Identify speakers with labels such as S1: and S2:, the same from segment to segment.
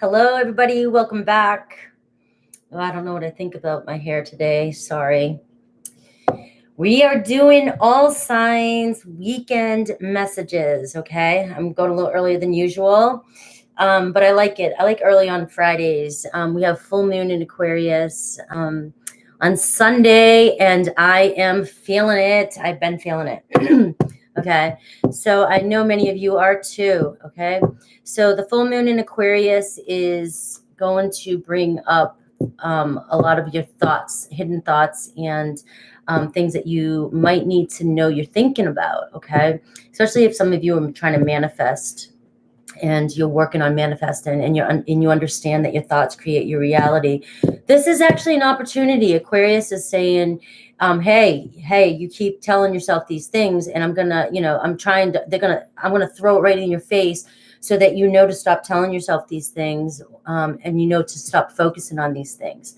S1: Hello, everybody. Welcome back. Oh, I don't know what I think about my hair today. Sorry. We are doing all signs weekend messages. Okay. I'm going a little earlier than usual, but I like it. I like early on Fridays. We have full moon in Aquarius on Sunday, and I am feeling it. I've been feeling it. Okay. So I know many of you are too. Okay. So the full moon in Aquarius is going to bring up a lot of your thoughts, hidden thoughts, and things that you might need to know you're thinking about. Okay. Especially if some of you are trying to manifest and you're working on manifesting and you understand that your thoughts create your reality. This is actually an opportunity. Aquarius is saying, hey, you keep telling yourself these things, and I'm gonna, I'm gonna throw it right in your face so that you know to stop telling yourself these things, and you know to stop focusing on these things.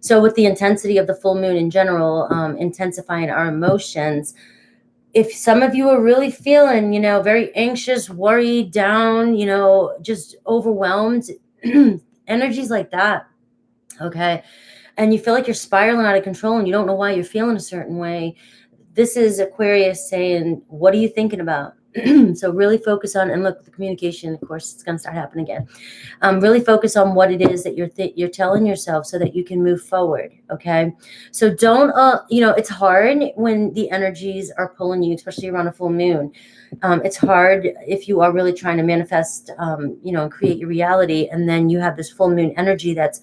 S1: So with the intensity of the full moon in general, intensifying our emotions, if some of you are really feeling, very anxious, worried, down, just overwhelmed, energies like that, okay, and you feel like you're spiraling out of control and you don't know why you're feeling a certain way, this is Aquarius saying, what are you thinking about? So really focus on, and look, the communication, of course, it's going to start happening again. Really focus on what it is that you're telling yourself so that you can move forward. Okay. So don't, it's hard when the energies are pulling you, especially around a full moon. It's hard if you are really trying to manifest, and create your reality. And then you have this full moon energy that's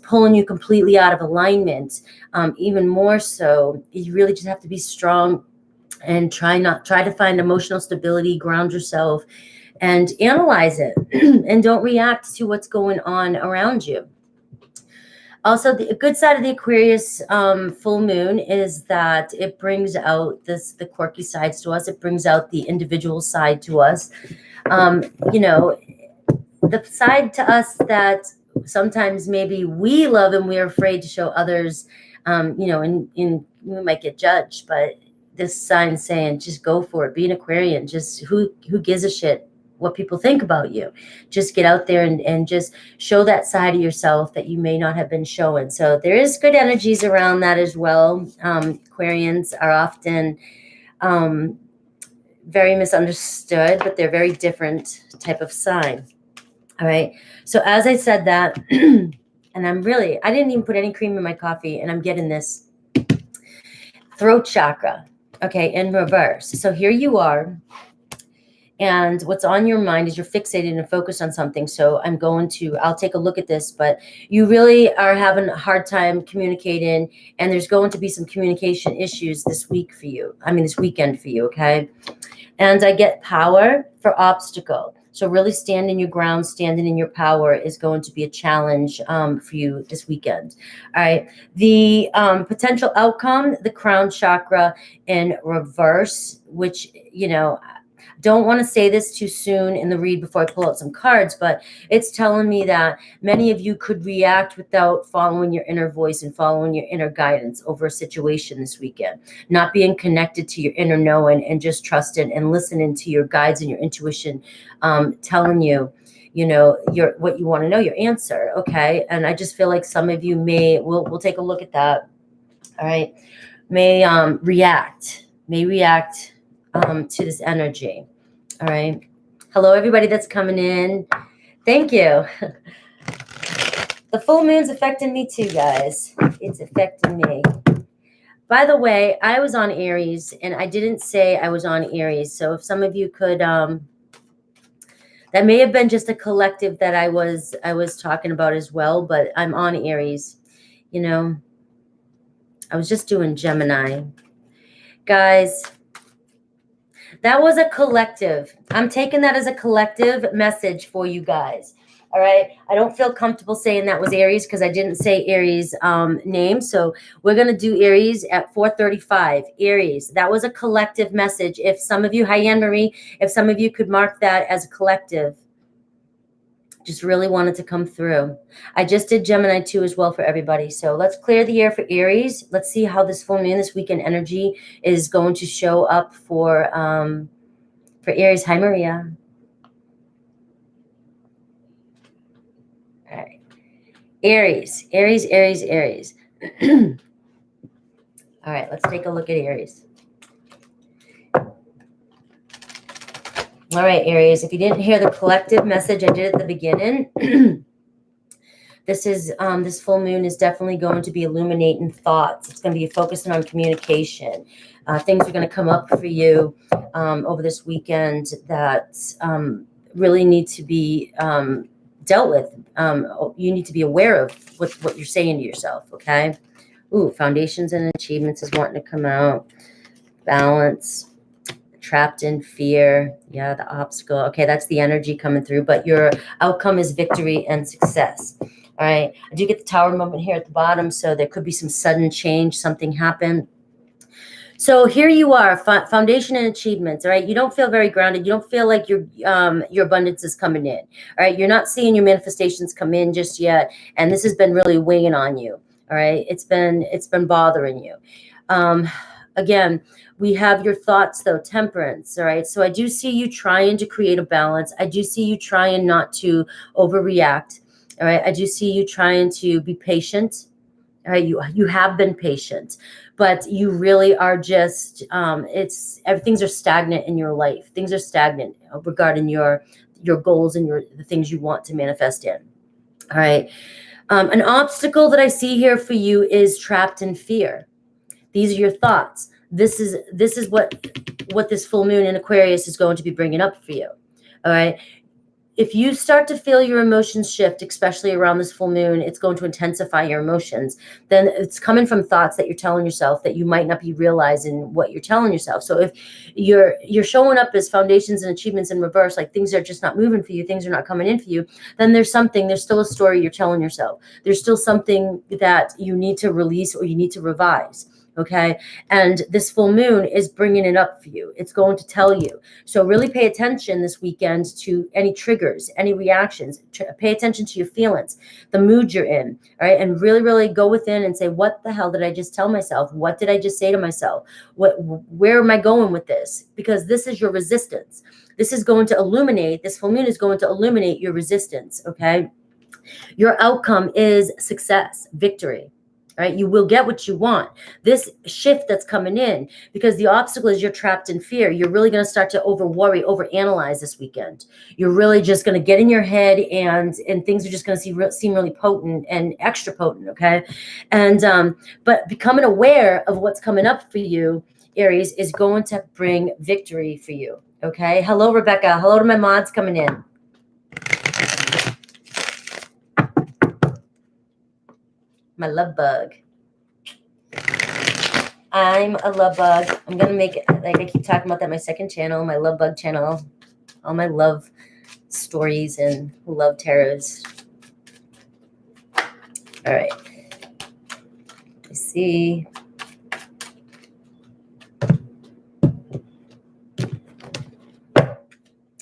S1: pulling you completely out of alignment. Even more so, you really just have to be strong and try to find emotional stability, ground yourself, and analyze it and don't react to what's going on around you. Also, the good side of the Aquarius full moon is that it brings out the quirky sides to us. It brings out the individual side to us. The side to us that sometimes maybe we love and we're afraid to show others, and we might get judged, but this sign saying, just go for it. Be an Aquarian. Just who gives a shit what people think about you? Just get out there and just show that side of yourself that you may not have been showing. So there is good energies around that as well. Aquarians are often very misunderstood, but they're very different type of sign. All right. So as I said that, and I didn't even put any cream in my coffee, and I'm getting this throat chakra, okay, in reverse. So here you are, and what's on your mind is you're fixated and focused on something. So I'll take a look at this, but you really are having a hard time communicating, and there's going to be some communication issues this weekend for you, okay? And I get power for obstacle. So really standing your ground, standing in your power is going to be a challenge for you this weekend. All right. The potential outcome, the crown chakra in reverse, which, don't want to say this too soon in the read before I pull out some cards, but it's telling me that many of you could react without following your inner voice and following your inner guidance over a situation this weekend, not being connected to your inner knowing and just trusting and listening to your guides and your intuition, telling you, what you want to know, your answer. Okay. And I just feel like some of you we'll take a look at that. All right. May react to this energy. All right. Hello, everybody that's coming in. Thank you. The full moon's affecting me too, guys. It's affecting me. By the way, I was on Aries, and I didn't say I was on Aries. So if some of you could, that may have been just a collective that I was talking about as well, but I'm on Aries. I was just doing Gemini. Guys, that was a collective. I'm taking that as a collective message for you guys. All right. I don't feel comfortable saying that was Aries because I didn't say Aries name. So we're going to do Aries at 4:35. Aries. That was a collective message. If some of you, hi, Anne Marie, if some of you could mark that as a collective. Just really wanted to come through. I just did Gemini too as well for everybody. So let's clear the air for Aries. Let's see how this full moon, this weekend energy is going to show up for Aries. Hi, Maria. Aries. All right, let's take a look at Aries. All right, Aries, if you didn't hear the collective message I did at the beginning, this full moon is definitely going to be illuminating thoughts. It's going to be focusing on communication. Things are going to come up for you over this weekend that really need to be dealt with. You need to be aware of what you're saying to yourself, okay? Ooh, foundations and achievements is wanting to come out. Balance. Trapped in fear. Yeah, the obstacle. Okay, that's the energy coming through, but your outcome is victory and success. All right, I do get the Tower moment here at the bottom, so there could be some sudden change, something happened. So here you are, foundation and achievements. All right, you don't feel very grounded. You don't feel like your abundance is coming in. All right, you're not seeing your manifestations come in just yet, and this has been really weighing on you. All right, it's been bothering you. Again, we have your thoughts, though, temperance, all right? So I do see you trying to create a balance. I do see you trying not to overreact, all right? I do see you trying to be patient, all right? You have been patient, but you really are just, things are stagnant in your life. Things are stagnant regarding your goals and the things you want to manifest in, all right? An obstacle that I see here for you is trapped in fear. These are your thoughts. This is what this full moon in Aquarius is going to be bringing up for you. All right. If you start to feel your emotions shift, especially around this full moon, it's going to intensify your emotions. Then it's coming from thoughts that you're telling yourself that you might not be realizing what you're telling yourself. So if you're showing up as foundations and achievements in reverse, like things are just not moving for you, things are not coming in for you, then there's still a story you're telling yourself. There's still something that you need to release or you need to revise. Okay. And this full moon is bringing it up for you. It's going to tell you. So really pay attention this weekend to any triggers, any reactions. Pay attention to your feelings, the mood you're in. All right. And really, really go within and say, what the hell did I just tell myself? What did I just say to myself? Where am I going with this? Because this is your resistance. This full moon is going to illuminate your resistance. Okay. Your outcome is success, victory. Right? You will get what you want. This shift that's coming in, because the obstacle is you're trapped in fear. You're really going to start to overanalyze this weekend. You're really just going to get in your head and things are just going to seem really potent and extra potent. Okay. And, but becoming aware of what's coming up for you, Aries, is going to bring victory for you. Okay. Hello, Rebecca. Hello to my mods coming in. My love bug. I'm a love bug. I'm going to make it, like I keep talking about that, my second channel, my love bug channel, all my love stories and love tarots. All right. Let's see.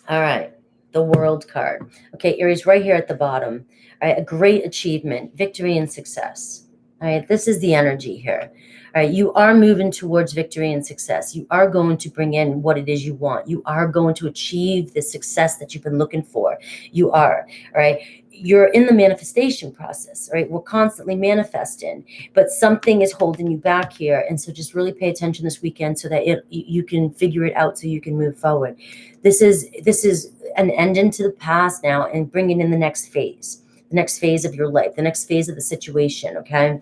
S1: All right. The World card. Okay, Aries, right here at the bottom. All right, a great achievement, victory and success. All right, this is the energy here. All right, you are moving towards victory and success. You are going to bring in what it is you want. You are going to achieve the success that you've been looking for. You are, all right? You're in the manifestation process, right? We're constantly manifesting, but something is holding you back here. And so just really pay attention this weekend so that you can figure it out so you can move forward. This is an ending to the past now and bringing in the next phase of your life, the next phase of the situation, okay?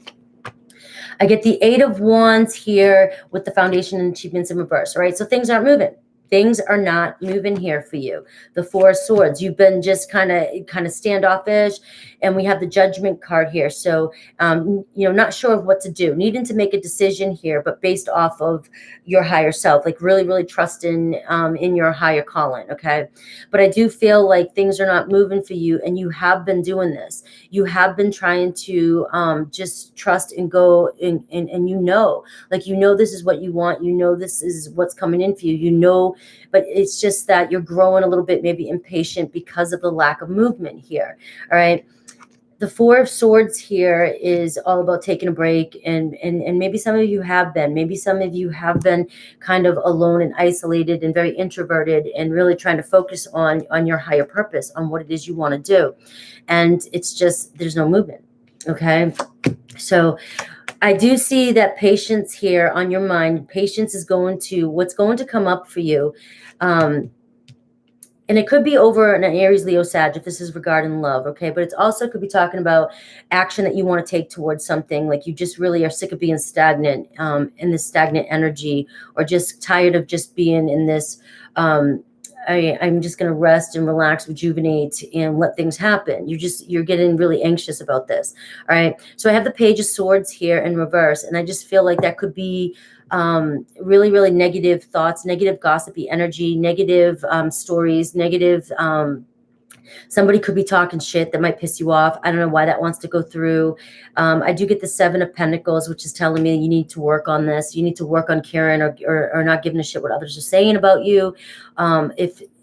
S1: I get the 8 of Wands here with the foundation and achievements in reverse, all right? So things aren't moving. Things are not moving here for you. The 4 of Swords, you've been just kind of standoffish, and we have the Judgment card here. So, not sure of what to do, needing to make a decision here, but based off of your higher self, like really, really trusting in your higher calling, okay? But I do feel like things are not moving for you, and you have been doing this. You have been trying to just trust and go, and this is what you want. This is what's coming in for you, but it's just that you're growing a little bit maybe impatient because of the lack of movement here. All right. The 4 of Swords here is all about taking a break, and maybe some of you have been. Maybe some of you have been kind of alone and isolated and very introverted and really trying to focus on your higher purpose, on what it is you want to do. And it's just, there's no movement. Okay. So I do see that patience here on your mind. Patience is what's going to come up for you. And it could be over an Aries, Leo, Sag if this is regarding love, okay? But it's also could be talking about action that you want to take towards something, like you just really are sick of being stagnant, in this stagnant energy, or just tired of just being in this, I'm just going to rest and relax, rejuvenate, and let things happen. You're getting really anxious about this, all right? So I have the Page of Swords here in reverse, and I just feel like that could be really, really negative thoughts, negative gossipy energy, negative stories, negative, somebody could be talking shit that might piss you off. I don't know why that wants to go through. I do get the Seven of Pentacles, which is telling me you need to work on this. You need to work on caring or not giving a shit what others are saying about you.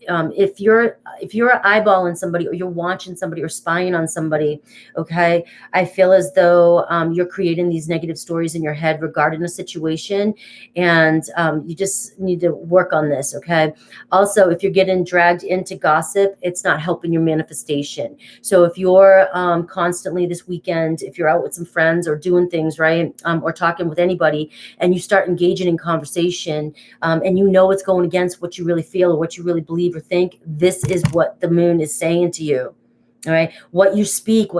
S1: If you're eyeballing somebody, or you're watching somebody, or spying on somebody, okay, I feel as though you're creating these negative stories in your head regarding a situation, and you just need to work on this, okay? Also, if you're getting dragged into gossip, it's not helping your manifestation. So if you're constantly this weekend, if you're out with some friends or doing things, right, or talking with anybody, and you start engaging in conversation, and you know it's going against what you really feel or what you really believe or think, this is what the moon is saying to you. All right. What you speak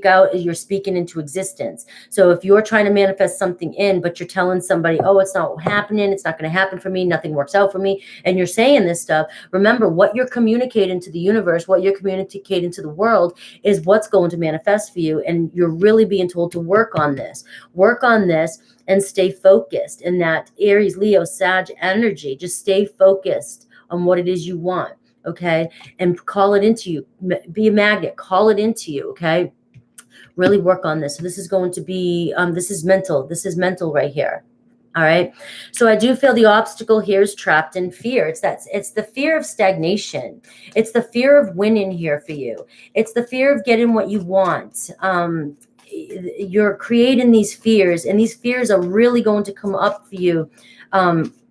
S1: out, you're speaking into existence. So if you're trying to manifest something in, but you're telling somebody, oh, it's not happening, it's not going to happen for me, nothing works out for me, and you're saying this stuff, remember what you're communicating to the universe, what you're communicating to the world is what's going to manifest for you. And you're really being told to work on this and stay focused in that Aries, Leo, Sag energy. Just stay focused on what it is you want. Okay. And call it into you. Be a magnet. Call it into you. Okay. Really work on this. So this is going to be, this is mental. This is mental right here. All right. So I do feel the obstacle here is trapped in fear. It's the fear of stagnation. It's the fear of winning here for you. It's the fear of getting what you want. You're creating these fears, and these fears are really going to come up for you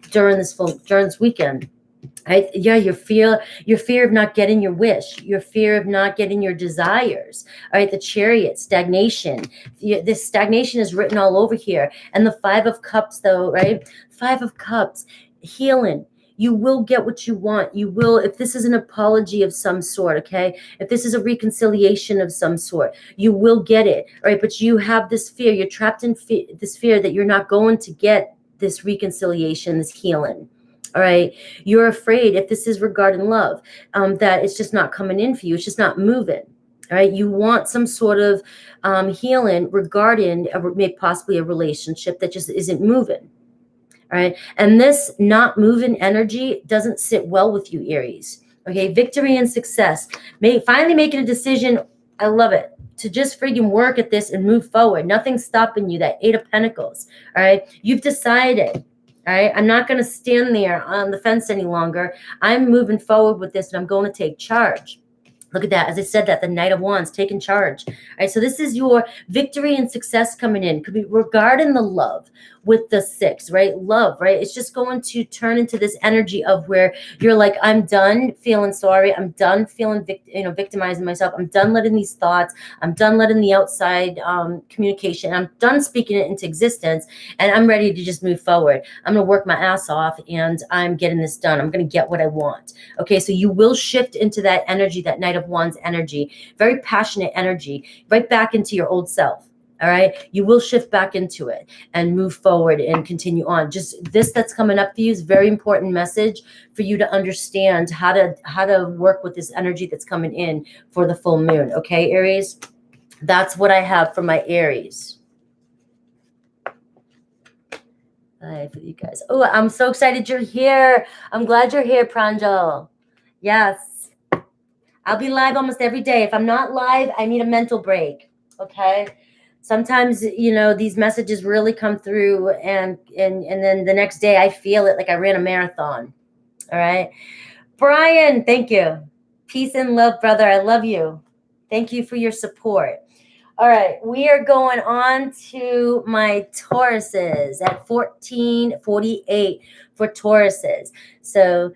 S1: during this weekend. Right? Yeah, your fear of not getting your wish, your fear of not getting your desires. All right, the Chariot, stagnation. This stagnation is written all over here. And the Five of Cups, though, right? Five of Cups, healing. You will get what you want. You will, if this is an apology of some sort, okay? If this is a reconciliation of some sort, you will get it, all right? But you have this fear. You're trapped in this fear that you're not going to get this reconciliation, this healing. All right. You're afraid, if this is regarding love, that it's just not coming in for you. It's just not moving. All right. You want some sort of healing regarding possibly a relationship that just isn't moving. All right. And this not moving energy doesn't sit well with you, Aries. Okay. Victory and success. Finally making a decision. I love it. To just friggin' work at this and move forward. Nothing's stopping you. That Eight of Pentacles. All right. You've decided. All right. I'm not going to stand there on the fence any longer. I'm moving forward with this, and I'm going to take charge. Look at that. As I said that, the Knight of Wands taking charge. All right. So this is your victory and success coming in. Could be regarding the love with the Six, right? Love, right? It's just going to turn into this energy of where you're like, I'm done feeling sorry. I'm done feeling, victimizing myself. I'm done letting these thoughts. I'm done letting the outside communication. I'm done speaking it into existence, and I'm ready to just move forward. I'm going to work my ass off, and I'm getting this done. I'm going to get what I want. Okay. So you will shift into that energy, that Knight of Wands energy, very passionate energy, right back into your old self. All right. You will shift back into it and move forward and continue on. Just this that's coming up for you is very important message for you to understand how to work with this energy that's coming in for the full moon. Okay, Aries? That's what I have for my Aries. Hi for you guys. Oh, I'm so excited you're here. I'm glad you're here, Pranjal. Yes. I'll be live almost every day. If I'm not live, I need a mental break. Okay. Sometimes, these messages really come through, and then the next day I feel it like I ran a marathon. All right. Brian, thank you. Peace and love, brother. I love you. Thank you for your support. All right. We are going on to my Tauruses at 1448 for Tauruses. So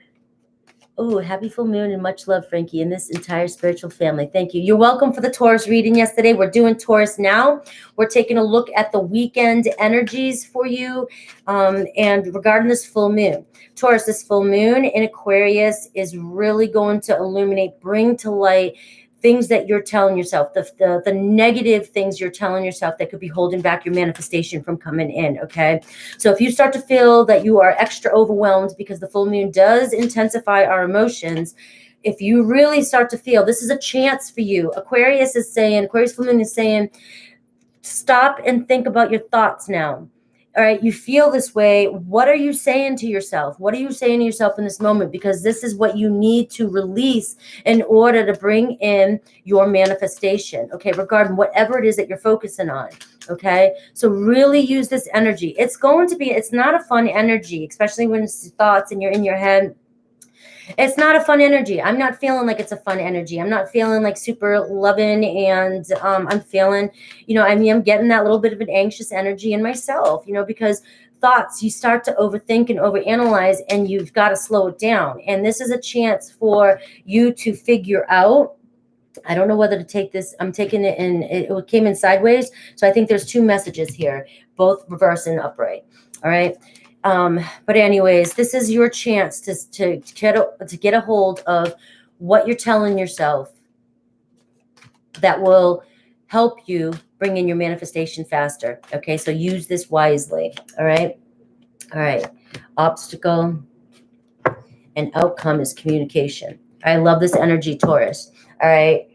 S1: Oh, happy full moon and much love, Frankie, and this entire spiritual family. Thank you. You're welcome for the Taurus reading yesterday. We're doing Taurus now. We're taking a look at the weekend energies for you. And regarding this full moon, Taurus, this full moon in Aquarius is really going to illuminate, bring to light things that you're telling yourself, the negative things you're telling yourself that could be holding back your manifestation from coming in, okay? So if you start to feel that you are extra overwhelmed because the full moon does intensify our emotions, if you really start to feel this is a chance for you, Aquarius full moon is saying, stop and think about your thoughts now. All right, you feel this way. What are you saying to yourself? What are you saying to yourself in this moment? Because this is what you need to release in order to bring in your manifestation, okay, regarding whatever it is that you're focusing on, okay? So really use this energy. It's not a fun energy, especially when it's thoughts and you're in your head. It's not a fun energy. I'm not feeling like it's a fun energy. I'm not feeling like super loving, and I'm feeling, I'm getting that little bit of an anxious energy in myself, because thoughts, you start to overthink and overanalyze, and you've got to slow it down. And this is a chance for you to figure out, I don't know whether to take this. I'm taking it in, it came in sideways. So I think there's two messages here, both reverse and upright. All right. But anyways, this is your chance to get a hold of what you're telling yourself that will help you bring in your manifestation faster. Okay, so use this wisely. All right. Obstacle and outcome is communication. I love this energy, Taurus. All right.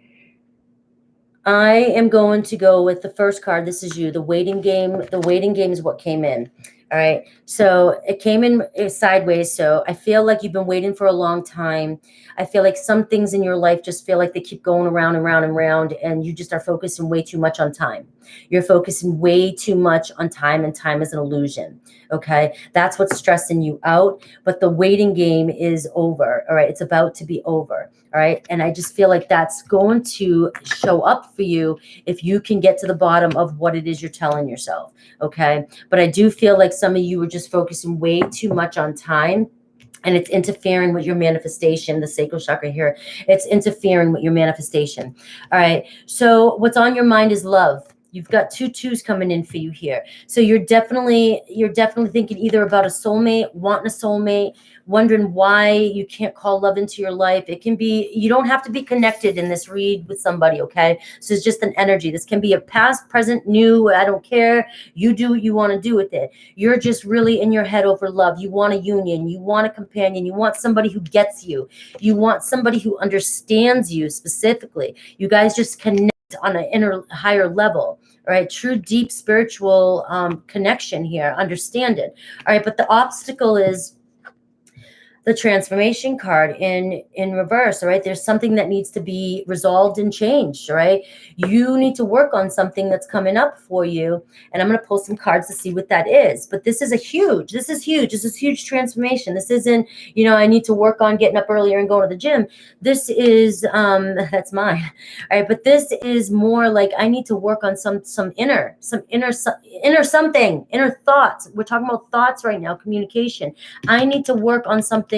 S1: I am going to go with the first card. This is you. The waiting game. The waiting game is what came in. All right. So it came in sideways. So I feel like you've been waiting for a long time. I feel like some things in your life just feel like they keep going around and round and round, and you just are focusing way too much on time. You're focusing way too much on time, and time is an illusion. Okay. That's what's stressing you out. But the waiting game is over. All right. It's about to be over. All right. And I just feel like that's going to show up for you if you can get to the bottom of what it is you're telling yourself. Okay. But I do feel like some of you are just focusing way too much on time, and it's interfering with your manifestation. The sacral chakra here, it's interfering with your manifestation. All right. So what's on your mind is love. You've got 2 2s coming in for you here. So you're definitely thinking either about a soulmate, wanting a soulmate, wondering why you can't call love into your life. It can be, you don't have to be connected in this read with somebody, okay? So it's just an energy. This can be a past, present, new, I don't care. You do what you want to do with it. You're just really in your head over love. You want a union. You want a companion. You want somebody who gets you. You want somebody who understands you specifically. You guys just connect on an inner higher level. All right, true deep spiritual connection here, understand it. All right, but the obstacle is the transformation card in reverse. All right, there's something that needs to be resolved and changed. All right, you need to work on something that's coming up for you, and I'm going to pull some cards to see what that is. But this is huge transformation. This isn't, I need to work on getting up earlier and going to the gym. This is that's mine. All right, but this is more like I need to work on some inner thoughts. We're talking about thoughts right now, communication. I need to work on something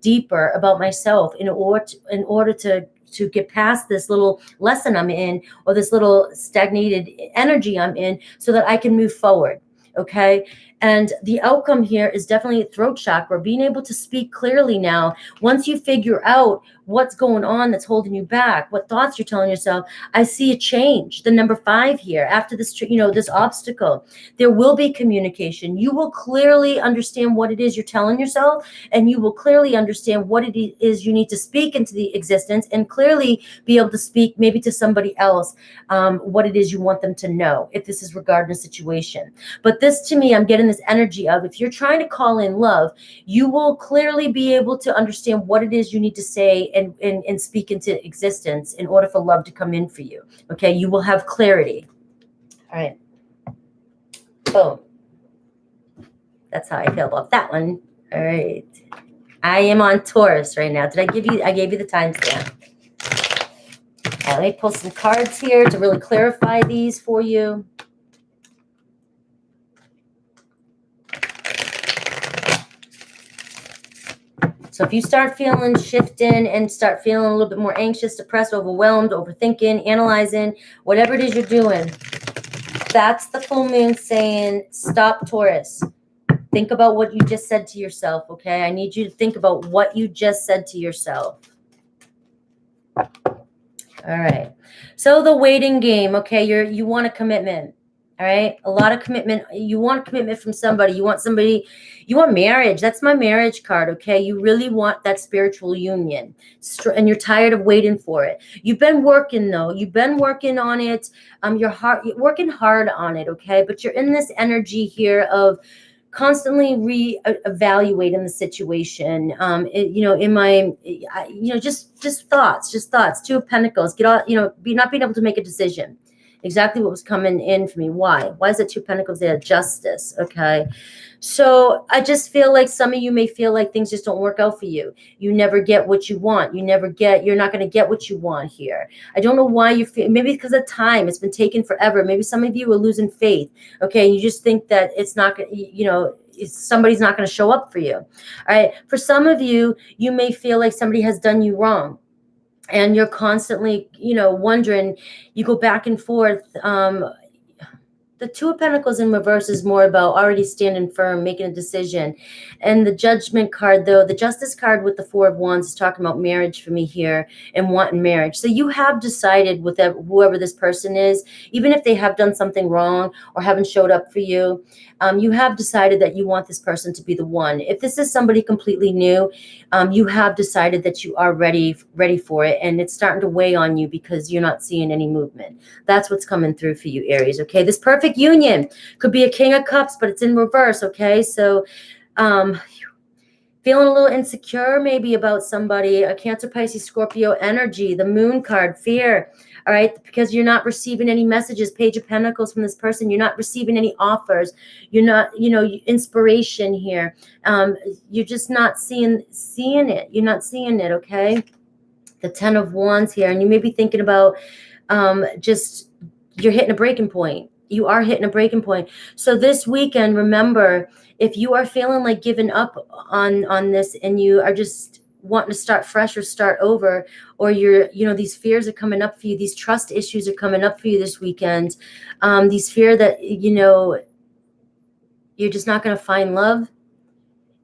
S1: deeper about myself in order to get past this little lesson I'm in, or this little stagnated energy I'm in, so that I can move forward. Okay. And the outcome here is definitely throat chakra, being able to speak clearly now. Once you figure out what's going on that's holding you back, what thoughts you're telling yourself, I see a change. The number 5 here, after this, this obstacle, there will be communication. You will clearly understand what it is you're telling yourself, and you will clearly understand what it is you need to speak into the existence, and clearly be able to speak maybe to somebody else what it is you want them to know, if this is regarding a situation. But this, to me, I'm getting this energy of, if you're trying to call in love, you will clearly be able to understand what it is you need to say and speak into existence in order for love to come in for you. Okay, you will have clarity. All right. Boom. That's how I feel about that one. All right. I am on Taurus right now. I gave you the timestamp. Let me pull some cards here to really clarify these for you. So if you start feeling shifting and start feeling a little bit more anxious, depressed, overwhelmed, overthinking, analyzing, whatever it is you're doing, that's the full moon saying, stop, Taurus. Think about what you just said to yourself, okay? I need you to think about what you just said to yourself. All right. So the waiting game, okay? You want a commitment, all right? A lot of commitment. You want commitment from somebody. You want marriage. That's my marriage card, okay? You really want that spiritual union, and you're tired of waiting for it. You've been working, though. You've been working on it. You're working hard on it, okay? But you're in this energy here of constantly re-evaluating the situation. Just thoughts. Two of Pentacles. Not being able to make a decision. Exactly what was coming in for me. Why is it Two of Pentacles there? Justice. Okay. So I just feel like some of you may feel like things just don't work out for you. You never get what you want. You're not going to get what you want here. I don't know why you feel, maybe because of time. It's been taken forever. Maybe some of you are losing faith. Okay. You just think that it's not, somebody's not going to show up for you. All right. For some of you, you may feel like somebody has done you wrong. And you're constantly, wondering, you go back and forth. The Two of Pentacles in reverse is more about already standing firm, making a decision. And the Judgment card, though, the Justice card with the Four of Wands is talking about marriage for me here and wanting marriage. So you have decided with whoever this person is, even if they have done something wrong or haven't showed up for you, you have decided that you want this person to be the one. If this is somebody completely new, you have decided that you are ready for it, and it's starting to weigh on you because you're not seeing any movement. That's what's coming through for you, Aries. Okay, this perfect union could be a King of Cups, but it's in reverse. Okay, so feeling a little insecure maybe about somebody, a Cancer, Pisces, Scorpio energy, the Moon card, fear. All right, because you're not receiving any messages, Page of Pentacles from this person. You're not receiving any offers. You're not, inspiration here. You're just not seeing it. You're not seeing it, okay? The Ten of Wands here, and you may be thinking about you're hitting a breaking point. You are hitting a breaking point. So this weekend, remember, if you are feeling like giving up on this and you are just wanting to start fresh or start over, or these fears are coming up for you, these trust issues are coming up for you this weekend, these fear that, you're just not going to find love.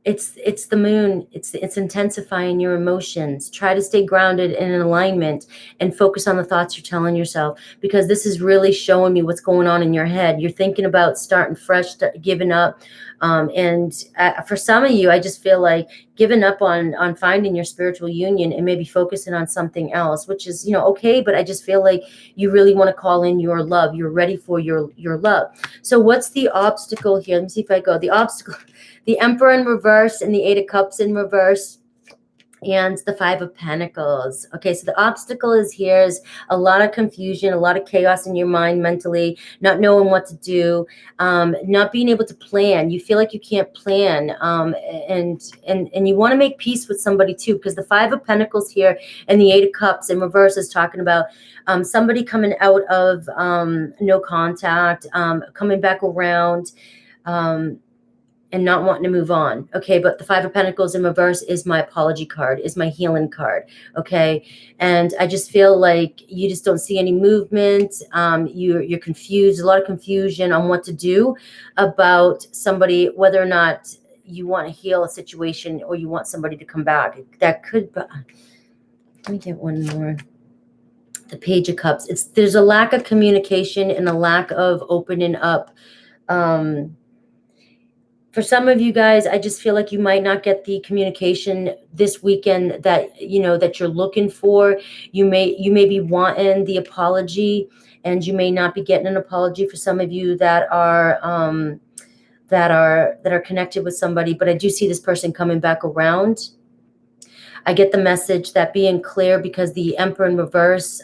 S1: It's the moon. It's intensifying your emotions. Try to stay grounded and in alignment and focus on the thoughts you're telling yourself, because this is really showing me what's going on in your head. You're thinking about starting fresh, giving up. For some of you, I just feel like giving up on finding your spiritual union and maybe focusing on something else, which is, okay. But I just feel like you really want to call in your love. You're ready for your love. So what's the obstacle here? Let me see if I go. The obstacle, the Emperor in reverse and the Eight of Cups in reverse, and the Five of Pentacles. Okay, so the obstacle is a lot of confusion, a lot of chaos in your mind mentally, not knowing what to do, not being able to plan. You feel like you can't plan, and you want to make peace with somebody too, because the Five of Pentacles here and the Eight of Cups in reverse is talking about somebody coming out of no contact, coming back around, and not wanting to move on. Okay, but the Five of Pentacles in reverse is my apology card, is my healing card. Okay, and I just feel like you just don't see any movement. You're confused, a lot of confusion on what to do about somebody, whether or not you want to heal a situation or you want somebody to come back. That could be. Let me get one more. The Page of Cups. There's a lack of communication and a lack of opening up. For some of you guys, I just feel like you might not get the communication this weekend that that you're looking for. You may be wanting the apology, and you may not be getting an apology. For some of you that are connected with somebody, but I do see this person coming back around. I get the message that being clear, because the Emperor in reverse,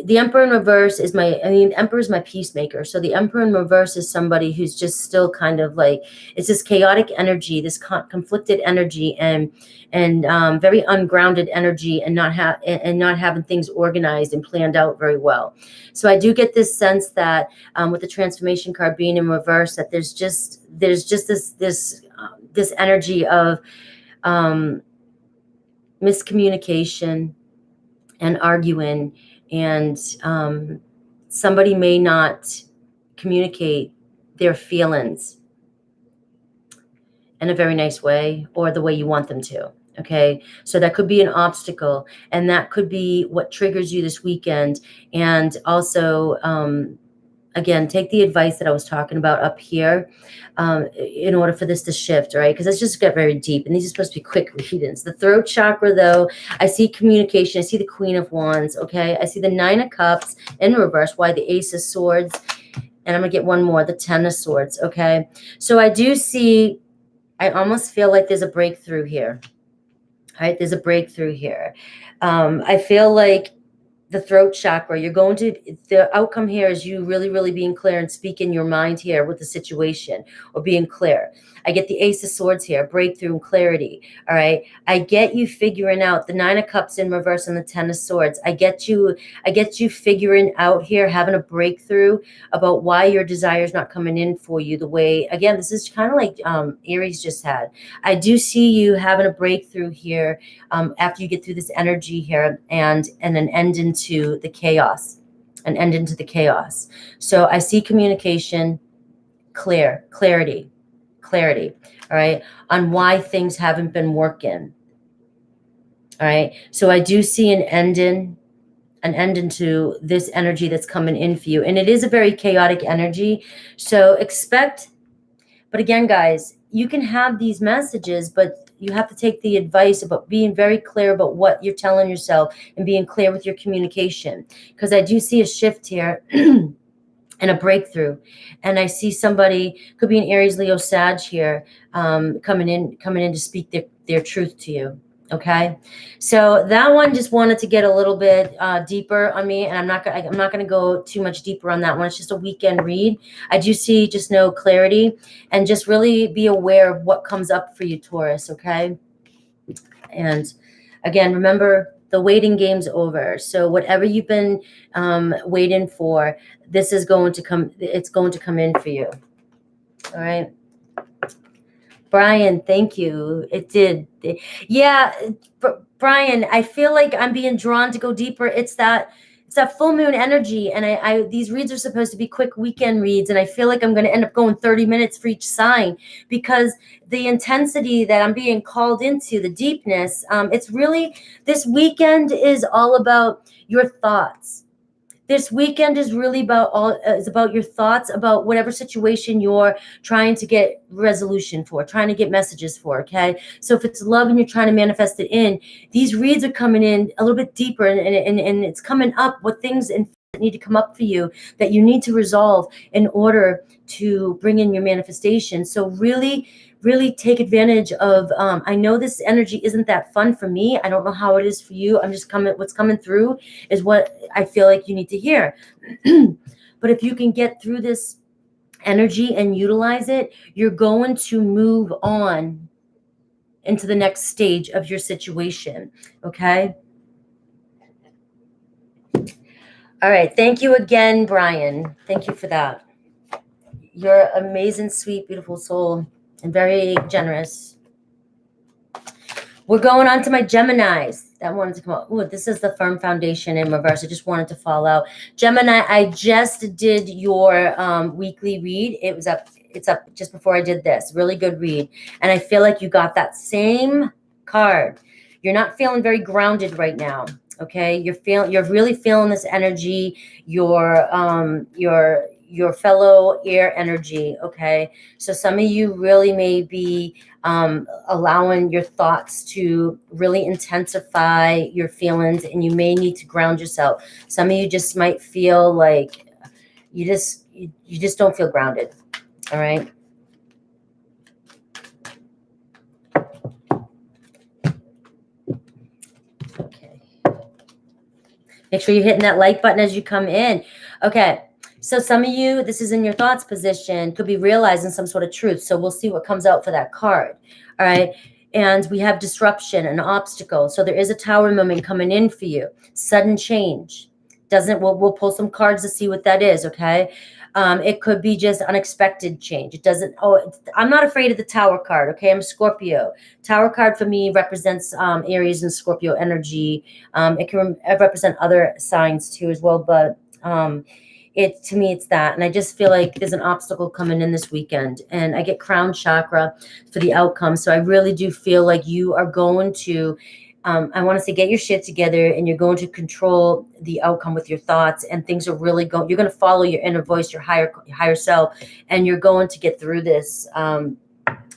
S1: the Emperor in reverse is the Emperor is my peacemaker. So the Emperor in reverse is somebody who's just still kind of like, it's this chaotic energy, this conflicted energy, and very ungrounded energy, and not having things organized and planned out very well. So I do get this sense that with the Transformation card being in reverse, that there's just this energy of miscommunication and arguing, and somebody may not communicate their feelings in a very nice way or the way you want them to. Okay, so that could be an obstacle, and that could be what triggers you this weekend. And also, again, take the advice that I was talking about up here in order for this to shift, right? Because it's just got very deep, and these are supposed to be quick readings. The throat chakra, though, I see communication. I see the Queen of Wands, okay? I see the Nine of Cups in reverse. Why? The Ace of Swords. And I'm going to get one more, the Ten of Swords, okay? So I do see, I almost feel like there's a breakthrough here, right? There's a breakthrough here. I feel like the throat chakra, you're going to, the outcome here is you really, really being clear and speaking your mind here with the situation, or being clear. I get the Ace of Swords here, breakthrough and clarity. All right. I get you figuring out the Nine of Cups in reverse and the Ten of Swords. I get you figuring out here, having a breakthrough about why your desire is not coming in for you the way, again, this is kind of like Aries just had. I do see you having a breakthrough here after you get through this energy here, and an end into the chaos, an end into the chaos. So I see communication, clarity, all right, on why things haven't been working. All right. So I do see an end into this energy that's coming in for you. And it is a very chaotic energy. So expect, but again, guys, you can have these messages, but you have to take the advice about being very clear about what you're telling yourself and being clear with your communication. Because I do see a shift here and a breakthrough. And I see somebody, could be an Aries, Leo, Sag here, coming in to speak their truth to you. Okay, so that one just wanted to get a little bit deeper on me, and I'm not gonna go too much deeper on that one. It's just a weekend read. I do see just no clarity, and just really be aware of what comes up for you, Taurus. Okay, and again, remember, the waiting game's over. So whatever you've been waiting for, this is going to come. It's going to come in for you. All right. Brian, thank you. It did. Yeah, Brian, I feel like I'm being drawn to go deeper. It's that full moon energy, and I these reads are supposed to be quick weekend reads, and I feel like I'm going to end up going 30 minutes for each sign, because the intensity that I'm being called into, the deepness, it's really, this weekend is all about your thoughts. This weekend is really about your thoughts about whatever situation you're trying to get resolution for, trying to get messages for, okay? So if it's love and you're trying to manifest it in, these reads are coming in a little bit deeper, and it's coming up with things that need to come up for you that you need to resolve in order to bring in your manifestation. So really take advantage of, I know this energy isn't that fun for me. I don't know how it is for you. I'm just what's coming through is what I feel like you need to hear. But if you can get through this energy and utilize it, you're going to move on into the next stage of your situation. Okay. All right. Thank you again, Brian. Thank you for that. You're an amazing, sweet, beautiful soul, and very generous. We're going on to my Geminis. That wanted to come out. Ooh, this is the firm foundation in reverse. I just wanted to fall out. Gemini, I just did your weekly read. It's up just before I did this. Really good read. And I feel like you got that same card. You're not feeling very grounded right now. Okay. You're really feeling this energy. Your fellow air energy. Okay. So some of you really may be allowing your thoughts to really intensify your feelings, and you may need to ground yourself. Some of you just might feel like you just don't feel grounded. All right. Okay. Make sure you're hitting that like button as you come in. Okay. So some of you, this is in your thoughts position, could be realizing some sort of truth. So we'll see what comes out for that card. All right. And we have disruption, an obstacle. So there is a tower moment coming in for you. Sudden change. We'll pull some cards to see what that is, okay? It could be just unexpected change. It doesn't, I'm not afraid of the Tower card, okay? I'm a Scorpio. Tower card for me represents Aries and Scorpio energy. It can represent other signs too as well, but to me, it's that. And I just feel like there's an obstacle coming in this weekend. And I get crown chakra for the outcome. So I really do feel like you are going to, I want to say, get your shit together, and you're going to control the outcome with your thoughts, and things are really you're going to follow your inner voice, your higher self, and you're going to get through this.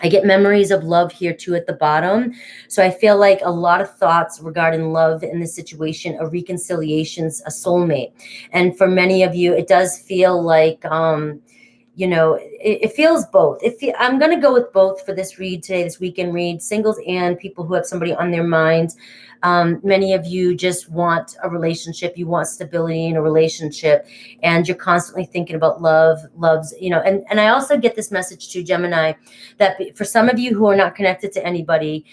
S1: I get memories of love here too at the bottom. So I feel like a lot of thoughts regarding love in this situation, a reconciliations, a soulmate. And for many of you, it does feel like, it feels both. I'm going to go with both for this read today, this weekend read, singles and people who have somebody on their mind. Many of you just want a relationship. You want stability in a relationship, and you're constantly thinking about loves, and I also get this message to Gemini that for some of you who are not connected to anybody,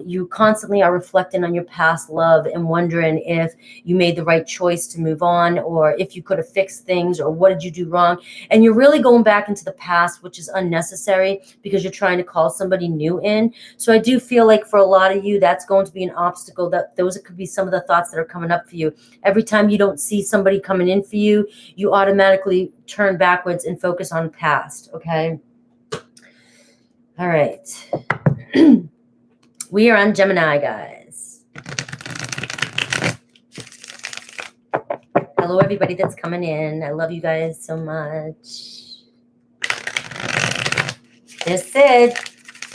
S1: you constantly are reflecting on your past love and wondering if you made the right choice to move on, or if you could have fixed things, or what did you do wrong? And you're really going back into the past, which is unnecessary because you're trying to call somebody new in. So I do feel like for a lot of you, that's going to be an obstacle. That those could be some of the thoughts that are coming up for you. Every time you don't see somebody coming in for you, you automatically turn backwards and focus on past. Okay. All right. We are on Gemini, guys. Hello, everybody that's coming in. I love you guys so much. There's Sid.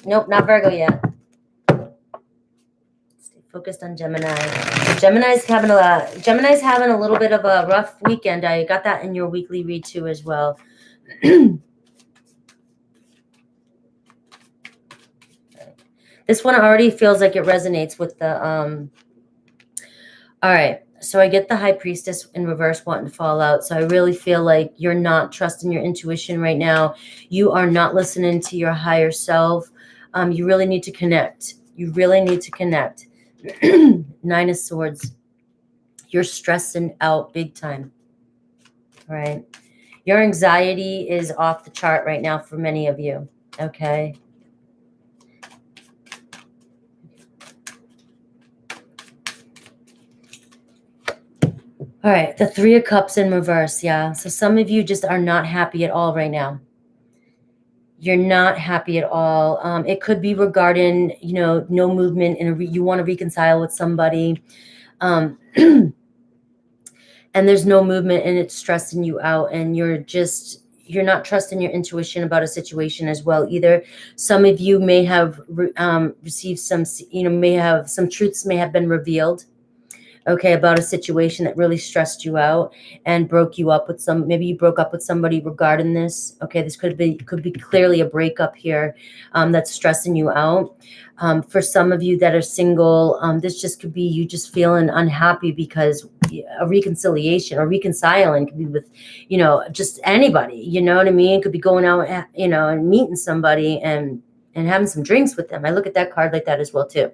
S1: Nope, not Virgo yet. Stay focused on Gemini. Gemini's having a little bit of a rough weekend. I got that in your weekly read too as well. This one already feels like it resonates with the all right. So I get the High Priestess in reverse wanting to fall out. So I really feel like you're not trusting your intuition right now. You are not listening to your higher self. You really need to connect. You really need to connect. 9 of Swords. You're stressing out big time. All right. Your anxiety is off the chart right now for many of you. Okay. All right, the 3 of Cups in reverse, yeah. So some of you just are not happy at all right now. You're not happy at all. It could be regarding, no movement, and you want to reconcile with somebody. And there's no movement, and it's stressing you out, and you're not trusting your intuition about a situation as well either. Some of you may have received some, some truths may have been revealed. Okay, about a situation that really stressed you out and broke you up with maybe you broke up with somebody regarding this. Okay, this could be clearly a breakup here that's stressing you out. For some of you that are single, this just could be you just feeling unhappy because a reconciliation or reconciling could be with, just anybody, you know what I mean? It could be going out, and meeting somebody and having some drinks with them. I look at that card like that as well too.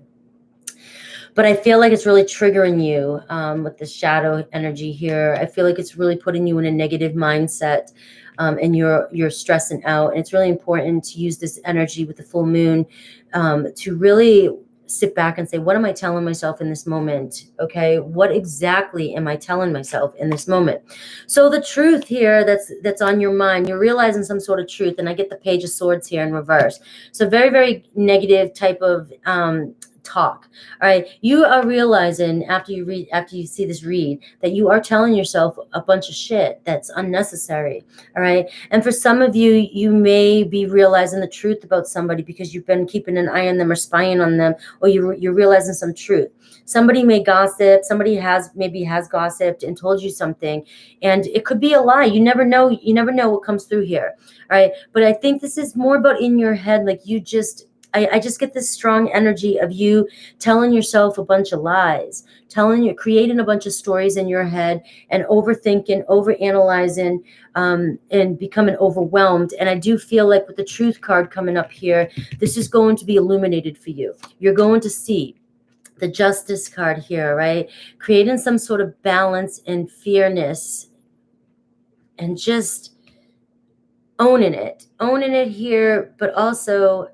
S1: But I feel like it's really triggering you with the shadow energy here. I feel like it's really putting you in a negative mindset, and you're stressing out. And it's really important to use this energy with the full moon to really sit back and say, what am I telling myself in this moment? Okay, what exactly am I telling myself in this moment? So the truth here that's on your mind, you're realizing some sort of truth. And I get the Page of Swords here in reverse. So very, very negative type of talk. All right, you are realizing after you see this read that you are telling yourself a bunch of shit that's unnecessary. All right, and for some of you, you may be realizing the truth about somebody because you've been keeping an eye on them or spying on them, or you're realizing some truth. Somebody may gossip. Somebody maybe has gossiped and told you something, and it could be a lie. You never know. You never know what comes through here. All right, but I think this is more about in your head, like you just. I just get this strong energy of you telling yourself a bunch of lies, creating a bunch of stories in your head and overthinking, overanalyzing, and becoming overwhelmed. And I do feel like with the Truth card coming up here, this is going to be illuminated for you. You're going to see the Justice card here, right? Creating some sort of balance and fairness and just owning it here, but also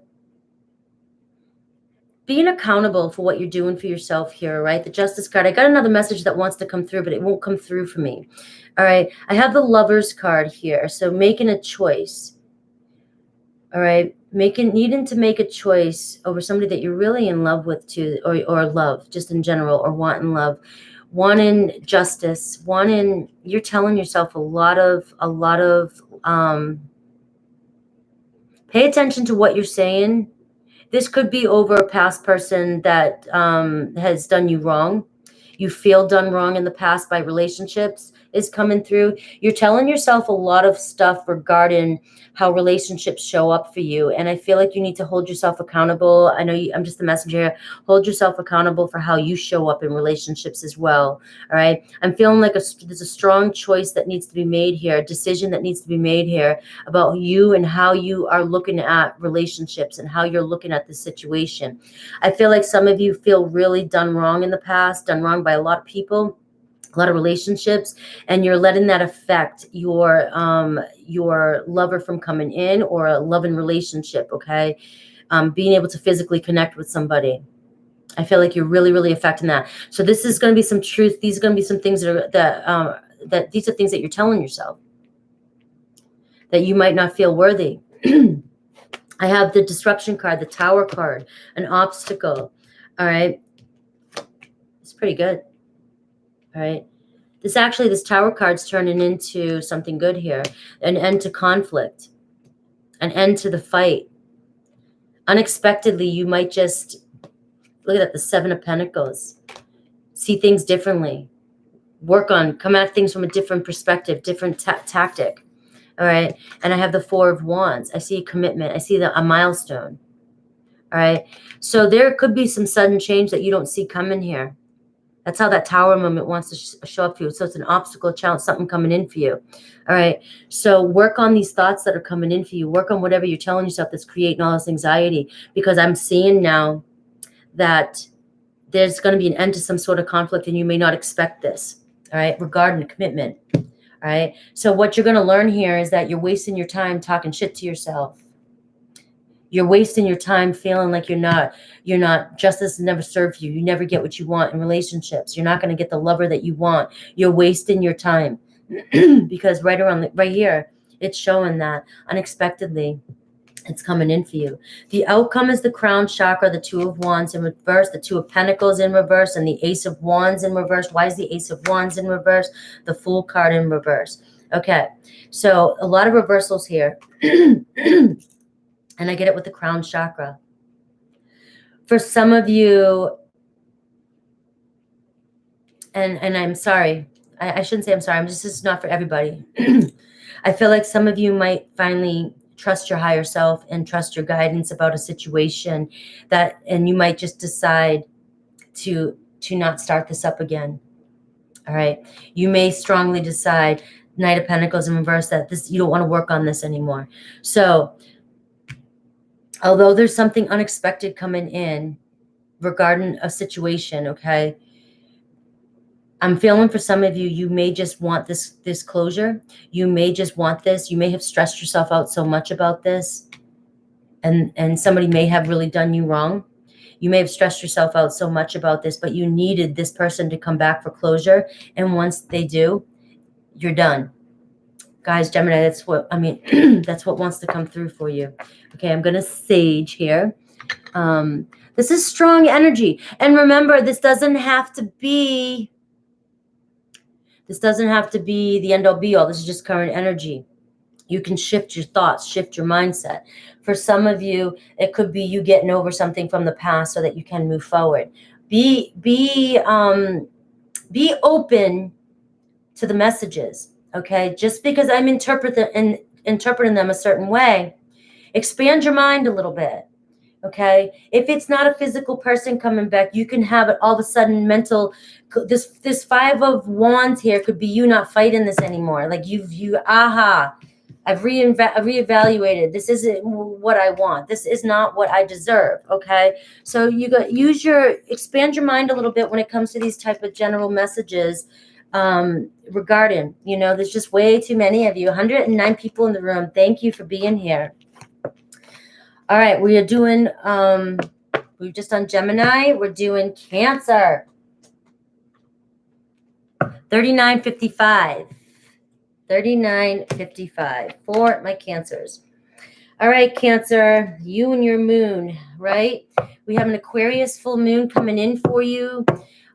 S1: being accountable for what you're doing for yourself here, right? The Justice card. I got another message that wants to come through, but it won't come through for me. All right. I have the Lovers card here. So making a choice. All right. Needing to make a choice over somebody that you're really in love with too, or love just in general, or wanting love, wanting justice, you're telling yourself a lot of, pay attention to what you're saying. This could be over a past person that has done you wrong. You feel done wrong in the past by relationships is coming through. You're telling yourself a lot of stuff regarding how relationships show up for you. And I feel like you need to hold yourself accountable. I know I'm just the messenger. Hold yourself accountable for how you show up in relationships as well. All right. I'm feeling like there's a strong choice that needs to be made here, a decision that needs to be made here about you and how you are looking at relationships and how you're looking at the situation. I feel like some of you feel really done wrong in the past, done wrong by a lot of people, a lot of relationships, and you're letting that affect your lover from coming in, or a loving relationship. Okay. Being able to physically connect with somebody. I feel like you're really, really affecting that. So this is going to be some truth. These are going to be some things that these are things that you're telling yourself that you might not feel worthy. I have the Disruption card, the Tower card, an obstacle. All right. It's pretty good. All right. This Tower card's turning into something good here. An end to conflict. An end to the fight. Unexpectedly, you might just, look at that, the Seven of Pentacles. See things differently. Come at things from a different perspective, different tactic. All right. And I have the Four of Wands. I see a commitment. I see a milestone. All right. So there could be some sudden change that you don't see coming here. That's how that Tower moment wants to show up for you. So it's an obstacle, challenge, something coming in for you. All right. So work on these thoughts that are coming in for you. Work on whatever you're telling yourself that's creating all this anxiety, because I'm seeing now that there's going to be an end to some sort of conflict, and you may not expect this. All right. Regarding commitment. All right. So what you're going to learn here is that you're wasting your time talking shit to yourself. You're wasting your time feeling like you're not, justice never served you. You never get what you want in relationships. You're not going to get the lover that you want. You're wasting your time because right here, it's showing that unexpectedly it's coming in for you. The outcome is the Crown Chakra, the Two of Wands in reverse, the Two of Pentacles in reverse, and the Ace of Wands in reverse. Why is the Ace of Wands in reverse? The Fool card in reverse. Okay. So a lot of reversals here. And I get it with the Crown Chakra. For some of you, and I'm sorry, I shouldn't say I'm sorry. This is not for everybody. I feel like some of you might finally trust your higher self and trust your guidance about a situation and you might just decide to not start this up again. All right. You may strongly decide, Knight of Pentacles in reverse, that you don't want to work on this anymore. So, although there's something unexpected coming in regarding a situation, okay, I'm feeling for some of you, you may just want this closure. You may just want this. You may have stressed yourself out so much about this, and somebody may have really done you wrong. You may have stressed yourself out so much about this, but you needed this person to come back for closure. And once they do, you're done. Guys, Gemini, that's what wants to come through for you. Okay, I'm going to sage here. This is strong energy. And remember, this doesn't have to be the end all be all. This is just current energy. You can shift your thoughts, shift your mindset. For some of you, it could be you getting over something from the past so that you can move forward. Be open to the messages. Okay, just because I'm interpreting them a certain way, expand your mind a little bit. Okay, if it's not a physical person coming back, you can have it all of a sudden mental. This Five of Wands here could be you not fighting this anymore. Like I I've reevaluated. This isn't what I want. This is not what I deserve. Okay. So you got expand your mind a little bit when it comes to these type of general messages regarding, there's just way too many of you. 109 people in the room. Thank you for being here. All right. We are doing, we've just done Gemini. We're doing Cancer. 3955. 3955 for my Cancers. All right, Cancer, you and your moon, right? We have an Aquarius full moon coming in for you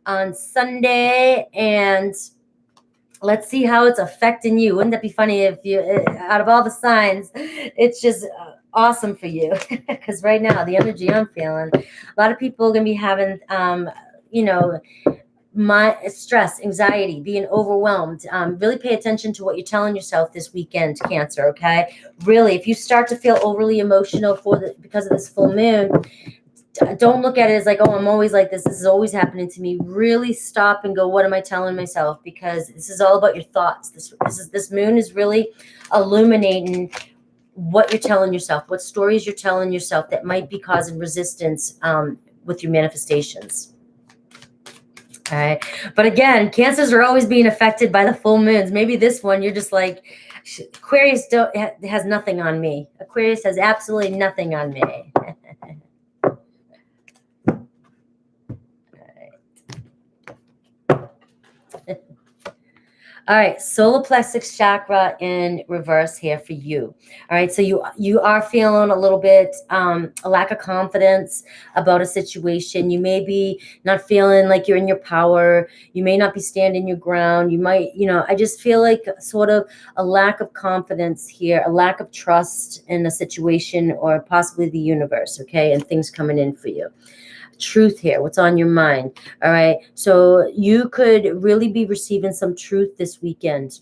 S1: on Sunday, and let's see how it's affecting you. Wouldn't that be funny if you, out of all the signs, it's just awesome for you? Because right now, the energy I'm feeling, a lot of people are going to be having, my stress, anxiety, being overwhelmed. Really pay attention to what you're telling yourself this weekend, Cancer. Okay, really, if you start to feel overly emotional because of this full moon, don't look at it as like, oh, I'm always like this. This is always happening to me. Really stop and go, what am I telling myself? Because this is all about your thoughts. This moon is really illuminating what you're telling yourself, what stories you're telling yourself that might be causing resistance with your manifestations. All right. But again, Cancers are always being affected by the full moons. Maybe this one, you're just like, Aquarius has nothing on me. Aquarius has absolutely nothing on me. All right, solar plexus chakra in reverse here for you. All right, so you are feeling a little bit a lack of confidence about a situation. You may be not feeling like you're in your power. You may not be standing your ground. You might, I just feel like sort of a lack of confidence here, a lack of trust in a situation or possibly the universe, okay, and things coming in for you. Truth here, what's on your mind. All right, so you could really be receiving some truth this weekend.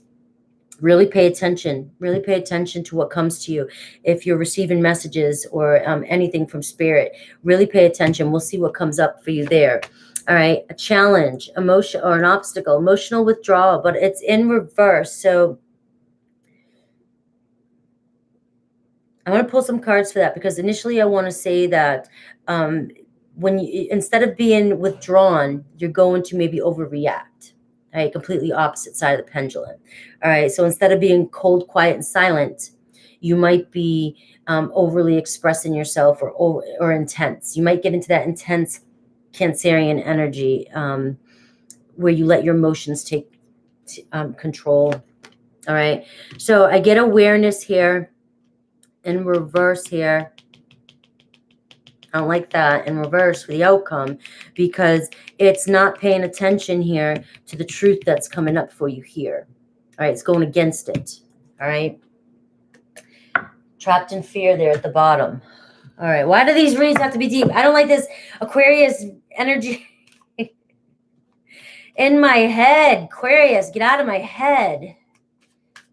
S1: Really pay attention to what comes to you. If you're receiving messages or anything from spirit, really pay attention. We'll see what comes up for you there. All right, a challenge, emotion, or an obstacle, emotional withdrawal, but it's in reverse. So I want to pull some cards for that, because initially I want to say that when you, instead of being withdrawn, you're going to maybe overreact. All right, completely opposite side of the pendulum. All right, so instead of being cold, quiet, and silent, you might be overly expressing yourself or intense. You might get into that intense Cancerian energy where you let your emotions take control. All right, so I get awareness here in reverse here. I don't like that in reverse for the outcome, because it's not paying attention here to the truth that's coming up for you here. All right, it's going against it. All right. Trapped in fear there at the bottom. All right, why do these reads have to be deep? I don't like this Aquarius energy in my head. Aquarius, get out of my head.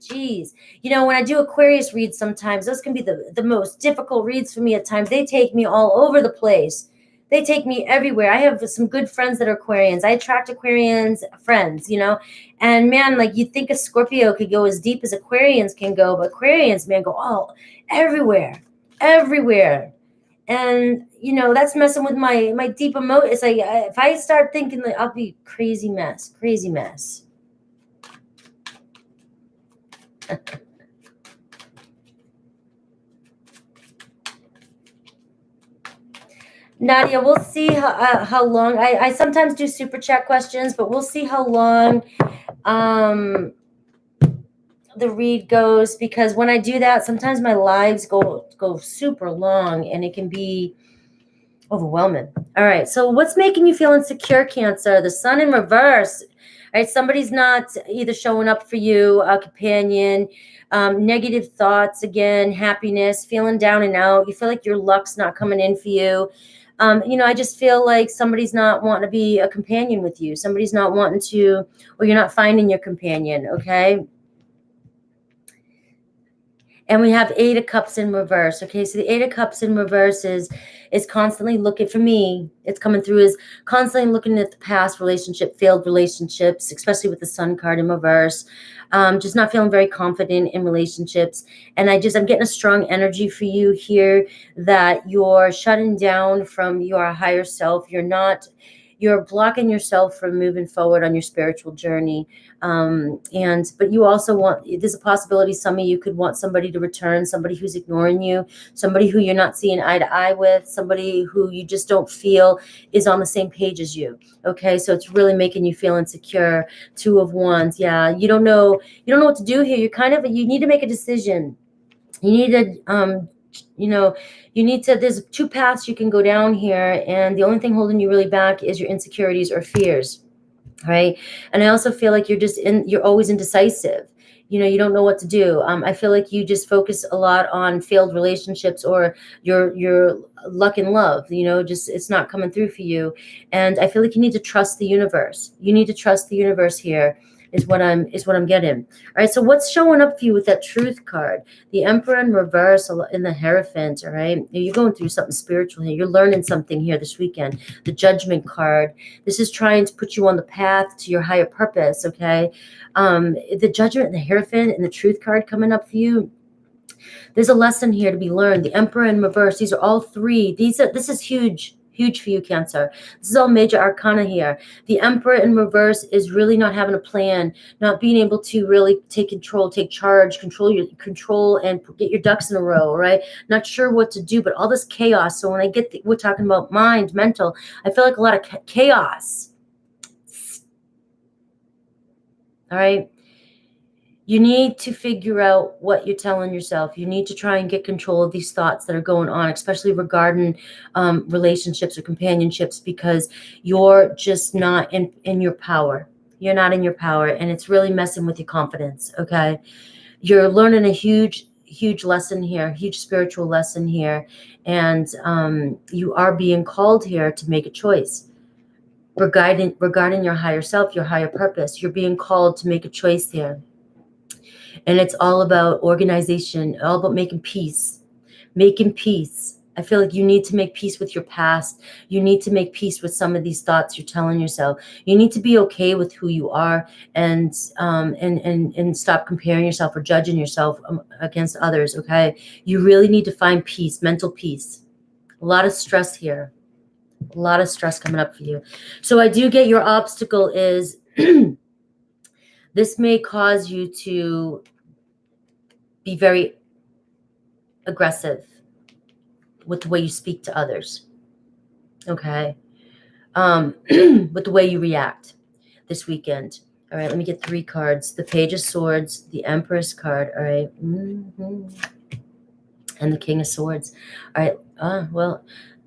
S1: Jeez. When I do Aquarius reads sometimes, those can be the most difficult reads for me at times. They take me all over the place. They take me everywhere. I have some good friends that are Aquarians. I attract Aquarians friends, and man, like, you think a Scorpio could go as deep as Aquarians can go, but Aquarians, man, go all everywhere. And, that's messing with my deep emotion. It's like, if I start thinking, like, I'll be crazy mess. Nadia, we'll see how long. I sometimes do super chat questions, but we'll see how long the read goes, because when I do that, sometimes my lives go super long and it can be overwhelming. All right, so what's making you feel insecure, Cancer? The sun in reverse. All right, somebody's not either showing up for you, a companion, negative thoughts again, happiness, feeling down and out. You feel like your luck's not coming in for you. I just feel like somebody's not wanting to be a companion with you. Somebody's not wanting to, or you're not finding your companion, okay? And we have Eight of Cups in reverse. Okay, so the Eight of Cups in reverse is constantly looking, for me, it's coming through is constantly looking at the past relationship, failed relationships, especially with the Sun card in reverse. Just not feeling very confident in relationships. And I'm getting a strong energy for you here that you're shutting down from your higher self. You're blocking yourself from moving forward on your spiritual journey. But you also there's a possibility some of you could want somebody to return, somebody who's ignoring you, somebody who you're not seeing eye to eye with, somebody who you just don't feel is on the same page as you. Okay, so it's really making you feel insecure. Two of Wands. Yeah, you don't know what to do here. You need to make a decision. You need to, there's two paths you can go down here, and the only thing holding you really back is your insecurities or fears. Right. And I also feel like you're always indecisive. You don't know what to do. I feel like you just focus a lot on failed relationships or your luck in love, it's not coming through for you. And I feel like you need to trust the universe. You need to trust the universe here is what I'm getting. All right. So what's showing up for you with that Truth card? The Emperor in reverse in the Hierophant. All right. You're going through something spiritual here. You're learning something here this weekend. The Judgment card. This is trying to put you on the path to your higher purpose. Okay. The Judgment and the Hierophant and the Truth card coming up for you. There's a lesson here to be learned. The Emperor in reverse. These are all three. This is huge for you, Cancer. This is all major arcana here. The Emperor in reverse is really not having a plan, not being able to really take charge, control and get your ducks in a row, right? Not sure what to do, but all this chaos. So when we're talking about mind, mental, I feel like a lot of chaos. All right. You need to figure out what you're telling yourself. You need to try and get control of these thoughts that are going on, especially regarding relationships or companionships, because you're just not in your power. You're not in your power, and it's really messing with your confidence, okay? You're learning a huge lesson here, huge spiritual lesson here, and you are being called here to make a choice. Regarding your higher self, your higher purpose, you're being called to make a choice here. And it's all about organization, all about making peace. I feel like you need to make peace with your past. You need to make peace with some of these thoughts you're telling yourself. You need to be okay with who you are and stop comparing yourself or judging yourself against others, okay? You really need to find peace, mental peace. A lot of stress here. A lot of stress coming up for you. So I do get your obstacle is this may cause you to be very aggressive with the way you speak to others, okay? With the way you react this weekend. All right, let me get 3 cards. The Page of Swords, the Empress card, all right? And the King of Swords. All right, well,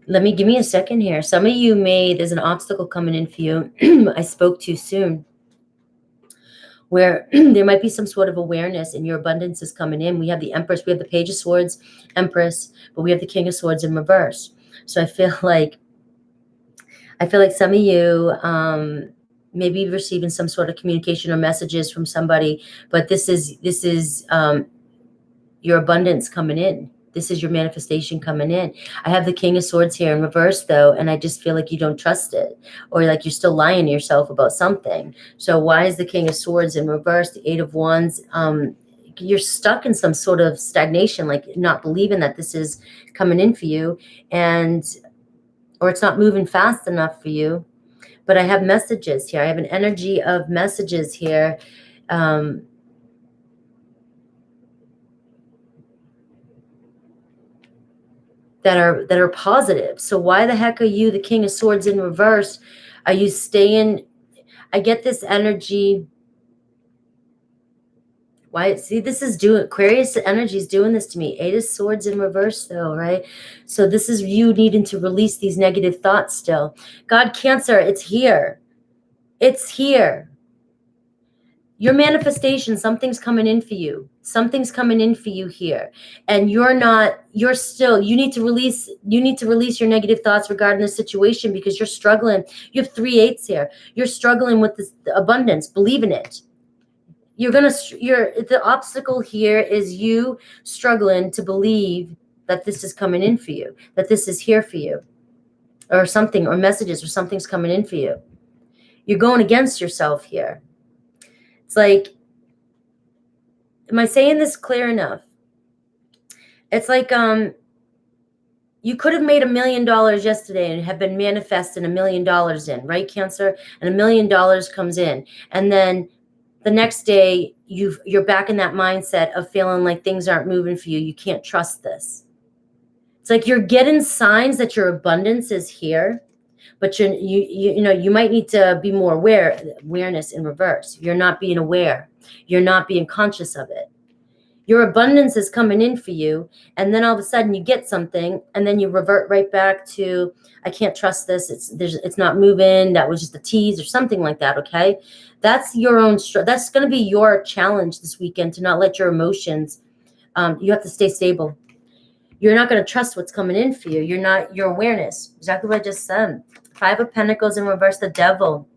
S1: give me a second here. Some of you there's an obstacle coming in for you. I spoke too soon. Where there might be some sort of awareness and your abundance is coming in. We have the Empress, we have the Page of Swords, Empress, but we have the King of Swords in reverse. So I feel like some of you may be receiving some sort of communication or messages from somebody, but this is your abundance coming in. This is your manifestation coming in. I have the King of Swords here in reverse, though, and I just feel like you don't trust it, or like you're still lying to yourself about something. So why is the King of Swords in reverse? The Eight of Wands, you're stuck in some sort of stagnation, like not believing that this is coming in for you, or it's not moving fast enough for you. But I have messages here. I have an energy of messages here. That are positive. So why the heck are you the King of Swords in reverse? Are you staying? I get this energy. Why? See, Aquarius energy is doing this to me. 8 of Swords in reverse, though, right? So this is you needing to release these negative thoughts still. God, Cancer, it's here. It's here. Your manifestation, something's coming in for you. Something's coming in for you here. And you need to release your negative thoughts regarding the situation because you're struggling. You have 3 8s here. You're struggling with this abundance, believe in it. the obstacle here is you struggling to believe that this is coming in for you, that this is here for you, or something, or messages, or something's coming in for you. You're going against yourself here. It's like, am I saying this clear enough? It's like, you could have made $1 million yesterday and have been manifesting $1 million in, right, Cancer? And $1 million comes in. And then the next day, you're back in that mindset of feeling like things aren't moving for you. You can't trust this. It's like you're getting signs that your abundance is here, but you might need to be more awareness in reverse. You're not being aware. You're not being conscious of it. Your abundance is coming in for you, and then all of a sudden you get something, and then you revert right back to, I can't trust this. It's not moving. That was just a tease or something like that. Okay, that's your own. That's going to be your challenge this weekend, to not let your emotions. You have to stay stable. You're not going to trust what's coming in for you. Your awareness. Exactly what I just said. 5 of Pentacles in reverse, the Devil.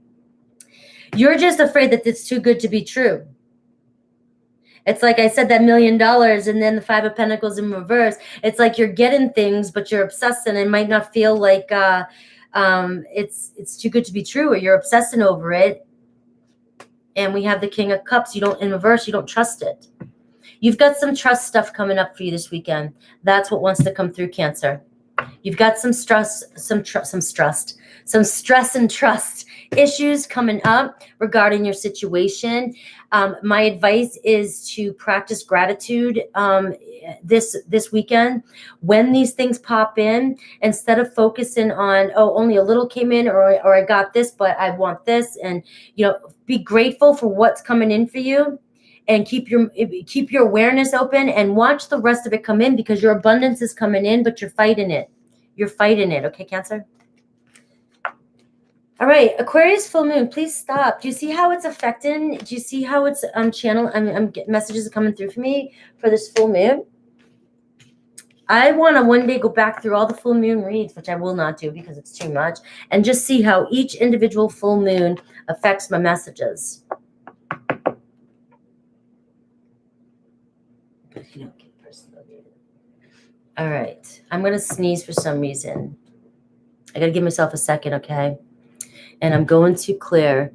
S1: You're just afraid that it's too good to be true. It's like I said, that $1 million, and then the 5 of Pentacles in reverse. It's like you're getting things, but you're obsessing, and might not feel like it's too good to be true, or you're obsessing over it. And we have the King of Cups. In reverse, you don't trust it. You've got some trust stuff coming up for you this weekend. That's what wants to come through, Cancer. You've got some stress and trust issues coming up regarding your situation. My advice is to practice gratitude this weekend. When these things pop in, instead of focusing on, only a little came in, or I got this, but I want this, and be grateful for what's coming in for you. And keep your awareness open, and watch the rest of it come in, because your abundance is coming in, but you're fighting it. You're fighting it. Okay, Cancer? All right, Aquarius full moon, please stop. Do you see how it's affecting? Do you see how it's channel? I'm getting messages coming through for me for this full moon. I want to one day go back through all the full moon reads, which I will not do because it's too much, and just see how each individual full moon affects my messages. All right, I'm going to sneeze for some reason. I got to give myself a second, okay? And I'm going to clear.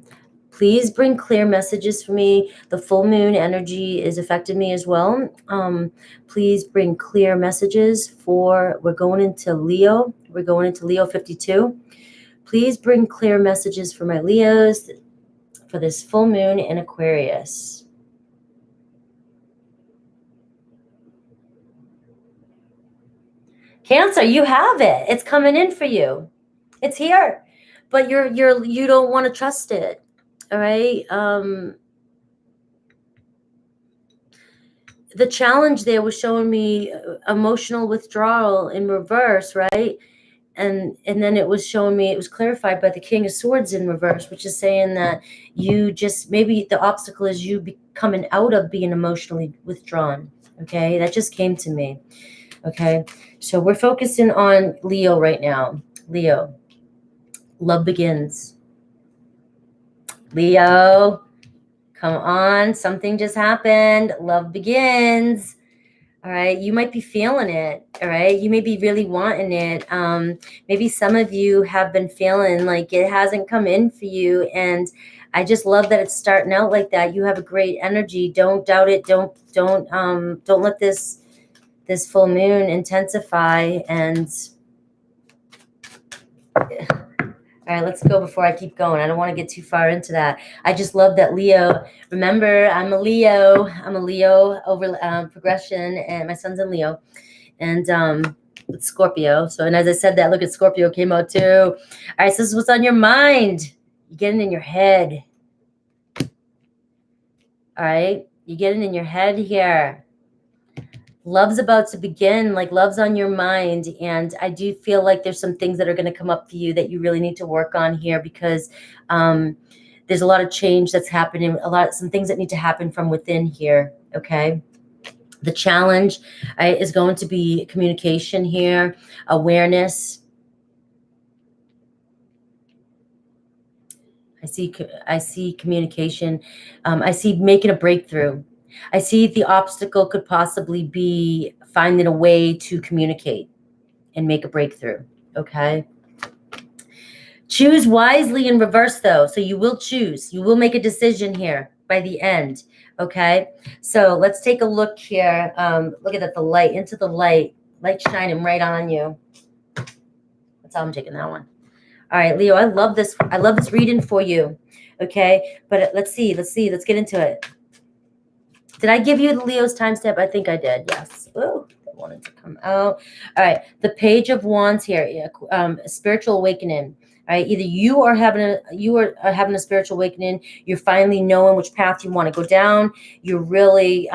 S1: Please bring clear messages for me. The full moon energy is affecting me as well. Please bring clear messages we're going into Leo. We're going into Leo 52. Please bring clear messages for my Leos for this full moon in Aquarius. Cancer, you have it. It's coming in for you. It's here, but you don't want to trust it. All right. The challenge there was showing me emotional withdrawal in reverse, right? And then it was showing me, it was clarified by the King of Swords in reverse, which is saying that you just, maybe the obstacle is you coming out of being emotionally withdrawn. Okay, that just came to me. Okay, so we're focusing on Leo right now. Leo, love begins. Leo, come on, something just happened. Love begins. All right, you might be feeling it. All right, you may be really wanting it. Maybe some of you have been feeling like it hasn't come in for you, and I just love that it's starting out like that. You have a great energy. Don't doubt it. Don't let this full moon intensify. And all right, let's go before I keep going. I don't want to get too far into that. I just love that Leo. Remember, I'm a Leo. I'm a Leo over progression, and my son's in Leo, and it's Scorpio. So, and as I said that, look at Scorpio came out too. All right, so this is what's on your mind. You're getting in your head. All right, you're getting in your head here. Love's about to begin, like love's on your mind. And I do feel like there's some things that are going to come up for you that you really need to work on here, because there's a lot of change that's happening, some things that need to happen from within here. Okay. The challenge is going to be communication here, awareness. I see communication. I see making a breakthrough. I see the obstacle could possibly be finding a way to communicate and make a breakthrough. Okay. Choose wisely in reverse, though. So you will choose. You will make a decision here by the end. Okay. So let's take a look here. Look at that, the light, into the light shining right on you. That's how I'm taking that one. All right, Leo, I love this. I love this reading for you. Okay. But let's see. Let's get into it. Did I give you the Leo's time step? I think I did. Yes. Oh, I wanted to come out. All right. The Page of Wands here. Spiritual awakening. All right. Either you are having a spiritual awakening. You're finally knowing which path you want to go down. You're really,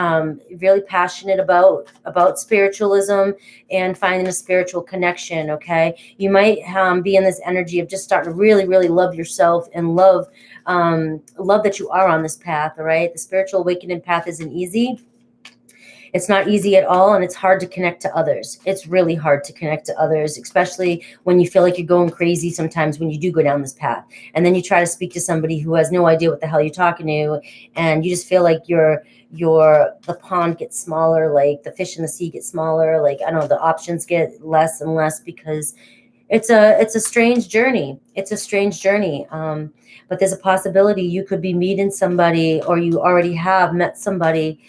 S1: really passionate about spiritualism and finding a spiritual connection. Okay. You might be in this energy of just starting to really, really love yourself and love that you are on this path. All right. The spiritual awakening path isn't easy. It's not easy at all, and it's hard to connect to others. It's really hard to connect to others, especially when you feel like you're going crazy sometimes when you do go down this path. And then you try to speak to somebody who has no idea what the hell you're talking to, and you just feel like the pond gets smaller, like the fish in the sea get smaller, like, I don't know, the options get less and less because it's a strange journey. It's a strange journey. But there's a possibility you could be meeting somebody, or you already have met somebody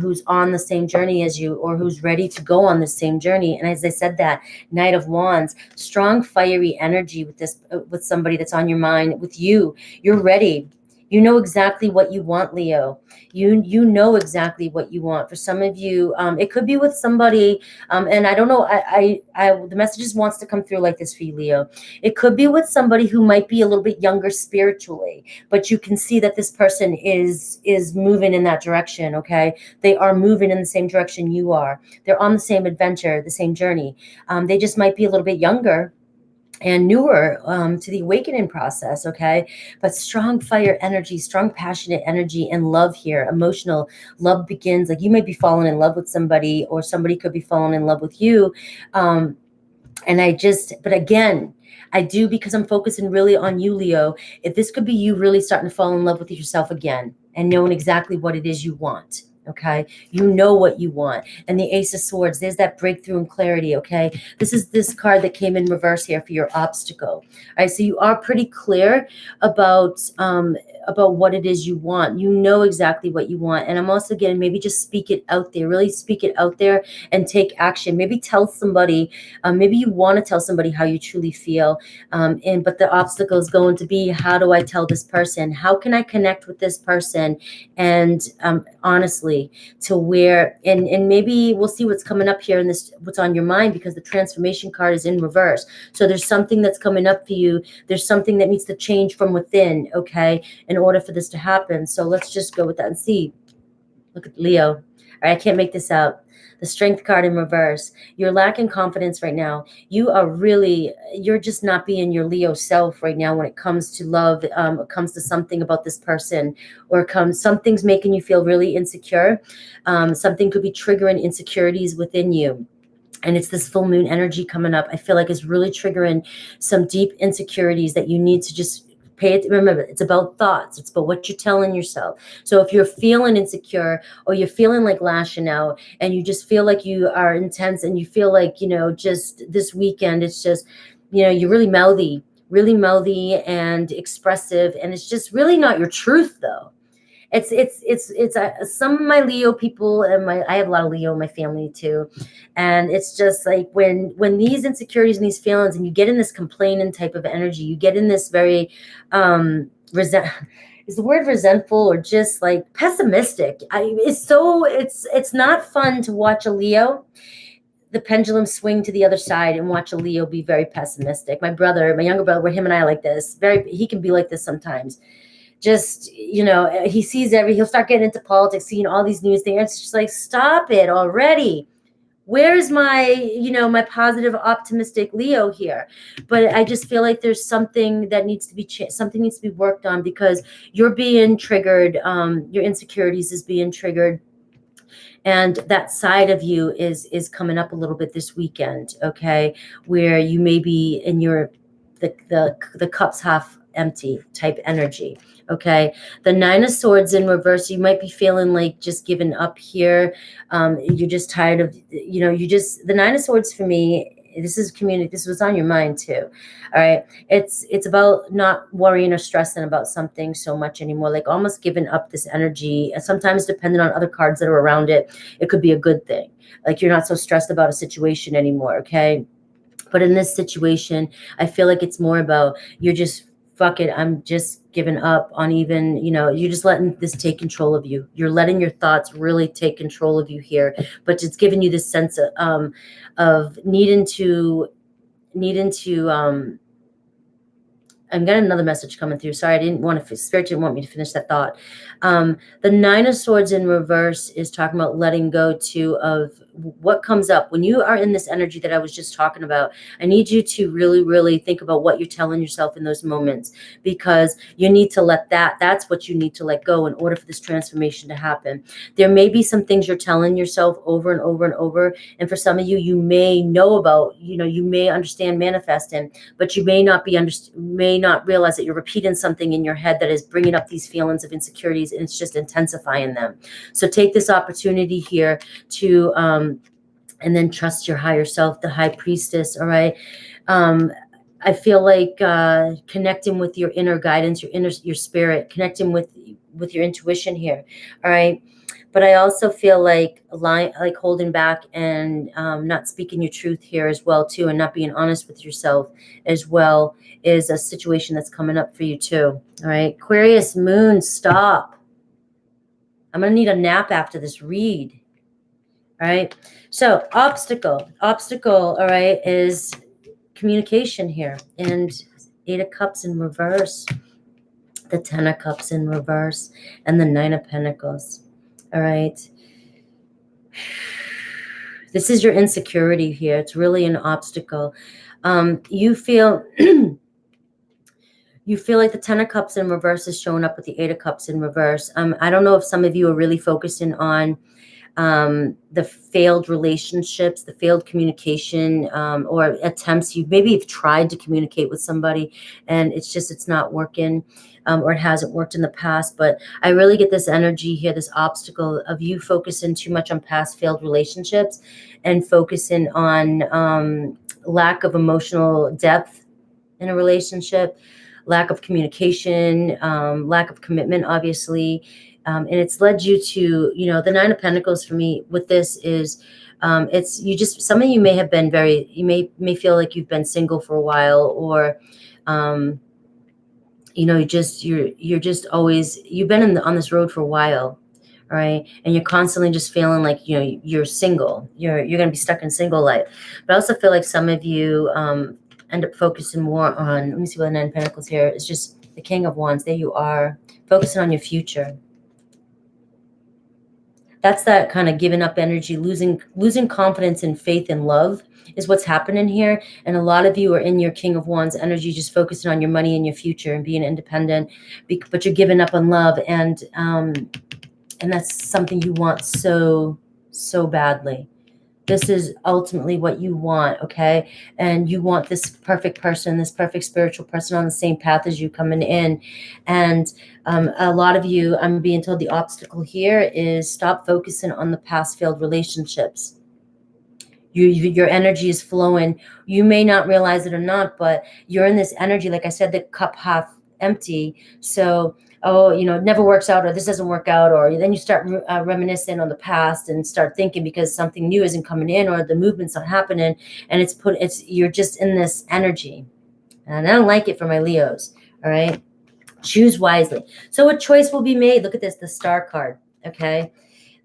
S1: who's on the same journey as you, or who's ready to go on the same journey. And as I said, that Knight of Wands, strong, fiery energy with somebody that's on your mind, with you. You're ready. You know exactly what you want, Leo. You know exactly what you want. For some of you, it could be with somebody, and I don't know, the messages wants to come through like this for you, Leo. It could be with somebody who might be a little bit younger spiritually, but you can see that this person is moving in that direction, okay? They are moving in the same direction you are. They're on the same adventure, the same journey. They just might be a little bit younger and newer to the awakening process, okay? But strong fire energy, strong passionate energy, and love here. Emotional love begins, like you might be falling in love with somebody, or somebody could be falling in love with you. But again, I do, because I'm focusing really on you, Leo. If this could be you really starting to fall in love with yourself again and knowing exactly what it is you want. Okay. You know what you want. And the Ace of Swords, there's that breakthrough and clarity. Okay. This is this card that came in reverse here for your obstacle. All right. So you are pretty clear about what it is you want. You know exactly what you want. And I'm also getting, maybe just speak it out there, really speak it out there and take action. Maybe tell somebody, maybe you want to tell somebody how you truly feel. But the obstacle is going to be, how do I tell this person? How can I connect with this person? And honestly, to where, and maybe we'll see what's coming up here in this, what's on your mind, because the transformation card is in reverse. So there's something that's coming up for you. There's something that needs to change from within, okay, in order for this to happen. So let's just go with that and see. Look at Leo. All right, I can't make this out. The Strength card in reverse. You're lacking confidence right now. You're just not being your Leo self right now when it comes to love. It comes to something about this person, or something's making you feel really insecure. Something could be triggering insecurities within you. And it's this full moon energy coming up. I feel like it's really triggering some deep insecurities that you need to just remember, it's about thoughts. It's about what you're telling yourself. So if you're feeling insecure, or you're feeling like lashing out, and you just feel like you are intense, and you feel like, just this weekend, it's just, you're really mouthy and expressive. And it's just really not your truth, though. It's some of my Leo people, and I have a lot of Leo in my family too. And it's just like when these insecurities and these feelings, and you get in this complaining type of energy, you get in this very, is the word resentful, or just like pessimistic. It's not fun to watch a Leo, the pendulum swing to the other side, and watch a Leo be very pessimistic. My younger brother, where him and I are like this, he can be like this sometimes. Just, he sees he'll start getting into politics, seeing all these news things. It's just like, stop it already. Where's my, my positive, optimistic Leo here? But I just feel like there's something that needs to be something needs to be worked on, because you're being triggered. Your insecurities is being triggered. And that side of you is coming up a little bit this weekend. Okay. Where you may be in the cup's half empty type energy. Okay. The Nine of Swords in reverse, you might be feeling like just giving up here. You're just tired of, the Nine of Swords for me, this is community. This was on your mind too. All right. It's about not worrying or stressing about something so much anymore, like almost giving up this energy. And sometimes depending on other cards that are around it, it could be a good thing. Like you're not so stressed about a situation anymore. Okay. But in this situation, I feel like it's more about you're just, fuck it, I'm just giving up on even, you're just letting this take control of you. You're letting your thoughts really take control of you here, but it's giving you this sense of needing to, I'm getting another message coming through. Sorry, I didn't want to, Spirit didn't want me to finish that thought. The Nine of Swords in reverse is talking about letting go too of what comes up. When you are in this energy that I was just talking about, I need you to really, really think about what you're telling yourself in those moments, because you need to that's what you need to let go in order for this transformation to happen. There may be some things you're telling yourself over and over and over. And for some of you, you may know about, you may understand manifesting, but you may not realize that you're repeating something in your head that is bringing up these feelings of insecurities, and it's just intensifying them. So take this opportunity here to, and then trust your higher self, the High Priestess. All right. I feel like connecting with your inner guidance, your spirit, connecting with your intuition here. All right. But I also feel like holding back and not speaking your truth here as well too, and not being honest with yourself as well is a situation that's coming up for you too. All right. Aquarius moon, stop. I'm going to need a nap after this read. All right. So obstacle, all right, is communication here. And Eight of Cups in reverse, the Ten of Cups in reverse, and the Nine of Pentacles. All right. This is your insecurity here. It's really an obstacle. You feel like the Ten of Cups in reverse is showing up with the Eight of Cups in reverse. I don't know if some of you are really focusing on the failed relationships, the failed communication, or attempts. Maybe you've tried to communicate with somebody and it's not working, or it hasn't worked in the past. But I really get this energy here, this obstacle of you focusing too much on past failed relationships and focusing on lack of emotional depth in a relationship, lack of communication, lack of commitment, obviously. And it's led you to, the Nine of Pentacles for me with this is, some of you may have been you may feel like you've been single for a while, or, you're just always, you've been on this road for a while. All right. And you're constantly just feeling like, you're single, you're going to be stuck in single life. But I also feel like some of you, end up focusing more on, let me see what the Nine of Pentacles here is, just the King of Wands. There you are, focusing on your future. That's that kind of giving up energy, losing confidence and faith and love is what's happening here. And a lot of you are in your King of Wands energy, just focusing on your money and your future and being independent, but you're giving up on love. And that's something you want so, so badly. This is ultimately what you want, okay? And you want this perfect person, this perfect spiritual person on the same path as you coming in. And a lot of you, I'm being told the obstacle here is stop focusing on the past failed relationships. Your energy is flowing. You may not realize it or not, but you're in this energy, like I said, the cup half empty. So it never works out, or this doesn't work out, or then you start reminiscing on the past and start thinking because something new isn't coming in or the movement's not happening, and you're just in this energy. And I don't like it for my Leos. All right. Choose wisely. So a choice will be made. Look at this, the Star card. Okay.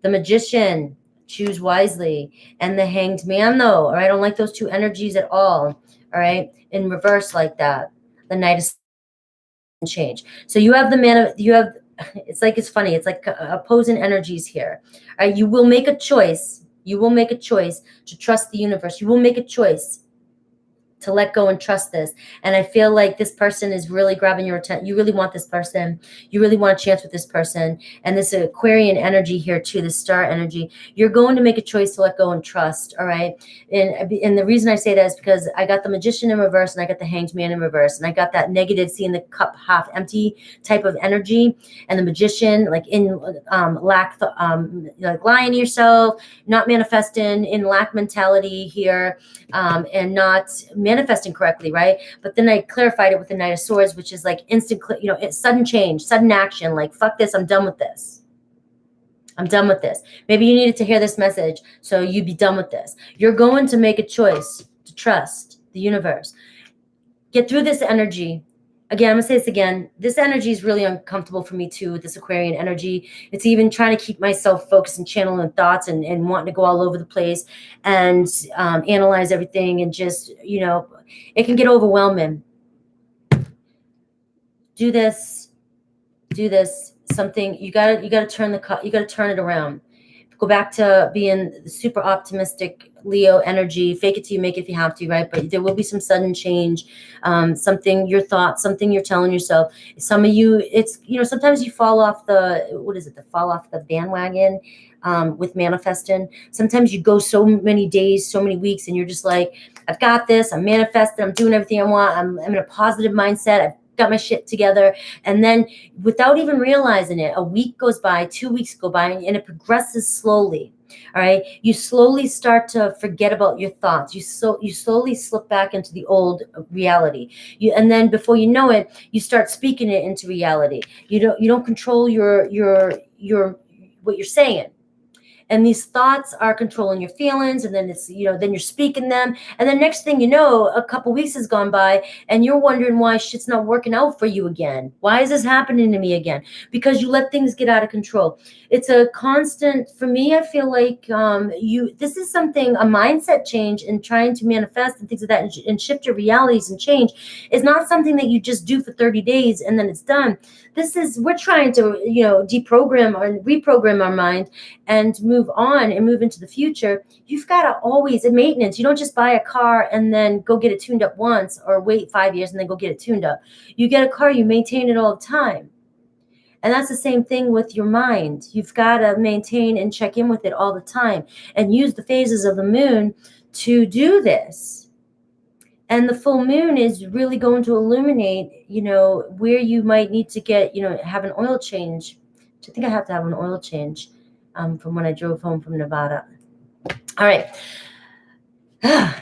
S1: The Magician, choose wisely. And the Hanged Man, though. All right. I don't like those two energies at all. All right. In reverse like that. The Knight of change. So you have it's funny. It's like opposing energies here. All right. You will make a choice. You will make a choice to trust the universe. You will make a choice to let go and trust this. And I feel like this person is really grabbing your attention. You really want this person. You really want a chance with this person. And this Aquarian energy here too, the star energy, you're going to make a choice to let go and trust. All right. And the reason I say that is because I got the Magician in reverse and I got the Hanged Man in reverse. And I got that negative, seeing the cup half empty type of energy. And the Magician, like in lack, like lying to yourself, not manifesting, in lack mentality here, and not manifesting correctly, right? But then I clarified it with the Knight of Swords, which is like instant, it's sudden change, sudden action, like, fuck this, I'm done with this. I'm done with this. Maybe you needed to hear this message, so you be done with this. You're going to make a choice to trust the universe. Get through this energy. Again, I'm going to say this again. This energy is really uncomfortable for me too, with this Aquarian energy. It's even trying to keep myself focused and channeling thoughts and wanting to go all over the place and analyze everything, and just, it can get overwhelming. Do this. Something, you gotta turn it around. Go back to being super optimistic Leo energy. Fake it till you make it if you have to, right? But there will be some sudden change. Something, your thoughts, something you're telling yourself. Some of you, it's, sometimes you fall off the bandwagon with manifesting. Sometimes you go so many days, so many weeks, and you're just like, I've got this, I'm manifesting, I'm doing everything I want, I'm in a positive mindset, I've got my shit together. And then without even realizing it, a week goes by, 2 weeks go by, and it progresses slowly. All right. You slowly start to forget about your thoughts. You slowly slip back into the old reality. And then before you know it, you start speaking it into reality. You don't control your what you're saying. And these thoughts are controlling your feelings, and then it's, then you're speaking them. And then next thing you know, a couple weeks has gone by and you're wondering why shit's not working out for you again. Why is this happening to me again? Because you let things get out of control. It's a constant, for me, I feel like this is something, a mindset change, and trying to manifest and things like that, and shift your realities and change is not something that you just do for 30 days and then it's done. We're trying to, deprogram or reprogram our mind and move on and move into the future. You've got to always, in maintenance, you don't just buy a car and then go get it tuned up once, or wait 5 years and then go get it tuned up. You get a car, you maintain it all the time. And that's the same thing with your mind. You've got to maintain and check in with it all the time, and use the phases of the moon to do this. And the full moon is really going to illuminate, where you might need to get, have an oil change. I think I have to have an oil change from when I drove home from Nevada. All right. All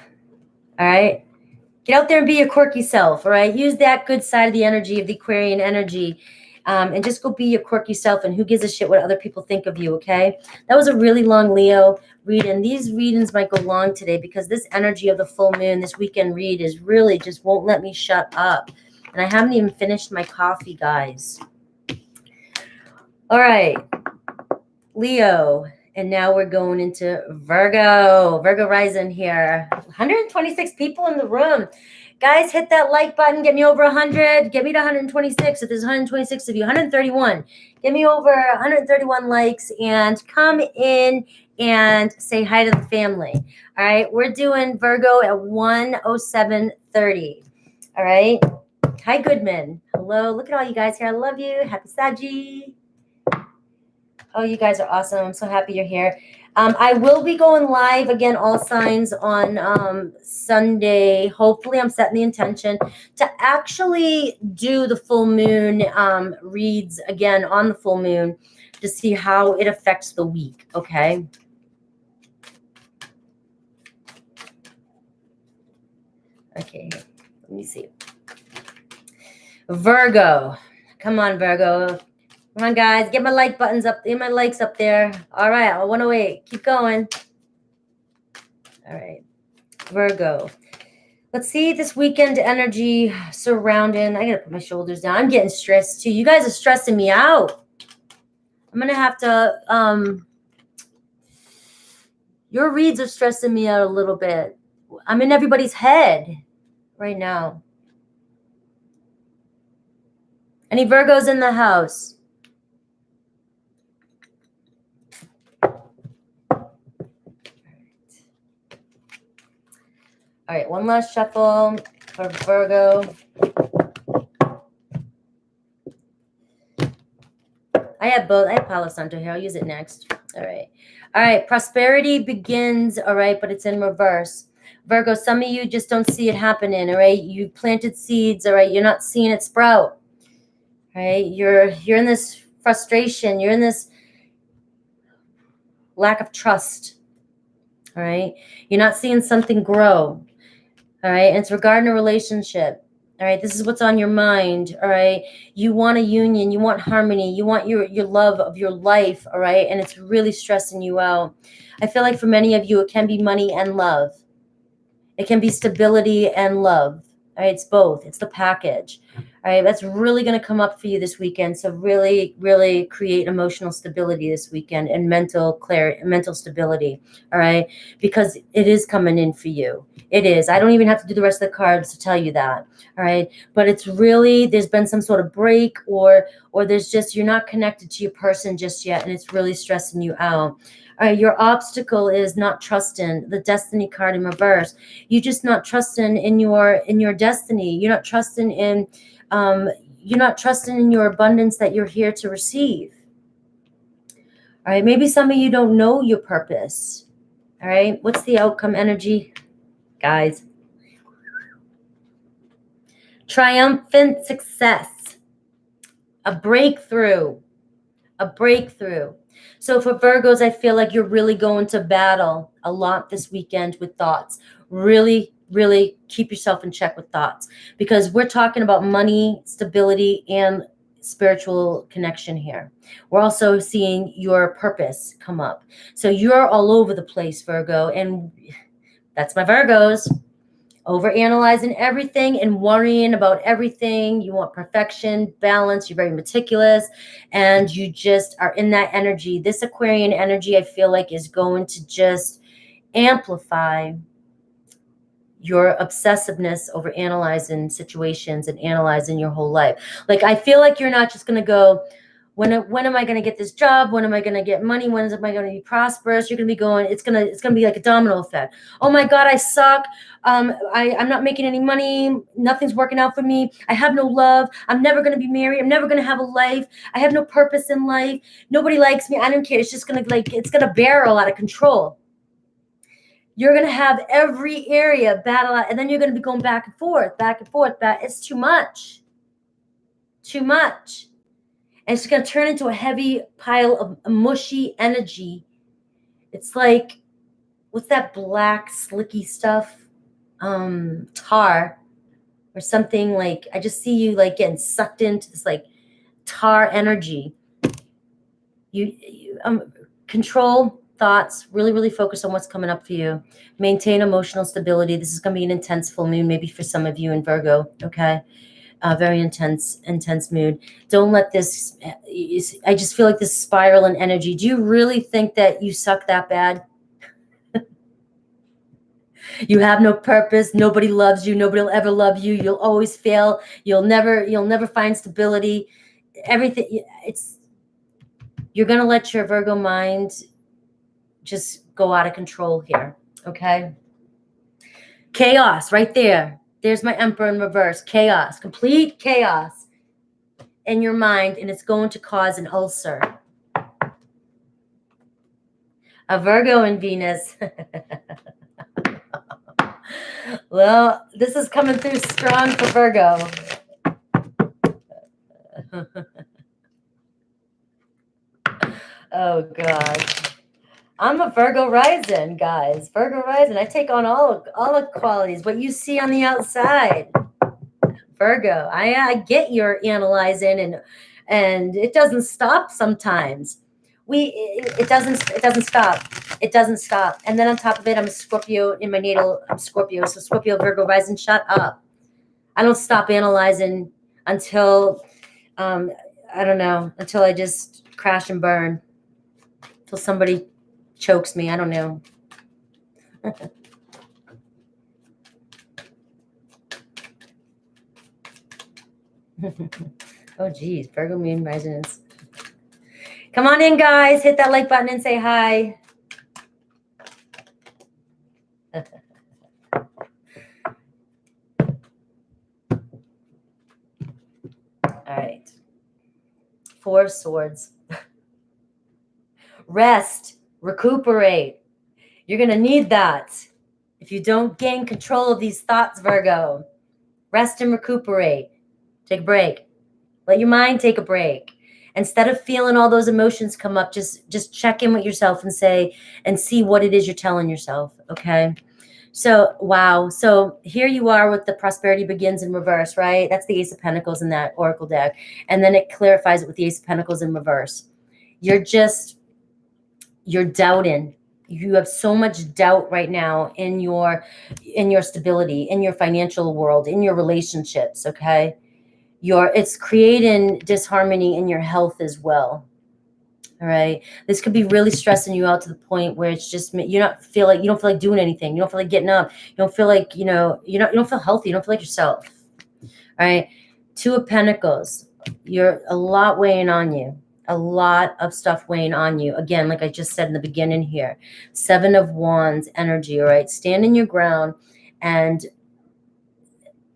S1: right. Get out there and be your quirky self. All right. Use that good side of the energy, of the Aquarian energy. And just go be your quirky self, and who gives a shit what other people think of you, okay? That was a really long Leo reading. These readings might go long today because this energy of the full moon, this weekend read, is really just won't let me shut up. And I haven't even finished my coffee, guys. All right, Leo. And now we're going into Virgo rising here. 126 people in the room. Guys, hit that like button. Get me over 100. Get me to 126. If there's 126 of you, 131. Get me over 131 likes and come in and say hi to the family. All right. We're doing Virgo at 107:30. All right. Hi, Goodman. Hello. Look at all you guys here. I love you. Happy Saji. Oh, you guys are awesome. I'm so happy you're here. I will be going live again, all signs, on Sunday. Hopefully, I'm setting the intention to actually do the full moon reads again on the full moon to see how it affects the week, okay? Okay, let me see. Virgo. Come on, Virgo. Come on, guys. Get my like buttons up. Get my likes up there. All right. 108. Keep going. All right. Virgo. Let's see this weekend energy surrounding. I got to put my shoulders down. I'm getting stressed, too. You guys are stressing me out. I'm going to have to... your reads are stressing me out a little bit. I'm in everybody's head right now. Any Virgos in the house? All right, one last shuffle for Virgo. I have both. I have Palo Santo here. I'll use it next. All right. All right. Prosperity begins. All right. But it's in reverse. Virgo, some of you just don't see it happening. All right. You planted seeds. All right. You're not seeing it sprout. All right. You're in this frustration. You're in this lack of trust. All right. You're not seeing something grow. All right. And it's regarding a relationship. All right, this is what's on your mind. All right, you want a union, you want harmony, you want your love of your life. All right, and it's really stressing you out. I feel like for many of you, it can be money and love. It can be stability and love. All right, it's both. It's the package. All right, that's really going to come up for you this weekend. So really, really create emotional stability this weekend and mental clarity, mental stability. All right, because it is coming in for you. It is. I don't even have to do the rest of the cards to tell you that. All right, but it's really, there's been some sort of break, or there's just, you're not connected to your person just yet, and it's really stressing you out. All right, your obstacle is not trusting. The destiny card in reverse. You're just not trusting in your destiny. You're not trusting in your abundance that you're here to receive. All right, maybe some of you don't know your purpose. All right, what's the outcome energy, guys? Triumphant success, a breakthrough, a breakthrough. So for Virgos, I feel like you're really going to battle a lot this weekend with thoughts. Really, really keep yourself in check with thoughts, because we're talking about money, stability, and spiritual connection here. We're also seeing your purpose come up. So you're all over the place, Virgo, and that's my Virgos. Overanalyzing everything and worrying about everything. You want perfection, balance. You're very meticulous, and you just are in that energy. This Aquarian energy, I feel like, is going to just amplify your obsessiveness over analyzing situations and analyzing your whole life. Like, I feel like you're not just going to go, when am I going to get this job? When am I going to get money? When am I going to be prosperous? You're going to be going, it's going to be like a domino effect. Oh my God, I suck. I'm not making any money. Nothing's working out for me. I have no love. I'm never going to be married. I'm never going to have a life. I have no purpose in life. Nobody likes me. I don't care. It's just going to it's going to barrel out of control. You're going to have every area battle out, and then you're going to be going back and forth, back and forth. It's too much. Too much. And it's going to turn into a heavy pile of mushy energy. It's like, what's that black, slicky stuff? Tar or something. Like, I just see you like getting sucked into this like tar energy. You control thoughts, really, really focus on what's coming up for you. Maintain emotional stability. This is going to be an intense full moon, maybe for some of you in Virgo, okay? Very intense mood. Don't let this, I just feel like this spiral in energy. Do you really think that you suck that bad? You have no purpose. Nobody loves you. Nobody will ever love you. You'll always fail. You'll never find stability. Everything, you're going to let your Virgo mind just go out of control here, okay? Chaos right there. There's my Emperor in reverse. Chaos, complete chaos in your mind, and it's going to cause an ulcer. A Virgo in Venus. Well, this is coming through strong for Virgo. Oh, God. I'm a Virgo rising, guys. Virgo rising. I take on all the qualities. What you see on the outside, Virgo. I get your analyzing, and it doesn't stop sometimes. It doesn't stop. It doesn't stop. And then on top of it, I'm a Scorpio in my natal. I'm Scorpio, so Scorpio, Virgo rising. Shut up. I don't stop analyzing until I don't know, until I just crash and burn. Until somebody chokes me. I don't know. Oh, geez. Virgo moon rising. Come on in, guys. Hit that like button and say hi. All right. 4 of Swords. Rest, recuperate. You're going to need that. If you don't gain control of these thoughts, Virgo, rest and recuperate. Take a break. Let your mind take a break. Instead of feeling all those emotions come up, just check in with yourself and see what it is you're telling yourself, okay? So, wow. So here you are with the prosperity begins in reverse, right? That's the Ace of Pentacles in that Oracle deck. And then it clarifies it with the Ace of Pentacles in reverse. You're doubting. You have so much doubt right now in your stability, in your financial world, in your relationships, okay? It's creating disharmony in your health as well. All right. This could be really stressing you out to the point where it's just you don't feel like doing anything. You don't feel like getting up. You don't feel like, you don't feel healthy. You don't feel like yourself. All right. 2 of Pentacles. You're a lot weighing on you. A lot of stuff weighing on you. Again, like I just said in the beginning here. 7 of Wands energy. All right. Stand your ground. And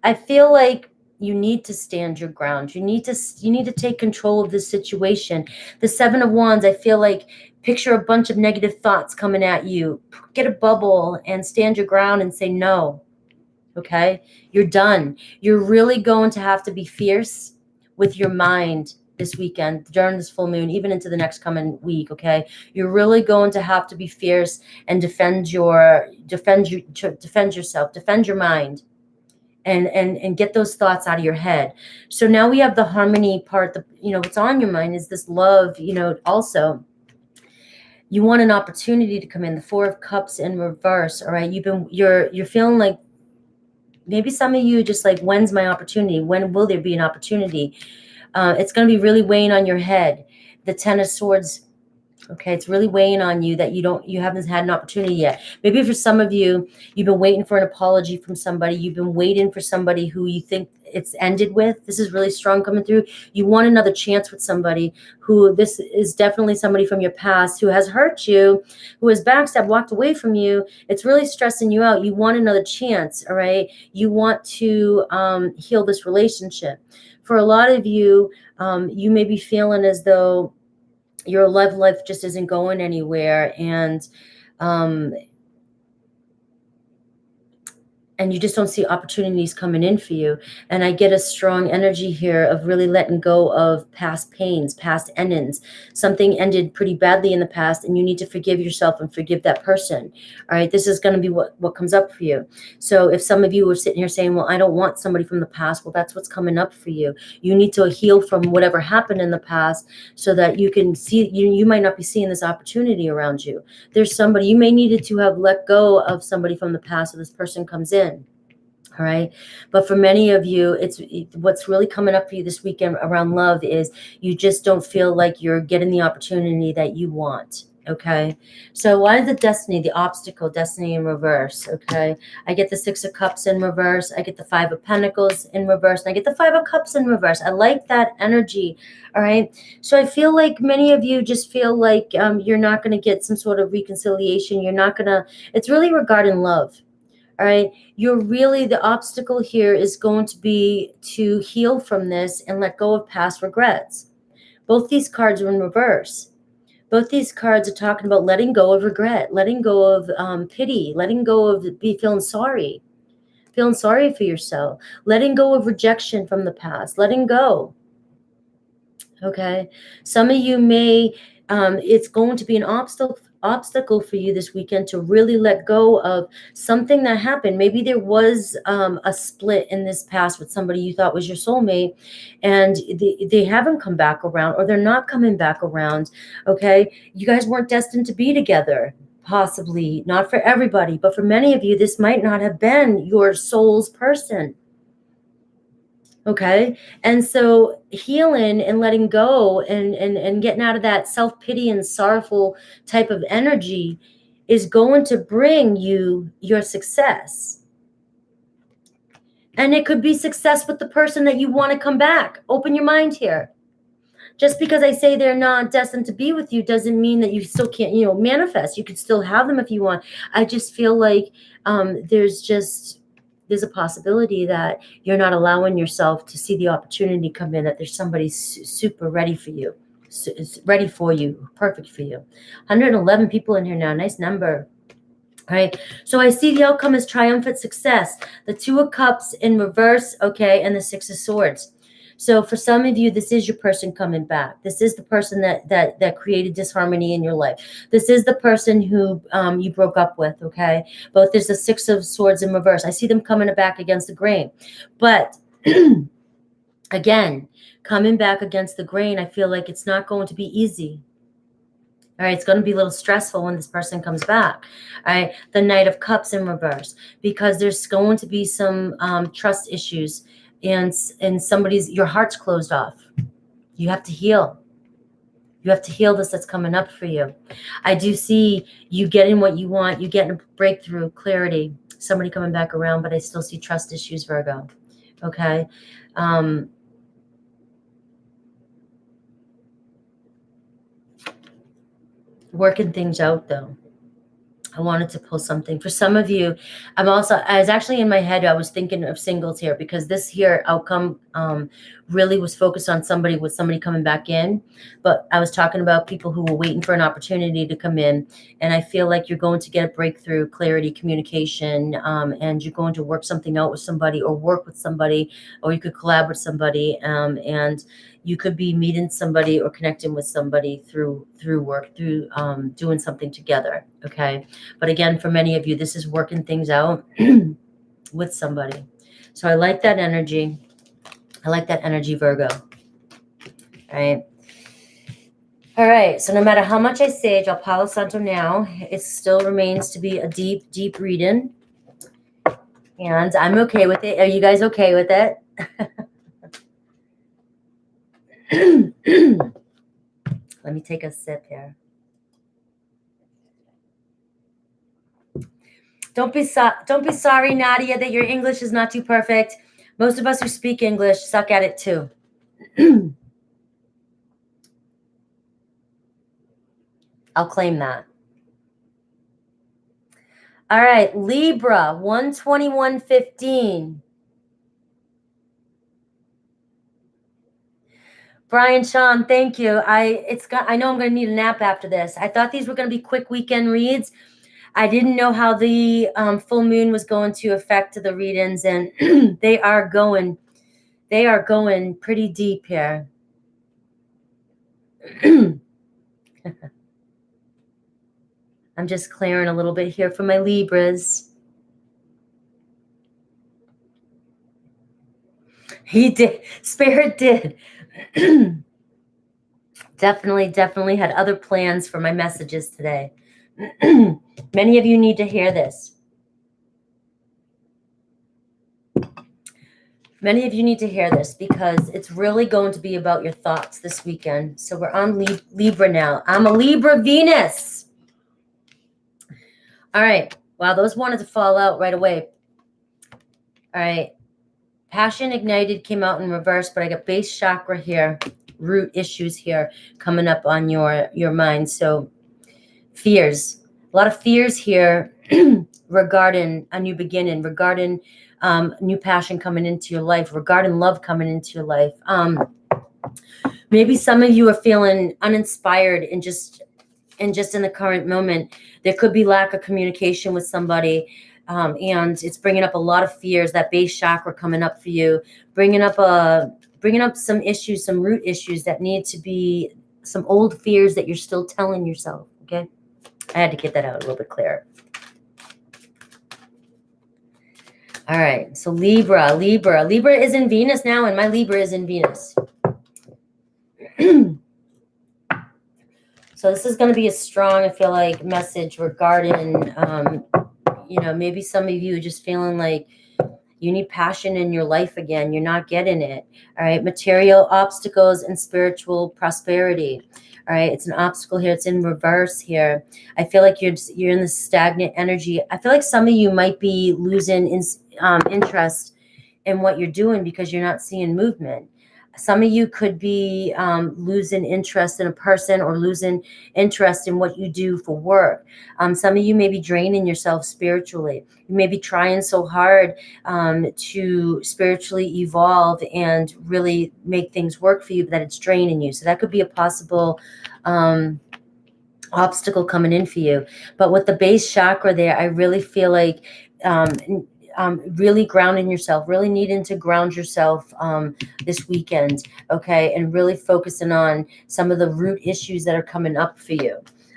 S1: I feel like you need to stand your ground. You need to take control of this situation. The 7 of Wands, I feel like, picture a bunch of negative thoughts coming at you. Get a bubble and stand your ground and say no. Okay? You're done. You're really going to have to be fierce with your mind this weekend, during this full moon, even into the next coming week, okay? You're really going to have to be fierce and defend yourself, defend your mind. And get those thoughts out of your head. So now we have the harmony part. What's on your mind is this love. Also, you want an opportunity to come in. The 4 of Cups in reverse. All right, you're feeling like maybe some of you just like, when's my opportunity? When will there be an opportunity? It's going to be really weighing on your head. The 10 of Swords. Okay, it's really weighing on you that you haven't had an opportunity yet. Maybe for some of you, you've been waiting for an apology from somebody. You've been waiting for somebody who you think it's ended with. This is really strong coming through. You want another chance with somebody who, this is definitely somebody from your past who has hurt you, who has backstabbed, walked away from you. It's really stressing you out. You want another chance, all right? You want to heal this relationship. For a lot of you, you may be feeling as though your love life just isn't going anywhere, and you just don't see opportunities coming in for you. And I get a strong energy here of really letting go of past pains, past endings. Something ended pretty badly in the past, and you need to forgive yourself and forgive that person. All right, this is going to be what comes up for you. So if some of you were sitting here saying, well, I don't want somebody from the past, well, that's what's coming up for you. You need to heal from whatever happened in the past so that you can see, you might not be seeing this opportunity around you. There's somebody, you may needed to have let go of somebody from the past so this person comes in. All right. But for many of you, what's really coming up for you this weekend around love is you just don't feel like you're getting the opportunity that you want. Okay. So why is the destiny, the obstacle, destiny in reverse? Okay. I get the 6 of Cups in reverse. I get the 5 of Pentacles in reverse. And I get the 5 of Cups in reverse. I like that energy. All right. So I feel like many of you just feel like you're not going to get some sort of reconciliation. You're not going to, it's really regarding love. All right. The obstacle here is going to be to heal from this and let go of past regrets. Both these cards are in reverse. Both these cards are talking about letting go of regret, letting go of pity, letting go of feeling sorry for yourself, letting go of rejection from the past, letting go. Okay. Some of you may, it's going to be an obstacle for you this weekend to really let go of something that happened. Maybe there was a split in this past with somebody you thought was your soulmate, and they haven't come back around, or they're not coming back around. Okay. You guys weren't destined to be together. Possibly not for everybody, but for many of you, this might not have been your soul's person. Okay. And so healing and letting go and getting out of that self-pity and sorrowful type of energy is going to bring you your success. And it could be success with the person that you want to come back. Open your mind here. Just because I say they're not destined to be with you doesn't mean that you still can't, manifest. You could still have them if you want. I just feel like there's just there's a possibility that you're not allowing yourself to see the opportunity come in, that there's somebody super ready for you, ready for you, perfect for you. 111 people in here now. Nice number. All right. So I see the outcome as triumphant success. The 2 of Cups in reverse, okay, and the 6 of Swords. So for some of you, this is your person coming back. This is the person that created disharmony in your life. This is the person who you broke up with, okay? But there's the 6 of Swords in reverse. I see them coming back against the grain. But again, coming back against the grain, I feel like it's not going to be easy. All right, it's going to be a little stressful when this person comes back. All right, the Knight of Cups in reverse, because there's going to be some trust issues, and your heart's closed off. You have to heal. You have to heal this that's coming up for you. I do see you getting what you want. You getting a breakthrough, clarity, somebody coming back around, but I still see trust issues, Virgo. Okay. Working things out, though. I wanted to pull something. For some of you, I was actually in my head, I was thinking of singles here, because this here outcome really was focused on somebody coming back in. But I was talking about people who were waiting for an opportunity to come in. And I feel like you're going to get a breakthrough, clarity, communication, and you're going to work something out with somebody, or work with somebody, or you could collab with somebody, and you could be meeting somebody or connecting with somebody through work, through doing something together. Okay. But again, for many of you, this is working things out with somebody. So I like that energy. I like that energy, Virgo. All right. All right. So no matter how much I sage, I'll Palo Santo now, it still remains to be a deep, deep reading. And I'm okay with it. Are you guys okay with it? Let me take a sip here. Don't be sorry, Nadia, that your English is not too perfect. Most of us who speak English suck at it too. I'll claim that. All right, Libra, 121.15. Brian Sean, thank you. I know I'm going to need a nap after this. I thought these were going to be quick weekend reads. I didn't know how the full moon was going to affect the readings, and they are going pretty deep here. I'm just clearing a little bit here for my Libras. He did. Spirit did. Definitely had other plans for my messages today. Many of you need to hear this. Many of you need to hear this, because it's really going to be about your thoughts this weekend. So we're on Libra now. I'm a Libra Venus. All right. Wow, those wanted to fall out right away. All right. Passion Ignited came out in reverse, but I got base chakra here, root issues here coming up on your mind. So fears, a lot of fears here regarding a new beginning, regarding new passion coming into your life, regarding love coming into your life. Maybe some of you are feeling uninspired and just in the current moment. There could be lack of communication with somebody. And it's bringing up a lot of fears, that base chakra coming up for you, bringing up some issues, some root issues that need to be some old fears that you're still telling yourself. Okay. I had to get that out a little bit clearer. All right. So Libra is in Venus now, and my Libra is in Venus. So this is going to be a strong, I feel like, message regarding, maybe some of you are just feeling like you need passion in your life again. You're not getting it. All right. Material obstacles and spiritual prosperity. All right. It's an obstacle here. It's in reverse here. I feel like you're in this stagnant energy. I feel like some of you might be losing interest in what you're doing because you're not seeing movement. Some of you could be losing interest in a person or losing interest in what you do for work. Some of you may be draining yourself spiritually. You may be trying so hard to spiritually evolve and really make things work for you, that it's draining you. So that could be a possible obstacle coming in for you. But with the base chakra there, I really feel like really grounding yourself, really needing to ground yourself this weekend, okay, and really focusing on some of the root issues that are coming up for you.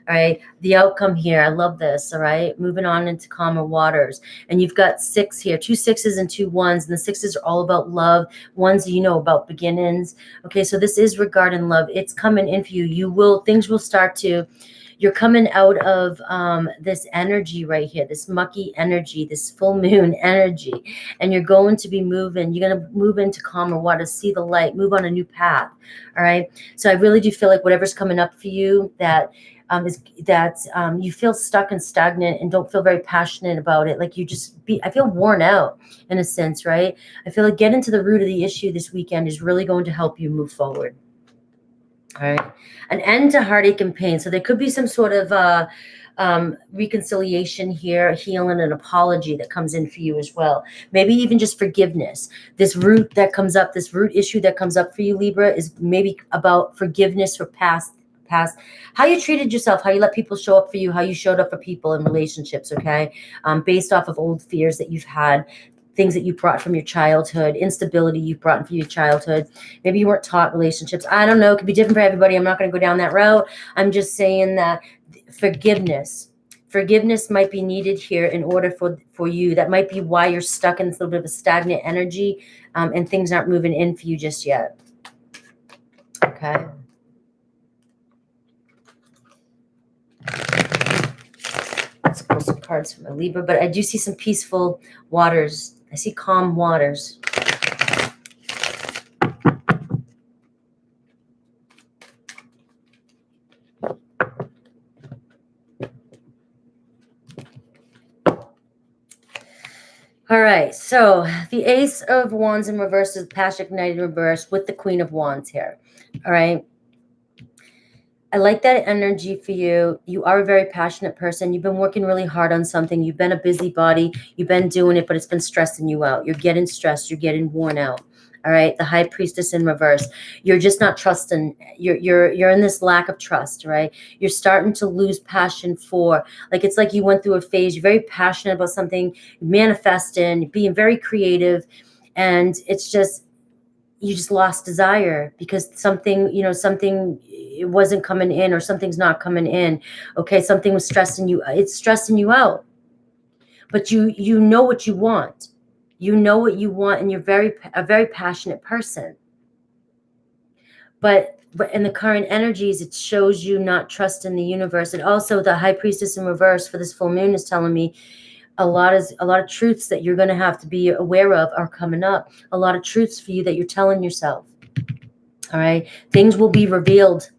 S1: All right, the outcome here, I love this. All right, moving on into calmer waters, and you've got 6 here, 2 6s and 2 1s, and the 6s are all about love. 1s, you know, about beginnings. Okay, so this is regarding love. It's coming in for you. Things will start to. You're coming out of this energy right here, this mucky energy, this full moon energy, and you're going to be moving. You're going to move into calmer water, see the light, move on a new path. All right. So I really do feel like whatever's coming up for you, that you feel stuck and stagnant and don't feel very passionate about it. Like I feel worn out in a sense, right? I feel like getting to the root of the issue this weekend is really going to help you move forward. All right, an end to heartache and pain. So there could be some sort of reconciliation here, healing, and apology that comes in for you as well. Maybe even just forgiveness. This root issue that comes up for you, Libra, is maybe about forgiveness for past, how you treated yourself, how you let people show up for you, how you showed up for people in relationships, okay? Based off of old fears that you've had, things that you brought from your childhood, instability you've brought from your childhood. Maybe you weren't taught relationships. I don't know. It could be different for everybody. I'm not going to go down that route. I'm just saying that forgiveness might be needed here in order for you. That might be why you're stuck in this little bit of a stagnant energy, and things aren't moving in for you just yet. Okay. Let's pull some cards for my Libra, but I do see some peaceful waters. I see calm waters. All right, so the Ace of Wands in reverse is Passion Ignited in reverse with the Queen of Wands here. All right. I like that energy for you. You are a very passionate person. You've been working really hard on something. You've been a busybody. You've been doing it, but it's been stressing you out. You're getting stressed. You're getting worn out. All right. The High Priestess in reverse. You're just not trusting. You're in this lack of trust, right? You're starting to lose passion for, like, it's like you went through a phase. You're very passionate about something, manifesting, being very creative. And it's just, you just lost desire because something it wasn't coming in, or something's not coming in. Okay. Something was stressing you. It's stressing you out, but you know what you want. You know what you want, and you're a very passionate person. But in the current energies, it shows you not trusting the universe. And also the High Priestess in reverse for this full moon is telling me a lot of truths that you're going to have to be aware of are coming up. A lot of truths for you that you're telling yourself. All right. Things will be revealed.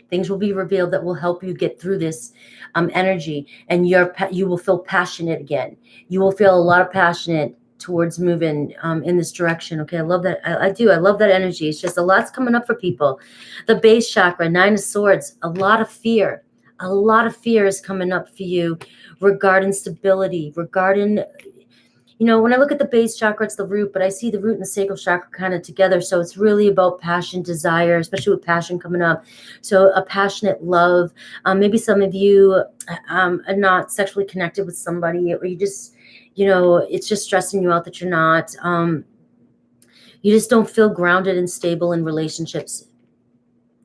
S1: Things will be revealed that will help you get through this energy, and you will feel passionate again. You will feel a lot of passionate towards moving in this direction. Okay, I love that. I do. I love that energy. It's just a lot's coming up for people. The base chakra, 9 of Swords, a lot of fear. A lot of fear is coming up for you regarding stability, regarding, when I look at the base chakra, it's the root, but I see the root and the sacral chakra kind of together. So it's really about passion, desire, especially with passion coming up. So a passionate love. Maybe some of you are not sexually connected with somebody, or you just, it's just stressing you out that you're not. You just don't feel grounded and stable in relationships.